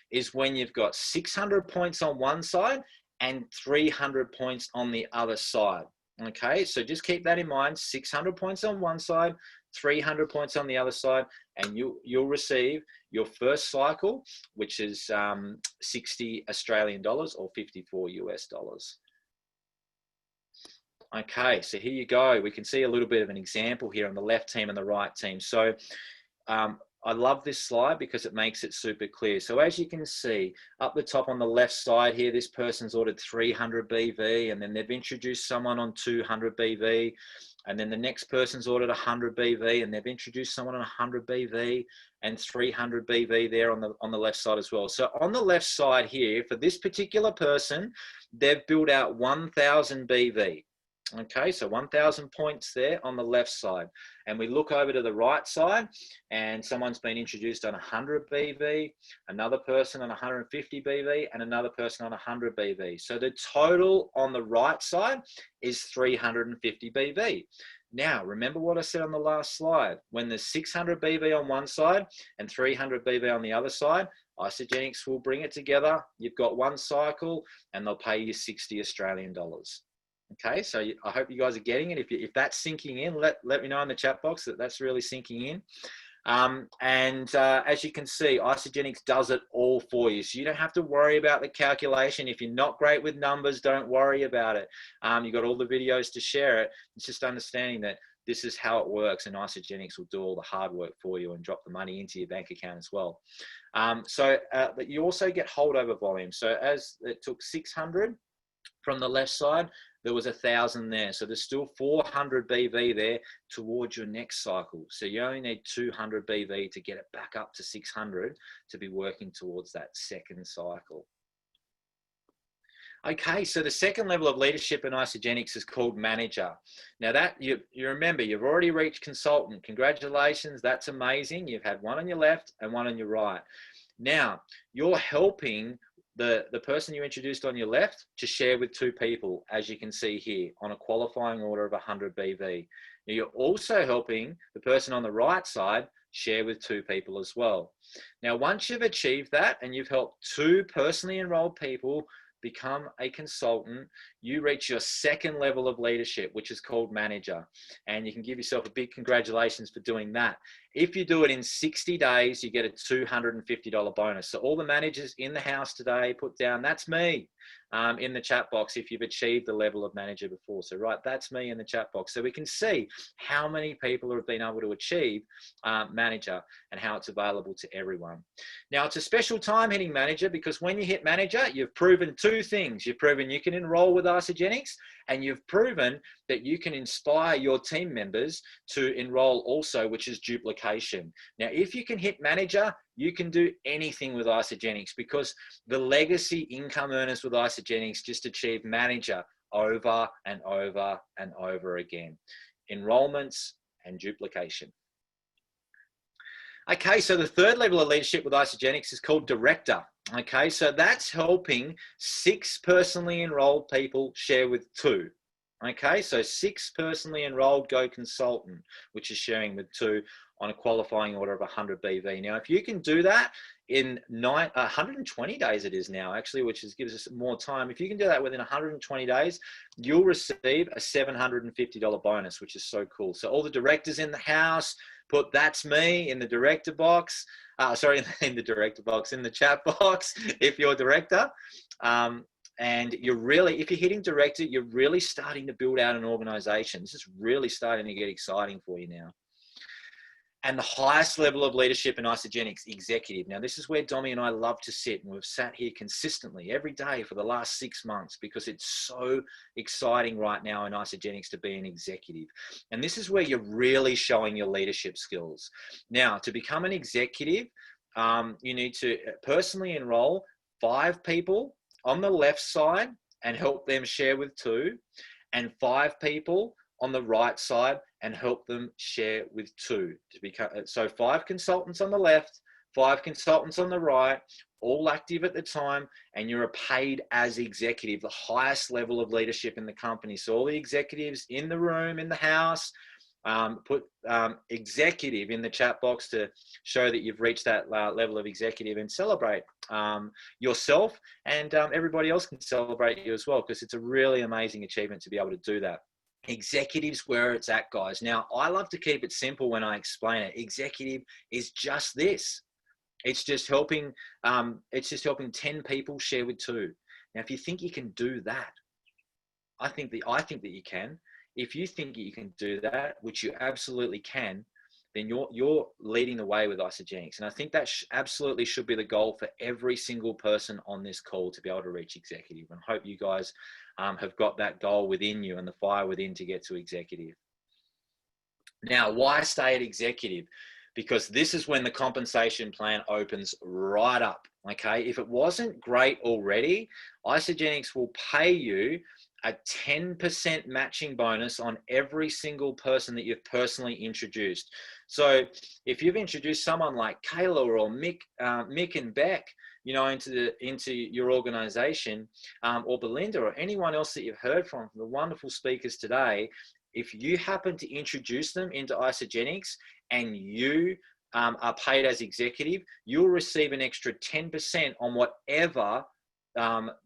is when you've got 600 points on one side and 300 points on the other side. Okay, so just keep that in mind, 600 points on one side, 300 points on the other side, and you'll receive your first cycle, which is 60 Australian dollars or 54 US dollars. Okay, so here you go. We can see a little bit of an example here on the left team and the right team. So I love this slide because it makes it super clear. So as you can see up the top on the left side here, this person's ordered 300 BV, and then they've introduced someone on 200 BV. And then the next person's ordered 100 BV, and they've introduced someone on 100 BV and 300 BV there on the left side as well. So on the left side here, for this particular person, they've built out 1,000 BV. Okay, so 1,000 points there on the left side. And we look over to the right side, and someone's been introduced on 100 BV, another person on 150 BV, and another person on 100 BV. So the total on the right side is 350 BV. Now, remember what I said on the last slide. When there's 600 BV on one side and 300 BV on the other side, Isagenix will bring it together. You've got one cycle, and they'll pay you 60 Australian dollars. Okay, so I hope you guys are getting it. If that's sinking in, let me know in the chat box that that's really sinking in. As you can see, Isagenix does it all for you. So you don't have to worry about the calculation. If you're not great with numbers, don't worry about it. You've got all the videos to share it. It's just understanding that this is how it works, and Isagenix will do all the hard work for you and drop the money into your bank account as well. But you also get holdover volume. So as it took 600 from the left side, there was 1,000 there. So there's still 400 BV there towards your next cycle. So you only need 200 BV to get it back up to 600 to be working towards that second cycle. Okay, so the second level of leadership in Isagenix is called manager. Now that you remember, you've already reached consultant. Congratulations, that's amazing. You've had one on your left and one on your right. Now, you're helping the person you introduced on your left to share with two people, as you can see here, on a qualifying order of 100 BV. Now, you're also helping the person on the right side share with two people as well. Now, once you've achieved that and you've helped two personally enrolled people become a consultant, you reach your second level of leadership, which is called manager. And you can give yourself a big congratulations for doing that. If you do it in 60 days, you get a $250 bonus. So all the managers in the house today, put down, that's me, in the chat box if you've achieved the level of manager before. So right, that's me in the chat box. So we can see how many people have been able to achieve manager and how it's available to everyone. Now, it's a special time hitting manager because when you hit manager, you've proven two things. You've proven you can enroll with Isagenix, and you've proven that you can inspire your team members to enroll also, which is duplication. Now, if you can hit manager, you can do anything with Isagenix because the legacy income earners with Isagenix just achieve manager over and over and over again. Enrollments and duplication. Okay, so the third level of leadership with Isagenix is called director. Okay, so that's helping 6 personally enrolled people share with 2. Okay, so 6 personally enrolled go consultant, which is sharing with 2 on a qualifying order of 100 BV. Now, if you can do that in 120 days it is now, actually, which gives us more time. If you can do that within 120 days, you'll receive a $750 bonus, which is so cool. So all the directors in the house, put that's me in the director box. In the director box, in the chat box, if you're a director. And you're really, if you're hitting director, you're really starting to build out an organization. This is really starting to get exciting for you now. And the highest level of leadership in Isagenix, executive. Now, this is where Domi and I love to sit, and we've sat here consistently every day for the last 6 months because it's so exciting right now in Isagenix to be an executive. And this is where you're really showing your leadership skills. Now, to become an executive, you need to personally enroll 5 people on the left side and help them share with 2, and 5 people on the right side and help them share with 2 to become. So 5 consultants on the left, 5 consultants on the right, all active at the time, and you're paid as executive, the highest level of leadership in the company. So all the executives in the room, in the house, put executive in the chat box to show that you've reached that level of executive, and celebrate yourself, and everybody else can celebrate you as well, because it's a really amazing achievement to be able to do that. Executives where it's at, guys. Now, I love to keep it simple when I explain it. Executive is just this. It's just helping 10 people share with 2. Now, if you think you can do that, I think that you can. If you think you can do that, which you absolutely can, then you're leading the way with Isagenix. And I think that absolutely should be the goal for every single person on this call, to be able to reach executive. And I hope you guys have got that goal within you and the fire within to get to executive. Now, why stay at executive? Because this is when the compensation plan opens right up, okay? If it wasn't great already, Isagenix will pay you a 10% matching bonus on every single person that you've personally introduced. So if you've introduced someone like Kayla or Mick and Beck, you know, into your organization, or Belinda or anyone else that you've heard from the wonderful speakers today, if you happen to introduce them into Isagenix and you are paid as executive, you'll receive an extra 10% on whatever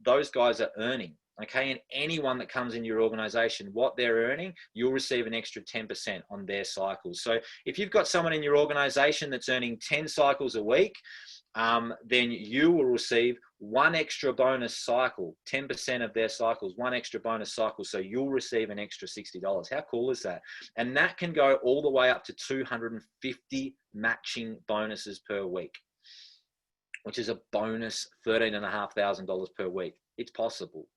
those guys are earning. Okay, and anyone that comes into your organization, what they're earning, you'll receive an extra 10% on their cycles. So if you've got someone in your organization that's earning 10 cycles a week, then you will receive one extra bonus cycle, 10% of their cycles, one extra bonus cycle. So you'll receive an extra $60. How cool is that? And that can go all the way up to 250 matching bonuses per week, which is a bonus $13,500 per week. It's possible.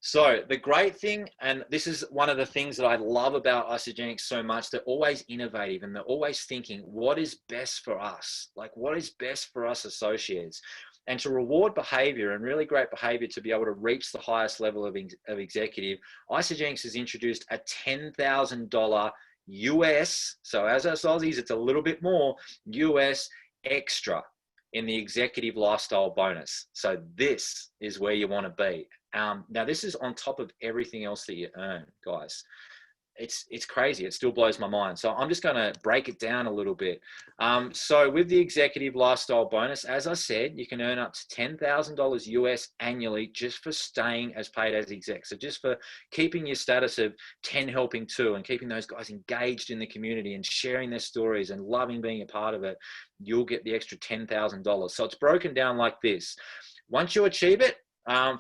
So the great thing, and this is one of the things that I love about Isagenix so much, they're always innovative and they're always thinking, what is best for us? Like, what is best for us associates? And to reward behavior and really great behavior to be able to reach the highest level of executive, Isagenix has introduced a $10,000 US, so as us Aussies, it's a little bit more, US extra in the executive lifestyle bonus. So this is where you want to be. Now, this is on top of everything else that you earn, guys. It's crazy. It still blows my mind. So I'm just going to break it down a little bit. So with the executive lifestyle bonus, as I said, you can earn up to $10,000 US annually just for staying as paid as exec. So just for keeping your status of 10 helping 2 and keeping those guys engaged in the community and sharing their stories and loving being a part of it, you'll get the extra $10,000. So it's broken down like this. Once you achieve it,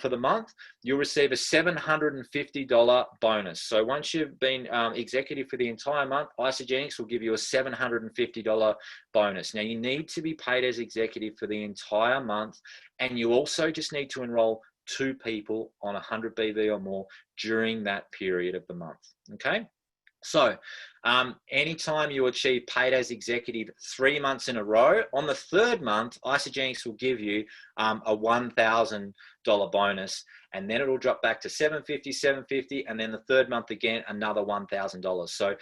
for the month, you'll receive a $750 bonus. So once you've been executive for the entire month, Isagenix will give you a $750 bonus. Now, you need to be paid as executive for the entire month, and you also just need to enroll 2 people on 100 BV or more during that period of the month. Okay? So anytime you achieve paid as executive 3 months in a row, on the 3rd month, Isagenix will give you a $1,000 bonus, and then it'll drop back to $750, and then the 3rd month again, another $1,000. So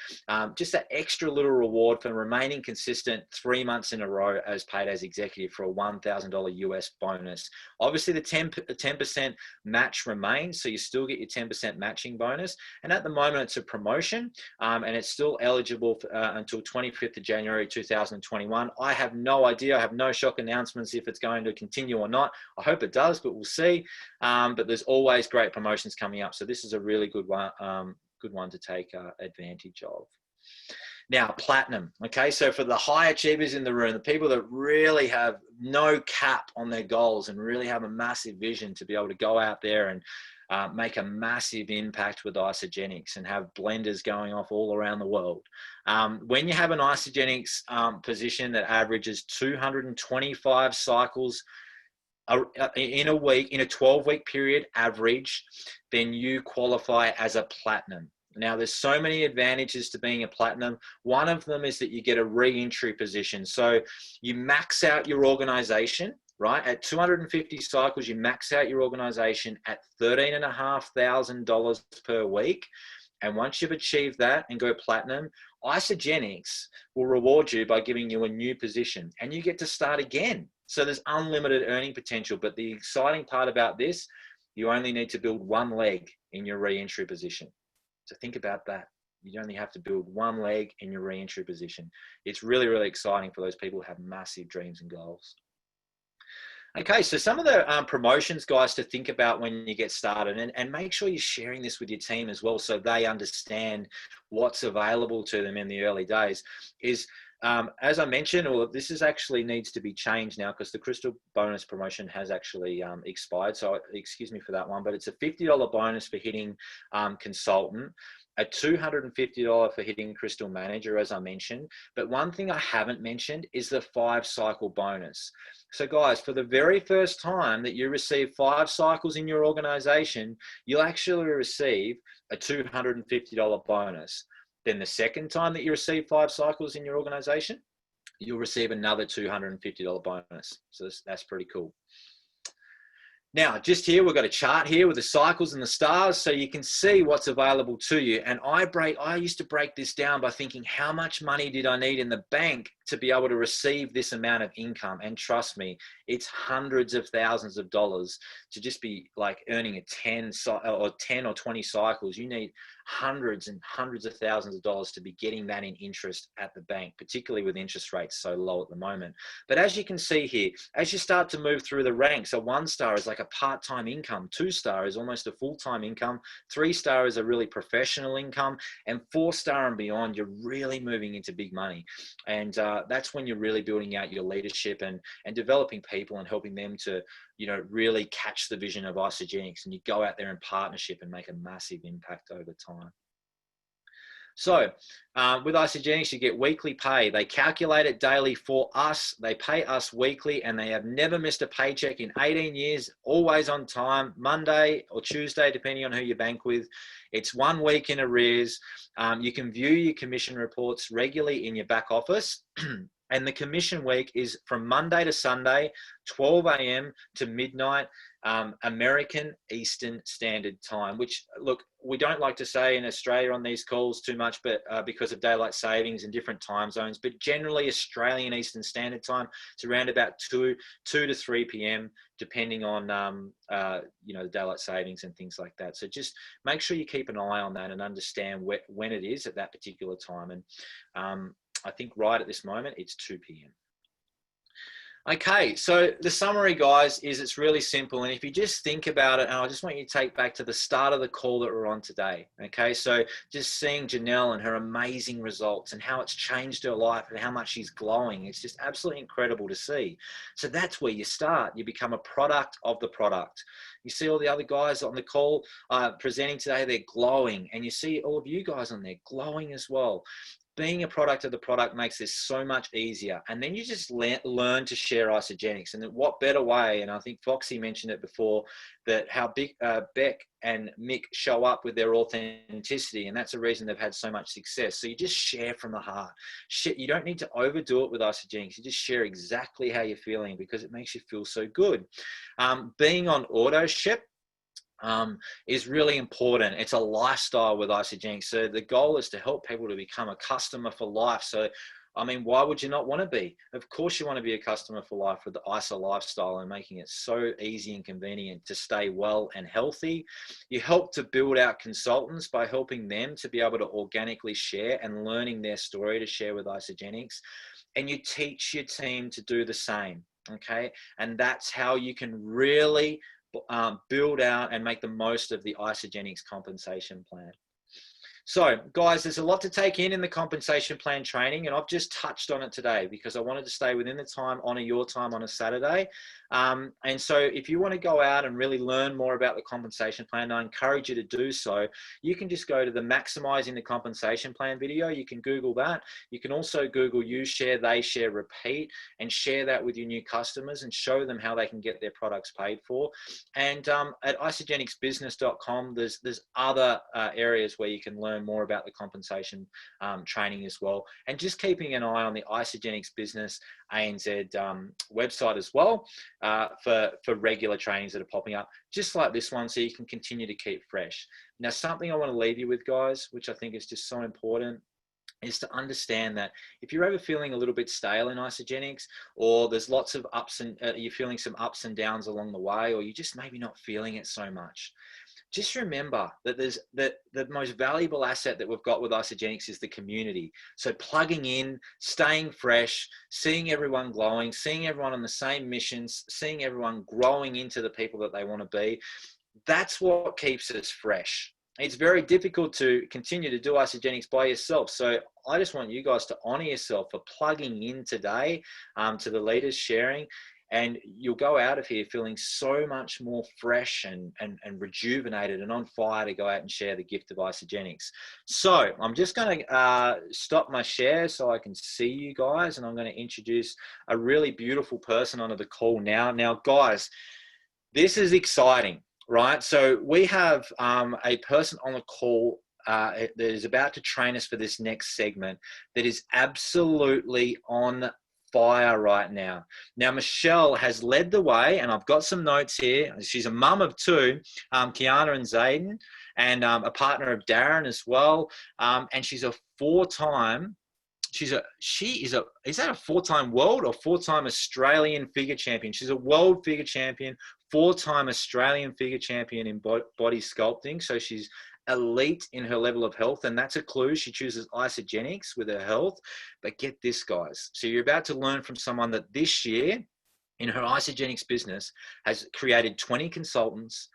just that extra little reward for remaining consistent 3 months in a row as paid as executive for a $1,000 US bonus. Obviously, the 10% match remains, so you still get your 10% matching bonus. And at the moment, it's a promotion, and it's still eligible for, until 25th of January 2021. I have no idea. I have no shock announcements if it's going to continue or not. I hope it does, but we'll see. But there's always great promotions coming up. So this is a really good one to take advantage of. Now, platinum. Okay, so for the high achievers in the room, the people that really have no cap on their goals and really have a massive vision to be able to go out there and make a massive impact with Isagenix and have blenders going off all around the world. When you have an Isagenix position that averages 225 cycles in a week, in a 12-week period average, then you qualify as a platinum. Now, there's so many advantages to being a platinum. One of them is that you get a re-entry position. So you max out your organization, right? At 250 cycles, you max out your organization at $13,500 per week. And once you've achieved that and go platinum, Isagenix will reward you by giving you a new position, and you get to start again. So there's unlimited earning potential. But the exciting part about this, you only need to build one leg in your re-entry position. So think about that. You only have to build one leg in your re-entry position. It's really, really exciting for those people who have massive dreams and goals. Okay, so some of the promotions, guys, to think about when you get started, and make sure you're sharing this with your team as well so they understand what's available to them in the early days, is as I mentioned, well, this is actually needs to be changed now because the Crystal bonus promotion has actually expired. So excuse me for that one, but it's a $50 bonus for hitting consultant, a $250 for hitting Crystal manager, as I mentioned. But one thing I haven't mentioned is the 5-cycle bonus. So guys, for the very first time that you receive 5 cycles in your organization, you'll actually receive a $250 bonus. Then the second time that you receive 5 cycles in your organization, you'll receive another $250 bonus. So that's pretty cool. Now, just here, we've got a chart here with the cycles and the stars, so you can see what's available to you. And I used to break this down by thinking, how much money did I need in the bank to be able to receive this amount of income? And trust me, it's hundreds of thousands of dollars to just be like earning a 10 or 20 cycles. You need hundreds and hundreds of thousands of dollars to be getting that in interest at the bank, particularly with interest rates so low at the moment. But as you can see here, as you start to move through the ranks, a 1-star is like a part-time income, 2-star is almost a full-time income, 3-star is a really professional income, and 4-star and beyond, you're really moving into big money. And that's when you're really building out your leadership and developing people and helping them to, you know, really catch the vision of Isagenix, and you go out there in partnership and make a massive impact over time. So with Isagenix, you get weekly pay. They calculate it daily for us. They pay us weekly, and they have never missed a paycheck in 18 years, always on time, Monday or Tuesday, depending on who you bank with. It's 1 week in arrears. You can view your commission reports regularly in your back office. And the commission week is from Monday to Sunday, 12 a.m. to midnight, American Eastern Standard Time, which, look, we don't like to say in Australia on these calls too much, but because of daylight savings and different time zones, but generally Australian Eastern Standard Time, it's around about 2 to 3 p.m., depending on, you know, the daylight savings and things like that. So just make sure you keep an eye on that and understand when it is at that particular time. And I think right at this moment, it's 2 p.m. Okay, so the summary, guys, is it's really simple. And if you just think about it, and I just want you to take back to the start of the call that we're on today. Okay, so just seeing Janelle and her amazing results and how it's changed her life and how much she's glowing. It's just absolutely incredible to see. So that's where you start. You become a product of the product. You see all the other guys on the call presenting today, they're glowing. And you see all of you guys on there glowing as well. Being a product of the product makes this so much easier. And then you just learn to share Isagenix. And what better way, and I think Foxy mentioned it before, that how Beck and Mick show up with their authenticity. And that's the reason they've had so much success. So you just share from the heart. You don't need to overdo it with Isagenix. You just share exactly how you're feeling because it makes you feel so good. Being on auto ship is really important. It's a lifestyle with Isagenix. So the goal is to help people to become a customer for life. So, I mean, why would you not want to be? Of course you want to be a customer for life with the ISA lifestyle and making it so easy and convenient to stay well and healthy. You help to build out consultants by helping them to be able to organically share and learning their story to share with Isagenix. And you teach your team to do the same, okay? And that's how you can really build out and make the most of the Isagenix compensation plan. So guys, there's a lot to take in the compensation plan training, and I've just touched on it today because I wanted to stay within the time, honor your time on a Saturday. And so if you want to go out and really learn more about the compensation plan, I encourage you to do so. You can just go to the Maximizing the Compensation Plan video. You can Google that. You can also Google You Share, They Share, Repeat, and share that with your new customers and show them how they can get their products paid for. And at isagenixbusiness.com, there's other areas where you can learn more about the compensation training as well. And just keeping an eye on the Isagenix Business ANZ website as well for regular trainings that are popping up, just like this one, so you can continue to keep fresh. Now, something I want to leave you with, guys, which I think is just so important, is to understand that if you're ever feeling a little bit stale in Isagenix, or there's lots of ups and you're feeling some ups and downs along the way, or you're just maybe not feeling it so much, just remember that the most valuable asset that we've got with Isagenix is the community. So plugging in, staying fresh, seeing everyone glowing, seeing everyone on the same missions, seeing everyone growing into the people that they want to be, that's what keeps us fresh. it's very difficult to continue to do Isagenix by yourself. So I just want you guys to honor yourself for plugging in today to the leaders sharing, and you'll go out of here feeling so much more fresh and rejuvenated and on fire to go out and share the gift of Isagenix. So I'm just going to stop my share so I can see you guys, and I'm going to introduce a really beautiful person onto the call now. Now, guys, this is exciting. Right, so we have a person on the call that is about to train us for this next segment that is absolutely on fire right now. Now, Michelle has led the way, and I've got some notes here. She's a mum of two, Kiana and Zayden, and a partner of Darren as well. And she's a four-time. Is that a four-time world or four-time Australian figure champion? She's a world figure champion, four-time Australian figure champion in body sculpting. So she's elite in her level of health, and that's a clue. She chooses Isagenix with her health. But get this, guys. So you're about to learn from someone that this year in her Isagenix business has created 20 consultants,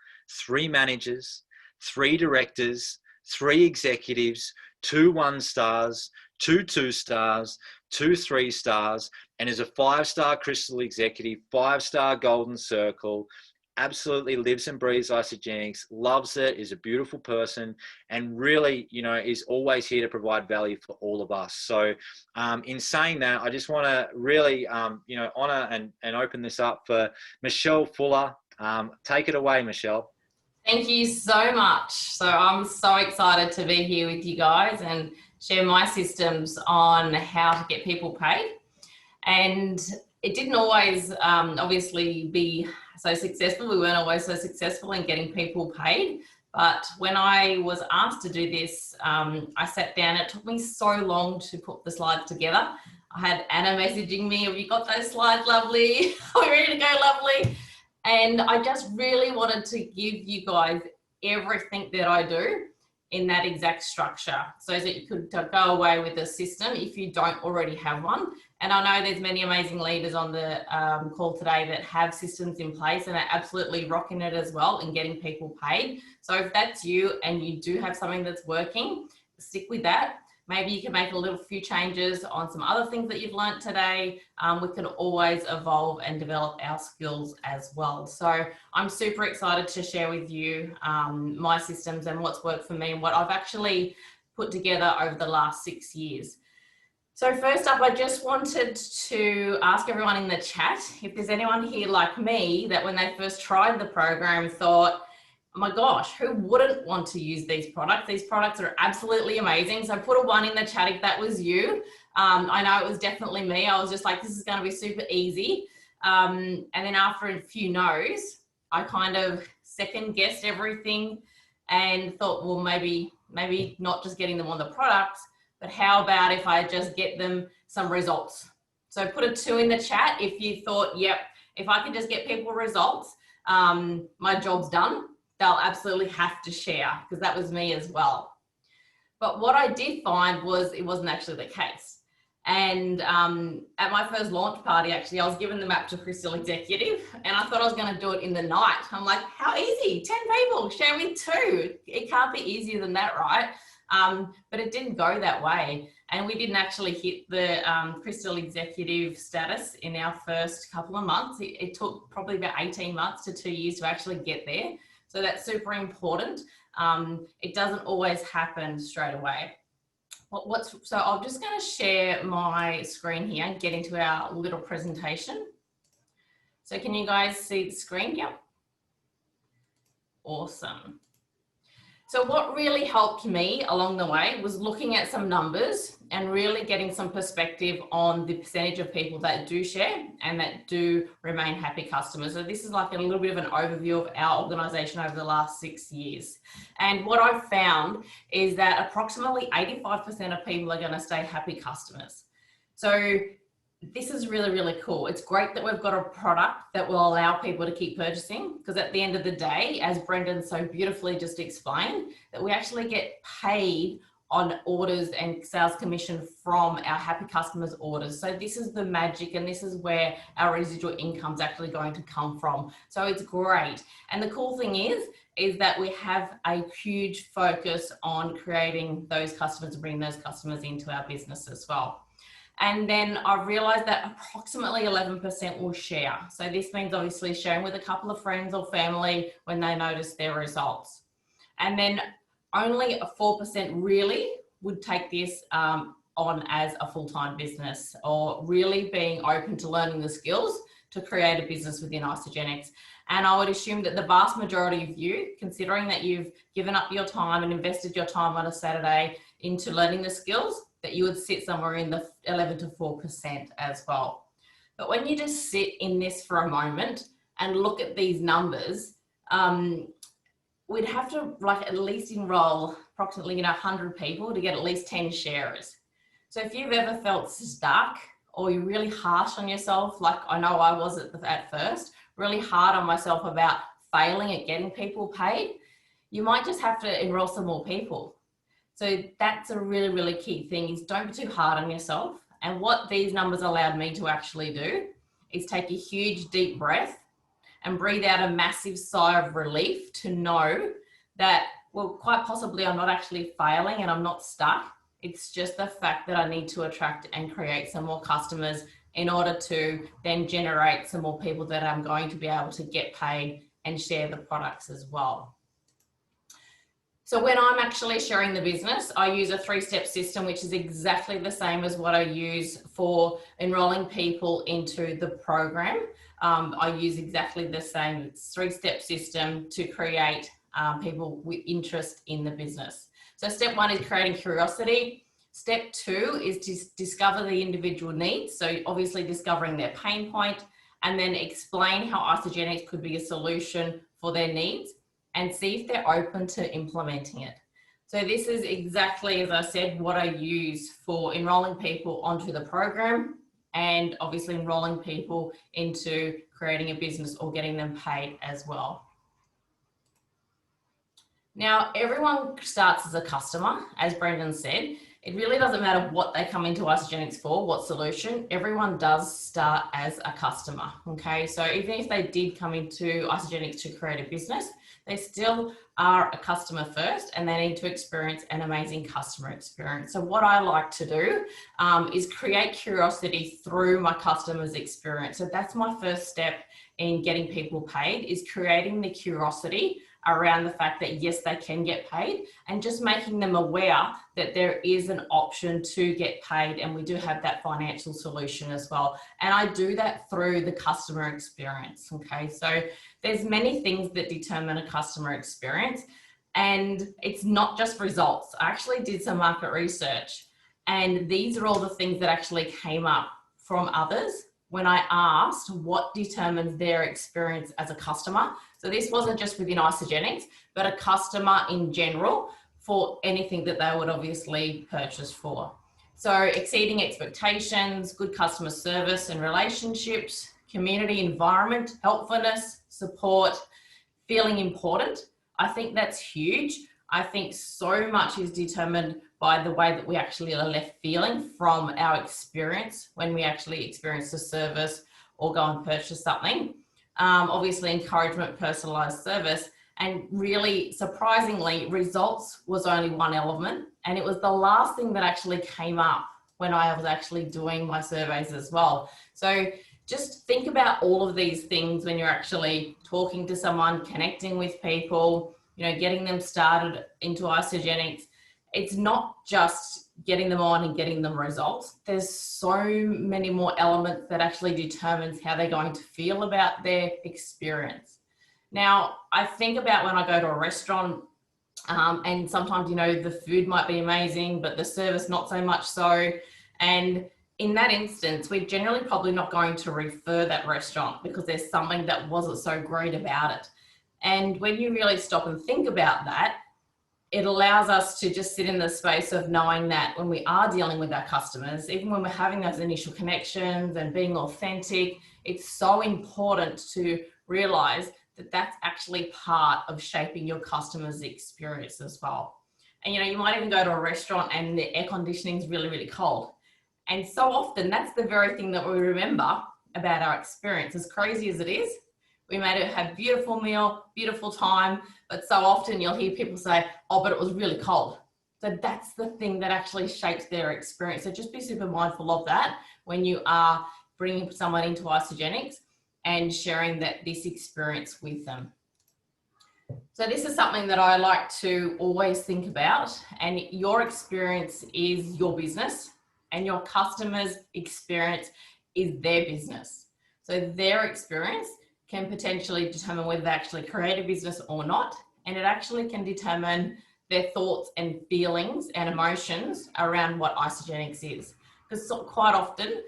3 managers, 3 directors, 3 executives, 2 1-stars, 2 2-stars, 2 3-stars, and is a 5-star crystal executive, 5-star golden circle, absolutely lives and breathes Isagenix, loves it, is a beautiful person, and really, you know, is always here to provide value for all of us. So in saying that, I just want to really, you know, honor and open this up for Michelle Fuller. Take it away, Michelle. Thank you so much. So I'm so excited to be here with you guys and share my systems on how to get people paid. And it didn't always obviously be so successful. We weren't always so successful in getting people paid. But when I was asked to do this, I sat down. It took me so long to put the slides together. I had Anna messaging me, have you got those slides, lovely? Are we ready to go, lovely? And I just really wanted to give you guys everything that I do in that exact structure so that you could go away with a system if you don't already have one. And I know there's many amazing leaders on the call today that have systems in place and are absolutely rocking it as well and getting people paid. So if that's you and you do have something that's working, stick with that. Maybe you can make a little few changes on some other things that you've learned today. We can always evolve and develop our skills as well. So I'm super excited to share with you my systems and what's worked for me and what I've actually put together over the last 6 years. So first up, I just wanted to ask everyone in the chat if there's anyone here like me that when they first tried the program thought, oh my gosh, who wouldn't want to use these products? These products are absolutely amazing. So put a 1 in the chat if that was you. I know it was definitely me. I was just like, this is going to be super easy. And then after a few no's, I kind of second guessed everything and thought, well, maybe not just getting them on the products, but how about if I just get them some results? So put a 2 in the chat if you thought, yep, if I can just get people results, my job's done. They'll absolutely have to share, because that was me as well. But what I did find was it wasn't actually the case. And at my first launch party, actually, I was given the map to Crystal Executive and I thought I was going to do it in the night. I'm like, how easy? 10 people, share me 2. It can't be easier than that, right? But it didn't go that way. And we didn't actually hit the Crystal Executive status in our first couple of months. It took probably about 18 months to 2 years to actually get there. So that's super important. It doesn't always happen straight away. So I'm just going to share my screen here and get into our little presentation. So can you guys see the screen? Yep. Awesome. So what really helped me along the way was looking at some numbers and really getting some perspective on the percentage of people that do share and that do remain happy customers. So this is like a little bit of an overview of our organization over the last 6 years. And what I've found is that approximately 85% of people are going to stay happy customers. So this is really, really cool. It's great that we've got a product that will allow people to keep purchasing, because at the end of the day, as Brendan so beautifully just explained, that we actually get paid on orders and sales commission from our happy customers orders. So this is the magic, and this is where our residual income is actually going to come from. So it's great. And the cool thing is that we have a huge focus on creating those customers and bringing those customers into our business as well. And then I've realized that approximately 11% will share. So this means obviously sharing with a couple of friends or family when they notice their results. And then only a 4% really would take this on as a full-time business, or really being open to learning the skills to create a business within Isagenix. And I would assume that the vast majority of you, considering that you've given up your time and invested your time on a Saturday into learning the skills, that you would sit somewhere in the 11 to 4% as well. But when you just sit in this for a moment and look at these numbers, we'd have to at least enroll approximately 100 people to get at least 10 sharers. So if you've ever felt stuck, or you're really harsh on yourself, like I know I was at first, really hard on myself about failing at getting people paid, you might just have to enroll some more people. So that's a really, really key thing, is don't be too hard on yourself. And what these numbers allowed me to actually do is take a huge deep breath and breathe out a massive sigh of relief to know that, well, quite possibly I'm not actually failing and I'm not stuck. It's just the fact that I need to attract and create some more customers in order to then generate some more people that I'm going to be able to get paid and share the products as well. So when I'm actually sharing the business, I use a 3-step system, which is exactly the same as what I use for enrolling people into the program. I use exactly the same 3-step system to create people with interest in the business. So step 1 is creating curiosity. Step 2 is to discover the individual needs. So obviously discovering their pain point, and then explain how Isagenix could be a solution for their needs, and see if they're open to implementing it. So this is exactly, as I said, what I use for enrolling people onto the program, and obviously enrolling people into creating a business or getting them paid as well. Now, everyone starts as a customer, as Brendan said. It really doesn't matter what they come into Isagenix for, what solution, everyone does start as a customer, okay? So even if they did come into Isagenix to create a business, they still are a customer first, and they need to experience an amazing customer experience. So what I like to do is create curiosity through my customers' experience. So that's my first step in getting people paid, is creating the curiosity around the fact that yes, they can get paid, and just making them aware that there is an option to get paid, and we do have that financial solution as well. And I do that through the customer experience, okay? So there's many things that determine a customer experience, and it's not just results. I actually did some market research, and these are all the things that actually came up from others when I asked what determines their experience as a customer. So this wasn't just within Isagenix, but a customer in general for anything that they would obviously purchase for. So exceeding expectations, good customer service and relationships, community environment, helpfulness, support, feeling important. I think that's huge. I think so much is determined by the way that we actually are left feeling from our experience when we actually experience the service or go and purchase something. Obviously encouragement, personalized service, and really surprisingly, results was only one element, and it was the last thing that actually came up when I was actually doing my surveys as well. So just think about all of these things when you're actually talking to someone, connecting with people, you know, getting them started into Isagenix. It's not just getting them on and getting them results. There's so many more elements that actually determines how they're going to feel about their experience. Now, I think about when I go to a restaurant and sometimes, you know, the food might be amazing, but the service not so much so. And in that instance, we're generally probably not going to refer that restaurant because there's something that wasn't so great about it. And when you really stop and think about that, it allows us to just sit in the space of knowing that when we are dealing with our customers, even when we're having those initial connections and being authentic, it's so important to realize that that's actually part of shaping your customer's experience as well. And you might even go to a restaurant and the air conditioning is really, really cold. And so often that's the very thing that we remember about our experience. As crazy as it is, we may have had a beautiful meal, beautiful time, but so often you'll hear people say, oh, but it was really cold. So that's the thing that actually shapes their experience. So just be super mindful of that when you are bringing someone into Isagenix and sharing this experience with them. So this is something that I like to always think about, and your experience is your business and your customer's experience is their business. So their experience can potentially determine whether they actually create a business or not, and it actually can determine their thoughts and feelings and emotions around what Isagenix is. Because quite often,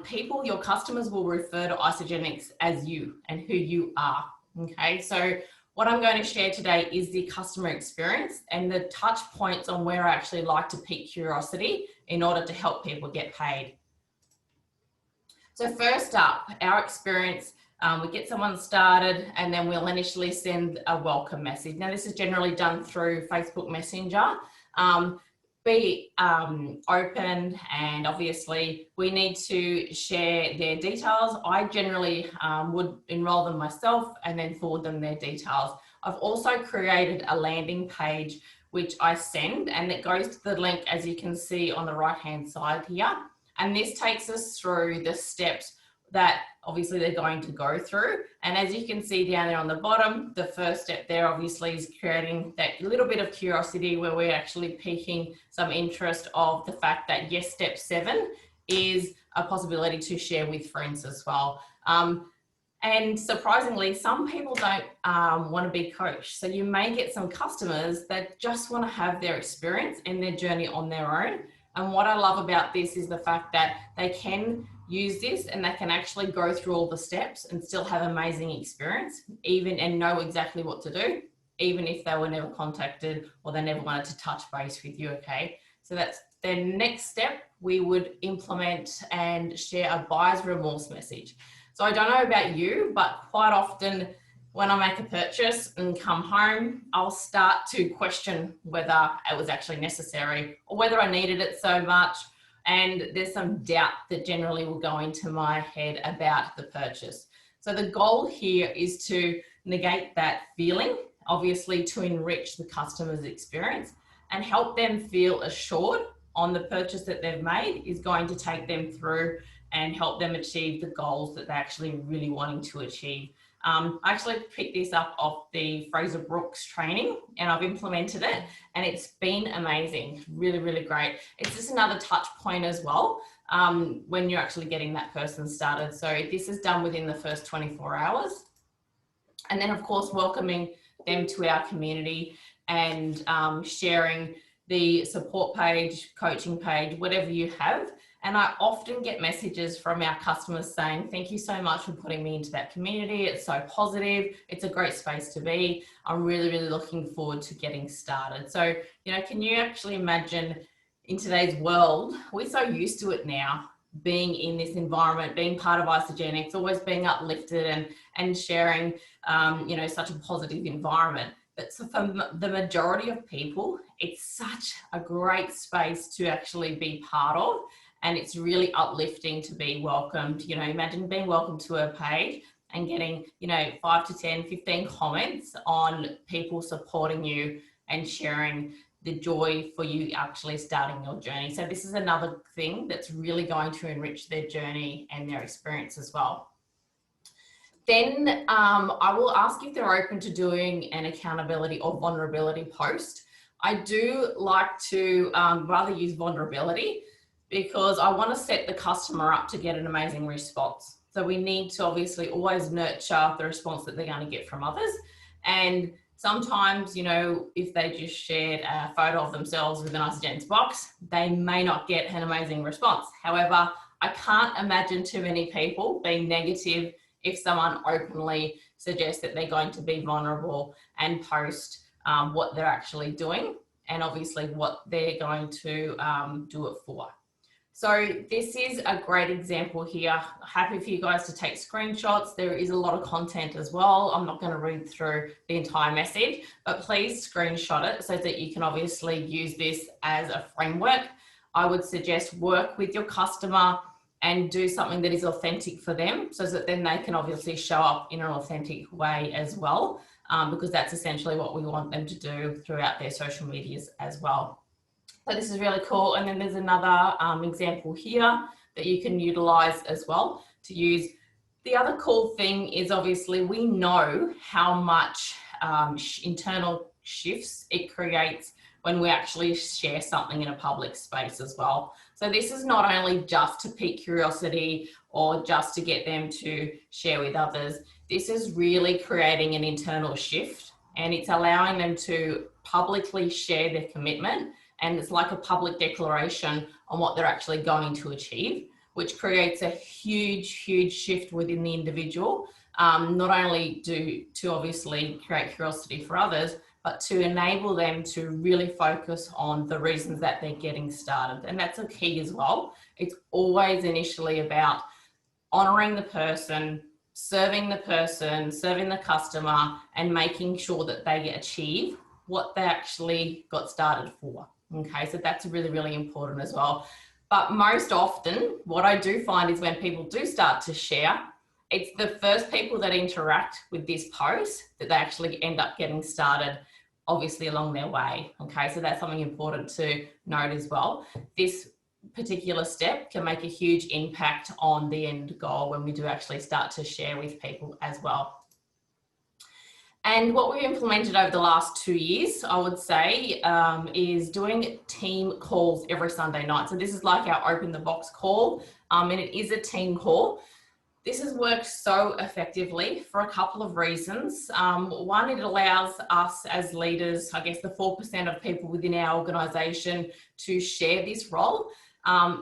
people, your customers will refer to Isagenix as you and who you are, okay? So what I'm going to share today is the customer experience and the touch points on where I actually like to pique curiosity in order to help people get paid. So first up, our experience, we get someone started and then we'll initially send a welcome message. Now this is generally done through Facebook Messenger. Be open, and obviously we need to share their details. I generally would enroll them myself and then forward them their details. I've also created a landing page which I send, and it goes to the link as you can see on the right hand side here. And this takes us through the steps that obviously they're going to go through. And as you can see down there on the bottom, the first step there obviously is creating that little bit of curiosity where we're actually piquing some interest of the fact that yes, step 7 is a possibility to share with friends as well. And surprisingly, some people don't want to be coached. So you may get some customers that just want to have their experience and their journey on their own. And what I love about this is the fact that they can use this and they can actually go through all the steps and still have amazing experience, and know exactly what to do, even if they were never contacted or they never wanted to touch base with you, okay? So that's the next step. We would implement and share a buyer's remorse message. So I don't know about you, but quite often when I make a purchase and come home, I'll start to question whether it was actually necessary or whether I needed it so much. And there's some doubt that generally will go into my head about the purchase. So the goal here is to negate that feeling, obviously to enrich the customer's experience and help them feel assured on the purchase that they've made is going to take them through and help them achieve the goals that they're actually really wanting to achieve. I actually picked this up off the Fraser Brooks training and I've implemented it and it's been amazing. Really, really great. It's just another touch point as well when you're actually getting that person started. So this is done within the first 24 hours. And then of course, welcoming them to our community and sharing the support page, coaching page, whatever you have. And I often get messages from our customers saying, thank you so much for putting me into that community. It's so positive. It's a great space to be. I'm really, really looking forward to getting started. So, can you actually imagine in today's world, we're so used to it now, being in this environment, being part of Isagenix, always being uplifted and sharing, such a positive environment. But so for the majority of people, it's such a great space to actually be part of. And it's really uplifting to be welcomed. Imagine being welcomed to a page and getting, 5 to 10, 15 comments on people supporting you and sharing the joy for you actually starting your journey. So this is another thing that's really going to enrich their journey and their experience as well. Then I will ask if they're open to doing an accountability or vulnerability post. I do like to rather use vulnerability because I want to set the customer up to get an amazing response. So we need to obviously always nurture the response that they're going to get from others. And sometimes, if they just shared a photo of themselves with an Isagenix box, they may not get an amazing response. However, I can't imagine too many people being negative if someone openly suggests that they're going to be vulnerable and post what they're actually doing and obviously what they're going to do it for. So this is a great example here. Happy for you guys to take screenshots. There is a lot of content as well. I'm not going to read through the entire message, but please screenshot it so that you can obviously use this as a framework. I would suggest work with your customer and do something that is authentic for them so that then they can obviously show up in an authentic way as well, because that's essentially what we want them to do throughout their social medias as well. So this is really cool. And then there's another example here that you can utilize as well to use. The other cool thing is obviously we know how much internal shifts it creates when we actually share something in a public space as well. So this is not only just to pique curiosity or just to get them to share with others. This is really creating an internal shift, and it's allowing them to publicly share their commitment. And it's like a public declaration on what they're actually going to achieve, which creates a huge, huge shift within the individual. Not only to obviously create curiosity for others, but to enable them to really focus on the reasons that they're getting started. And that's a key as well. It's always initially about honoring the person, serving the customer, and making sure that they achieve what they actually got started for. Okay, so that's really, really important as well. But most often, what I do find is when people do start to share, it's the first people that interact with this post that they actually end up getting started, obviously along their way. Okay, so that's something important to note as well. This particular step can make a huge impact on the end goal when we do actually start to share with people as well. And what we've implemented over the last 2 years, I would say, is doing team calls every Sunday night. So this is like our open the box call, and it is a team call. This has worked so effectively for a couple of reasons. One, it allows us as leaders, I guess the 4% of people within our organisation, to share this role.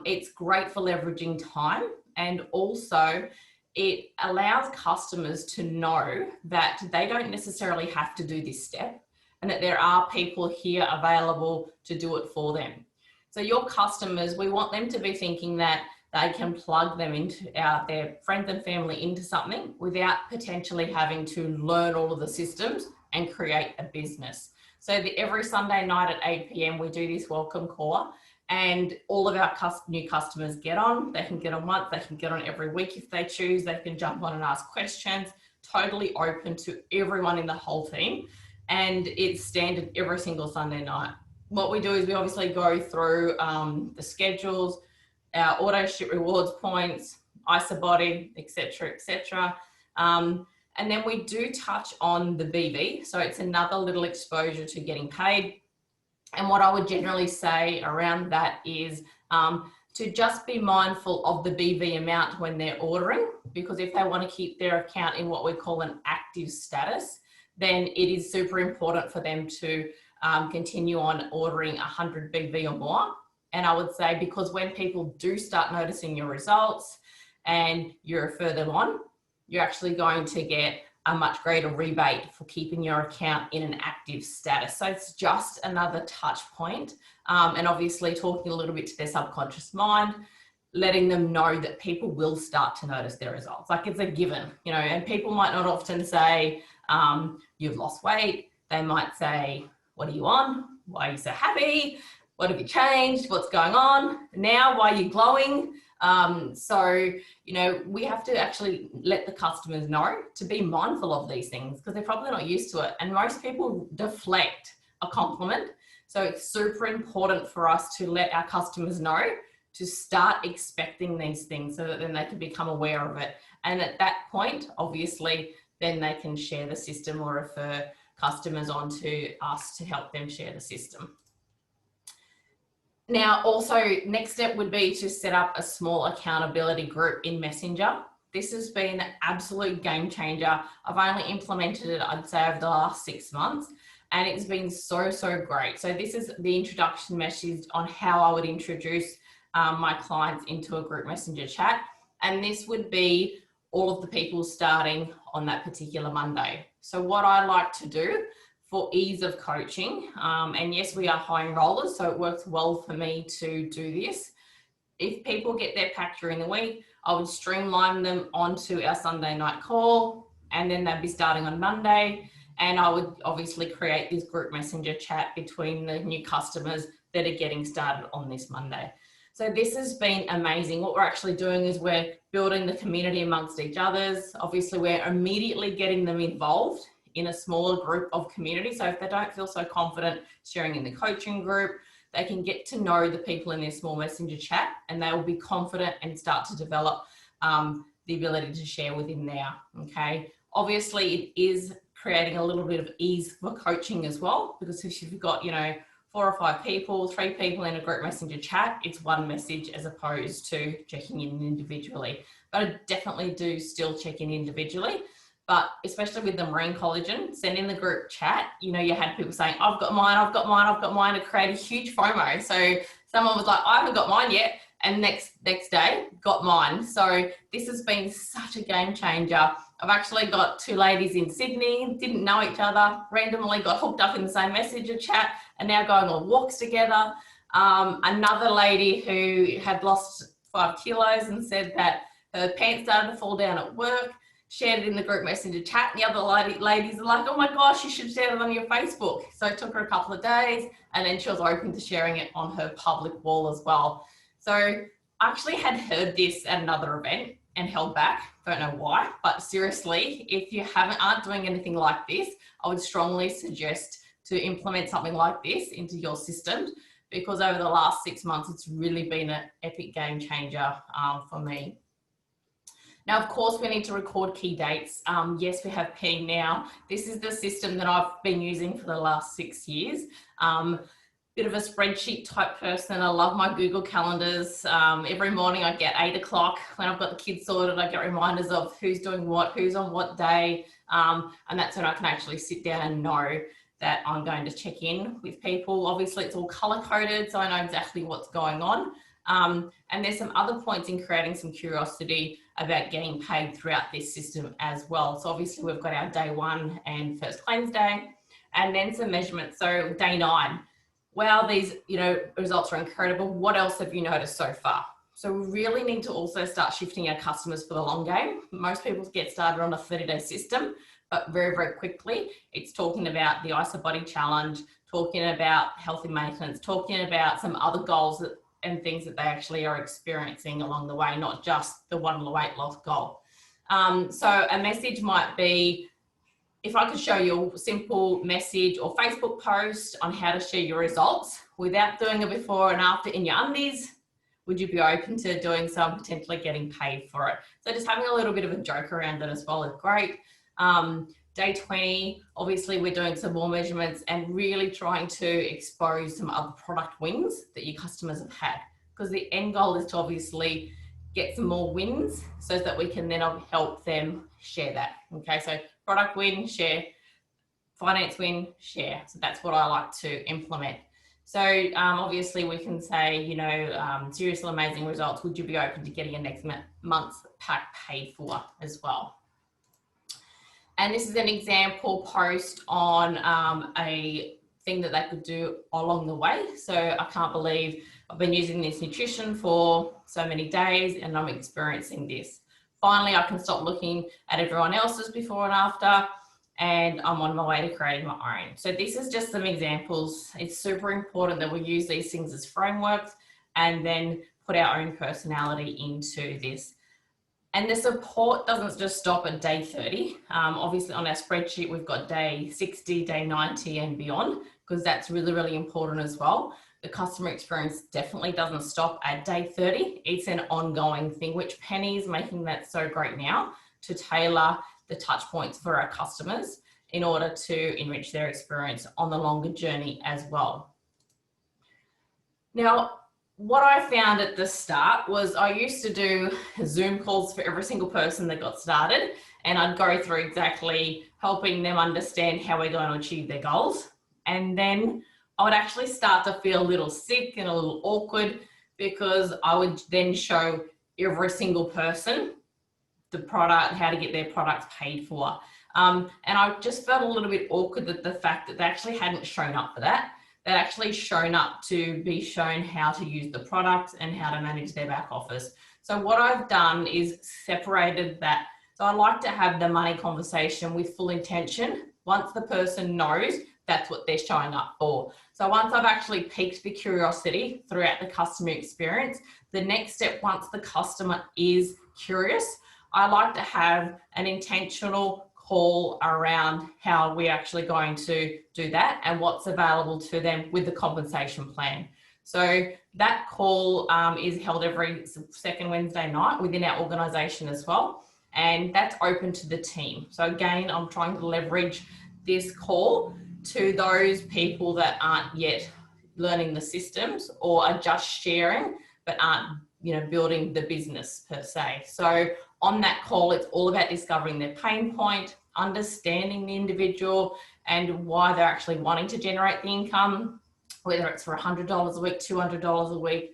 It's great for leveraging time, and also it allows customers to know that they don't necessarily have to do this step and that there are people here available to do it for them. So your customers, we want them to be thinking that they can plug them into their friends and family into something without potentially having to learn all of the systems and create a business. So every Sunday night at 8 p.m, we do this welcome call, and all of our new customers get on. They can get on once, they can get on every week if they choose. They can jump on and ask questions, totally open to everyone in the whole team. And it's standard every single Sunday night. What we do is we obviously go through the schedules, our auto ship rewards points, IsaBody, etc., etc. And then we do touch on the BV. So it's another little exposure to getting paid. And what I would generally say around that is to just be mindful of the BV amount when they're ordering, because if they want to keep their account in what we call an active status, then it is super important for them to continue on ordering 100 BV or more. And I would say, because when people do start noticing your results and you're further on, you're actually going to get a much greater rebate for keeping your account in an active status. So it's just another touch point. And obviously talking a little bit to their subconscious mind, letting them know that people will start to notice their results. Like, it's a given, you know, and people might not often say, you've lost weight. They might say, what are you on? Why are you so happy? What have you changed? What's going on now? Why are you glowing? So, you know, we have to actually let the customers know to be mindful of these things, because they're probably not used to it. And most people deflect a compliment. So it's super important for us to let our customers know to start expecting these things so that then they can become aware of it. And at that point, obviously, then they can share the system or refer customers onto us to help them share the system. Now, also, next step would be to set up a small accountability group in Messenger. This has been an absolute game changer. I've only implemented it, I'd say, over the last 6 months, and it's been so, so great. So this is the introduction message on how I would introduce my clients into a group Messenger chat. And this would be all of the people starting on that particular Monday. So what I like to do for ease of coaching, and yes, we are high enrollers, so it works well for me to do this, if people get their pack during the week, I would streamline them onto our Sunday night call, and then they'd be starting on Monday. And I would obviously create this group messenger chat between the new customers that are getting started on this Monday. So this has been amazing. What we're actually doing is we're building the community amongst each others. Obviously, we're immediately getting them involved in a smaller group of community. So if they don't feel so confident sharing in the coaching group, they can get to know the people in their small messenger chat, and they will be confident and start to develop the ability to share within there, okay? Obviously, it is creating a little bit of ease for coaching as well, because if you've got, you know, 4 or 5 people, 3 people in a group messenger chat, it's one message as opposed to checking in individually. But I definitely do still check in individually. But especially with the marine collagen, send in the group chat, you know, you had people saying, I've got mine, I've got mine, I've got mine, to create a huge FOMO. So someone was like, I haven't got mine yet. And next day, got mine. So this has been such a game changer. I've actually got 2 ladies in Sydney, didn't know each other, randomly got hooked up in the same messenger chat, and now going on walks together. Another lady who had lost 5 kilos and said that her pants started to fall down at work, shared it in the group messenger chat. The other ladies are like, oh my gosh, you should share it on your Facebook. So it took her a couple of days, and then she was open to sharing it on her public wall as well. So I actually had heard this at another event and held back. Don't know why, but seriously, if you aren't doing anything like this, I would strongly suggest to implement something like this into your systems, because over the last 6 months, it's really been an epic game changer for me. Now, of course, we need to record key dates. Yes, we have P now. This is the system that I've been using for the last 6 years. Bit of a spreadsheet type person. I love my Google calendars. Every morning I get 8 o'clock. When I've got the kids sorted, I get reminders of who's doing what, who's on what day. And that's when I can actually sit down and know that I'm going to check in with people. Obviously, it's all color coded, so I know exactly what's going on. And there's some other points in creating some curiosity about getting paid throughout this system as well. So obviously we've got our day 1 and first claims day, and then some measurements. So day 9, wow, these, you know, results are incredible. What else have you noticed so far? So we really need to also start shifting our customers for the long game. Most people get started on a 30-day system, but very, very quickly, it's talking about the IsaBody challenge, talking about healthy maintenance, talking about some other goals and things that they actually are experiencing along the way, not just the one weight loss goal. So a message might be, if I could show you a simple message or Facebook post on how to share your results without doing a before and after in your undies, would you be open to doing so and potentially getting paid for it? So just having a little bit of a joke around it as well is great. Day 20, obviously we're doing some more measurements and really trying to expose some other product wins that your customers have had, because the end goal is to obviously get some more wins so that we can then help them share that. Okay, so product win, share, finance win, share. So that's what I like to implement. So obviously we can say, you know, seriously amazing results. Would you be open to getting a next month's pack paid for as well? And this is an example post on a thing that they could do along the way. So I can't believe I've been using this nutrition for so many days and I'm experiencing this. Finally, I can stop looking at everyone else's before and after, and I'm on my way to creating my own. So this is just some examples. It's super important that we use these things as frameworks and then put our own personality into this. And the support doesn't just stop at day 30. Obviously on our spreadsheet, we've got day 60, day 90 and beyond, because that's really, really important as well. The customer experience definitely doesn't stop at day 30. It's an ongoing thing, which Penny's making that so great now to tailor the touch points for our customers in order to enrich their experience on the longer journey as well. Now, what I found at the start was I used to do Zoom calls for every single person that got started, and I'd go through exactly helping them understand how we're going to achieve their goals. And then I would actually start to feel a little sick and a little awkward, because I would then show every single person the product, how to get their products paid for. And I just felt a little bit awkward at the fact that they actually hadn't shown up for that. that actually shown up to be shown how to use the product and how to manage their back office. So what I've done is separated that. So I like to have the money conversation with full intention. Once the person knows that's what they're showing up for. So once I've actually piqued the curiosity throughout the customer experience, the next step, once the customer is curious, I like to have an intentional call around how we're actually going to do that and what's available to them with the compensation plan. So that call is held every second Wednesday night within our organisation as well. And that's open to the team. So again, I'm trying to leverage this call to those people that aren't yet learning the systems or are just sharing, but aren't, you know, building the business per se. So on that call, it's all about discovering their pain point, understanding the individual and why they're actually wanting to generate the income, whether it's for $100 a week, $200 a week,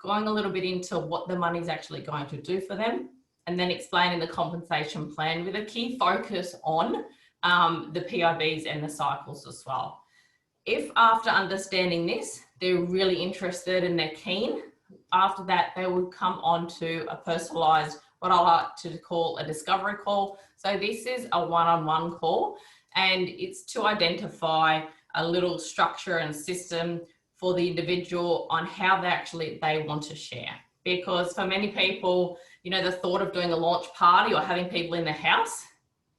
going a little bit into what the money's actually going to do for them, and then explaining the compensation plan with a key focus on the PIBs and the cycles as well. If after understanding this, they're really interested and they're keen, after that, they would come on to a personalized, what I like to call a discovery call. So this is a one-on-one call, and it's to identify a little structure and system for the individual on how they want to share. Because for many people, you know, the thought of doing a launch party or having people in the house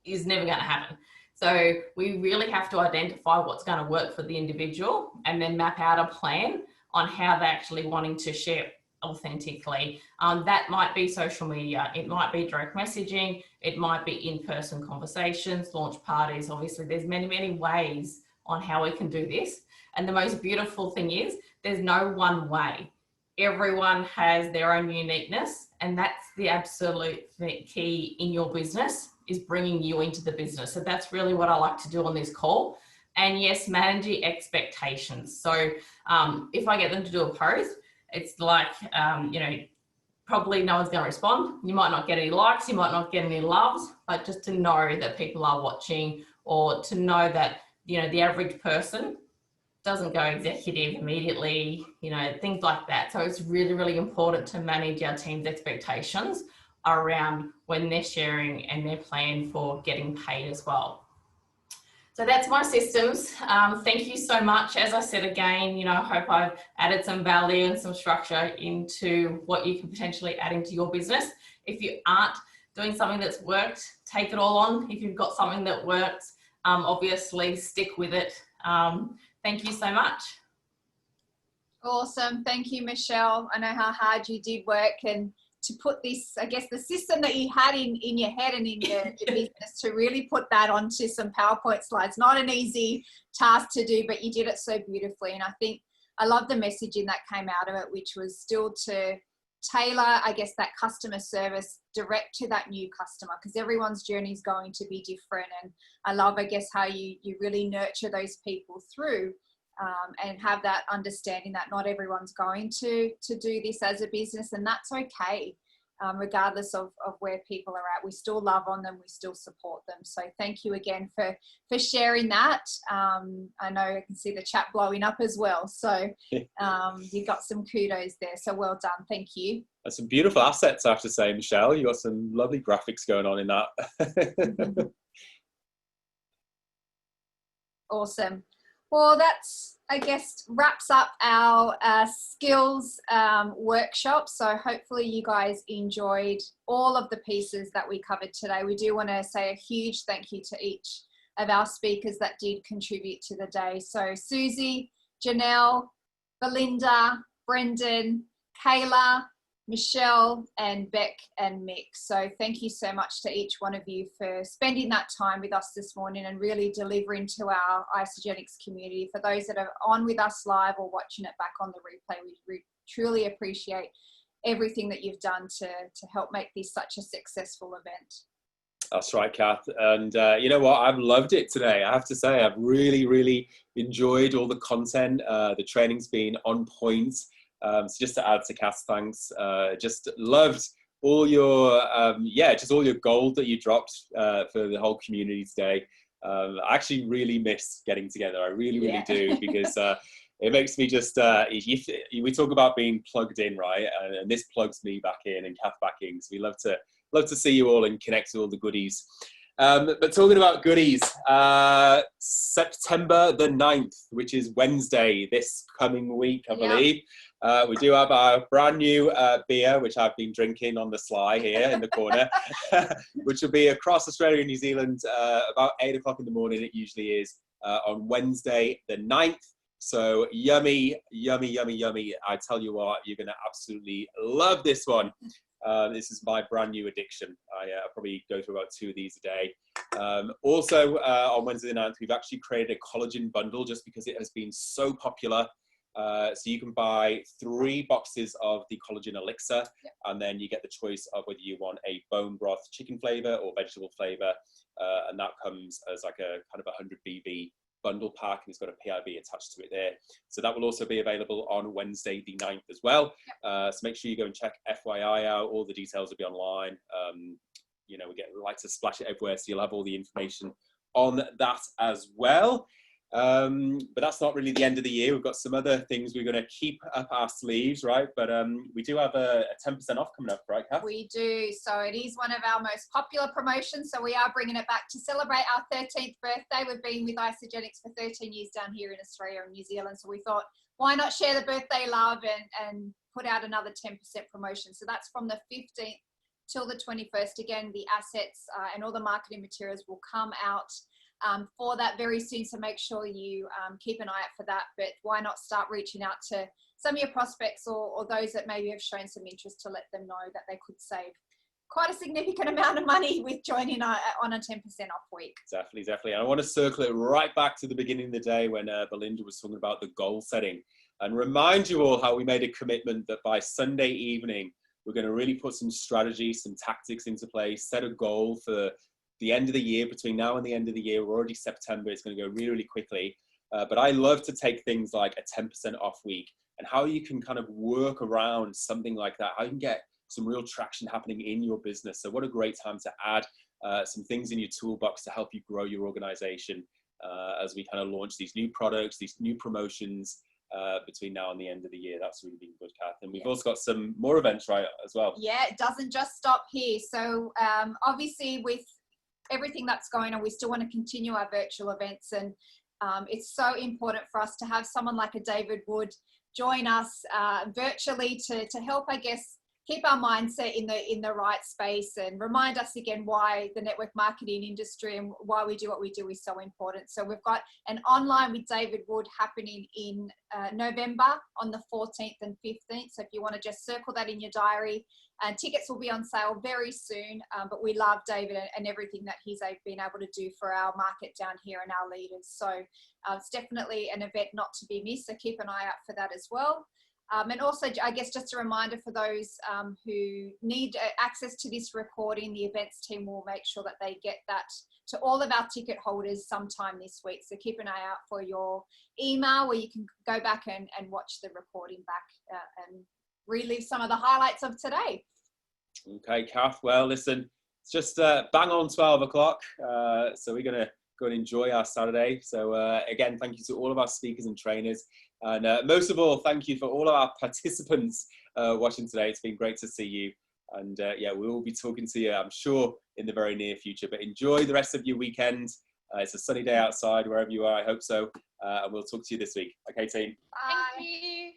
is never going to happen. So we really have to identify what's going to work for the individual and then map out a plan on how they're actually wanting to share authentically. That might be social media, it might be direct messaging, it might be in-person conversations, launch parties. Obviously, there's many, many ways on how we can do this. And the most beautiful thing is there's no one way. Everyone has their own uniqueness, and that's the absolute key in your business, is bringing you into the business. So that's really what I like to do on this call. And yes, managing expectations. So if I get them to do a post, it's like, you know, probably no one's going to respond. You might not get any likes, you might not get any loves, but just to know that people are watching, or to know that, you know, the average person doesn't go executive immediately, you know, things like that. So it's really, really important to manage our team's expectations around when they're sharing and their plan for getting paid as well. So that's my systems. Thank you so much. As I said again, you know, I hope I've added some value and some structure into what you can potentially add into your business. If you aren't doing something that's worked, take it all on. If you've got something that works, obviously stick with it. Thank you so much. Awesome. Thank you, Michelle. I know how hard you did work, and to put this, I guess, the system that you had in your head and in your business, to really put that onto some PowerPoint slides. Not an easy task to do, but you did it so beautifully. And I think I love the messaging that came out of it, which was still to tailor, I guess, that customer service direct to that new customer, because everyone's journey is going to be different. And I love, I guess, how you really nurture those people through and have that understanding that not everyone's going to do this as a business, and that's okay. Regardless of where people are at, we still love on them, we still support them. So thank you again for sharing that. I know I can see the chat blowing up as well. So you got some kudos there. So well done. Thank you. That's some beautiful assets, I have to say, Michelle. You got some lovely graphics going on in that. Awesome. Well, that's, I guess, wraps up our skills workshop. So hopefully you guys enjoyed all of the pieces that we covered today. We do want to say a huge thank you to each of our speakers that did contribute to the day. So Susie, Janelle, Belinda, Brendan, Kayla, Michelle, and Beck and Mick. So thank you so much to each one of you for spending that time with us this morning and really delivering to our Isagenix community. For those that are on with us live or watching it back on the replay, we truly appreciate everything that you've done to help make this such a successful event. That's right, Kath. And you know what? I've loved it today. I have to say, I've really, really enjoyed all the content. The training's been on point. So just to add to Kath's thanks, just loved all your, just all your gold that you dropped for the whole community today. I actually really miss getting together. I really do, because it makes me just, we talk about being plugged in, right? And this plugs me back in and Kath back in. So we love to see you all and connect to all the goodies. But talking about goodies, September the 9th, which is Wednesday, this coming week, I believe, we do have our brand new beer, which I've been drinking on the sly here in the corner, which will be across Australia and New Zealand about 8 o'clock in the morning. It usually is on Wednesday the 9th. So yummy, yummy, yummy, yummy. I tell you what, you're going to absolutely love this one. This is my brand new addiction. I probably go through about 2 of these a day. Also, on Wednesday the 9th, we've actually created a collagen bundle just because it has been so popular. So you can buy 3 boxes of the collagen elixir, and then you get the choice of whether you want a bone broth chicken flavor or vegetable flavor. And that comes as like a kind of 100 BB bundle pack, and it's got a PIB attached to it there. So that will also be available on Wednesday the 9th as well. So make sure you go and check FYI out. All the details will be online. You know, we like to splash it everywhere, so you'll have all the information on that as well. But that's not really the end of the year. We've got some other things we're going to keep up our sleeves, right? But we do have a 10% off coming up, right, Kath? We do. So it is one of our most popular promotions. So we are bringing it back to celebrate our 13th birthday. We've been with Isagenix for 13 years down here in Australia and New Zealand. So we thought, why not share the birthday love and put out another 10% promotion. So that's from the 15th till the 21st. Again, the assets and all the marketing materials will come out for that very soon, so make sure you keep an eye out for that. But why not start reaching out to some of your prospects or those that maybe have shown some interest, to let them know that they could save quite a significant amount of money with joining on a 10% off week. Exactly. And I want to circle it right back to the beginning of the day when Belinda was talking about the goal setting, and remind you all how we made a commitment that by Sunday evening, we're going to really put some strategy, some tactics into place, set a goal for the end of the year. Between now and the end of the year, we're already September, it's going to go really, really quickly. But I love to take things like a 10% off week and how you can kind of work around something like that, how you can get some real traction happening in your business. So what a great time to add some things in your toolbox to help you grow your organization as we kind of launch these new products, these new promotions between now and the end of the year. That's really been good, Kath. And we've also got some more events, right, as well. Yeah, it doesn't just stop here. So obviously with everything that's going on, we still want to continue our virtual events, and it's so important for us to have someone like a David Wood join us virtually to help, I guess, keep our mindset in the right space and remind us again why the network marketing industry and why we do what we do is so important. So we've got an online with David Wood happening in November on the 14th and 15th. So if you want to just circle that in your diary, and tickets will be on sale very soon. But we love David and everything that he's been able to do for our market down here and our leaders. So it's definitely an event not to be missed. So keep an eye out for that as well. And also, I guess, just a reminder for those who need access to this recording, the events team will make sure that they get that to all of our ticket holders sometime this week. So keep an eye out for your email where you can go back and watch the recording back and relive some of the highlights of today. Okay, Kath. Well, listen, it's just bang on 12 o'clock. So we're going to go and enjoy our Saturday. So again, thank you to all of our speakers and trainers. And most of all, thank you for all of our participants watching today. It's been great to see you. And yeah, we will be talking to you, I'm sure, in the very near future. But enjoy the rest of your weekend. It's a sunny day outside, wherever you are, I hope so. And we'll talk to you this week. Okay, team? Bye. Thank you.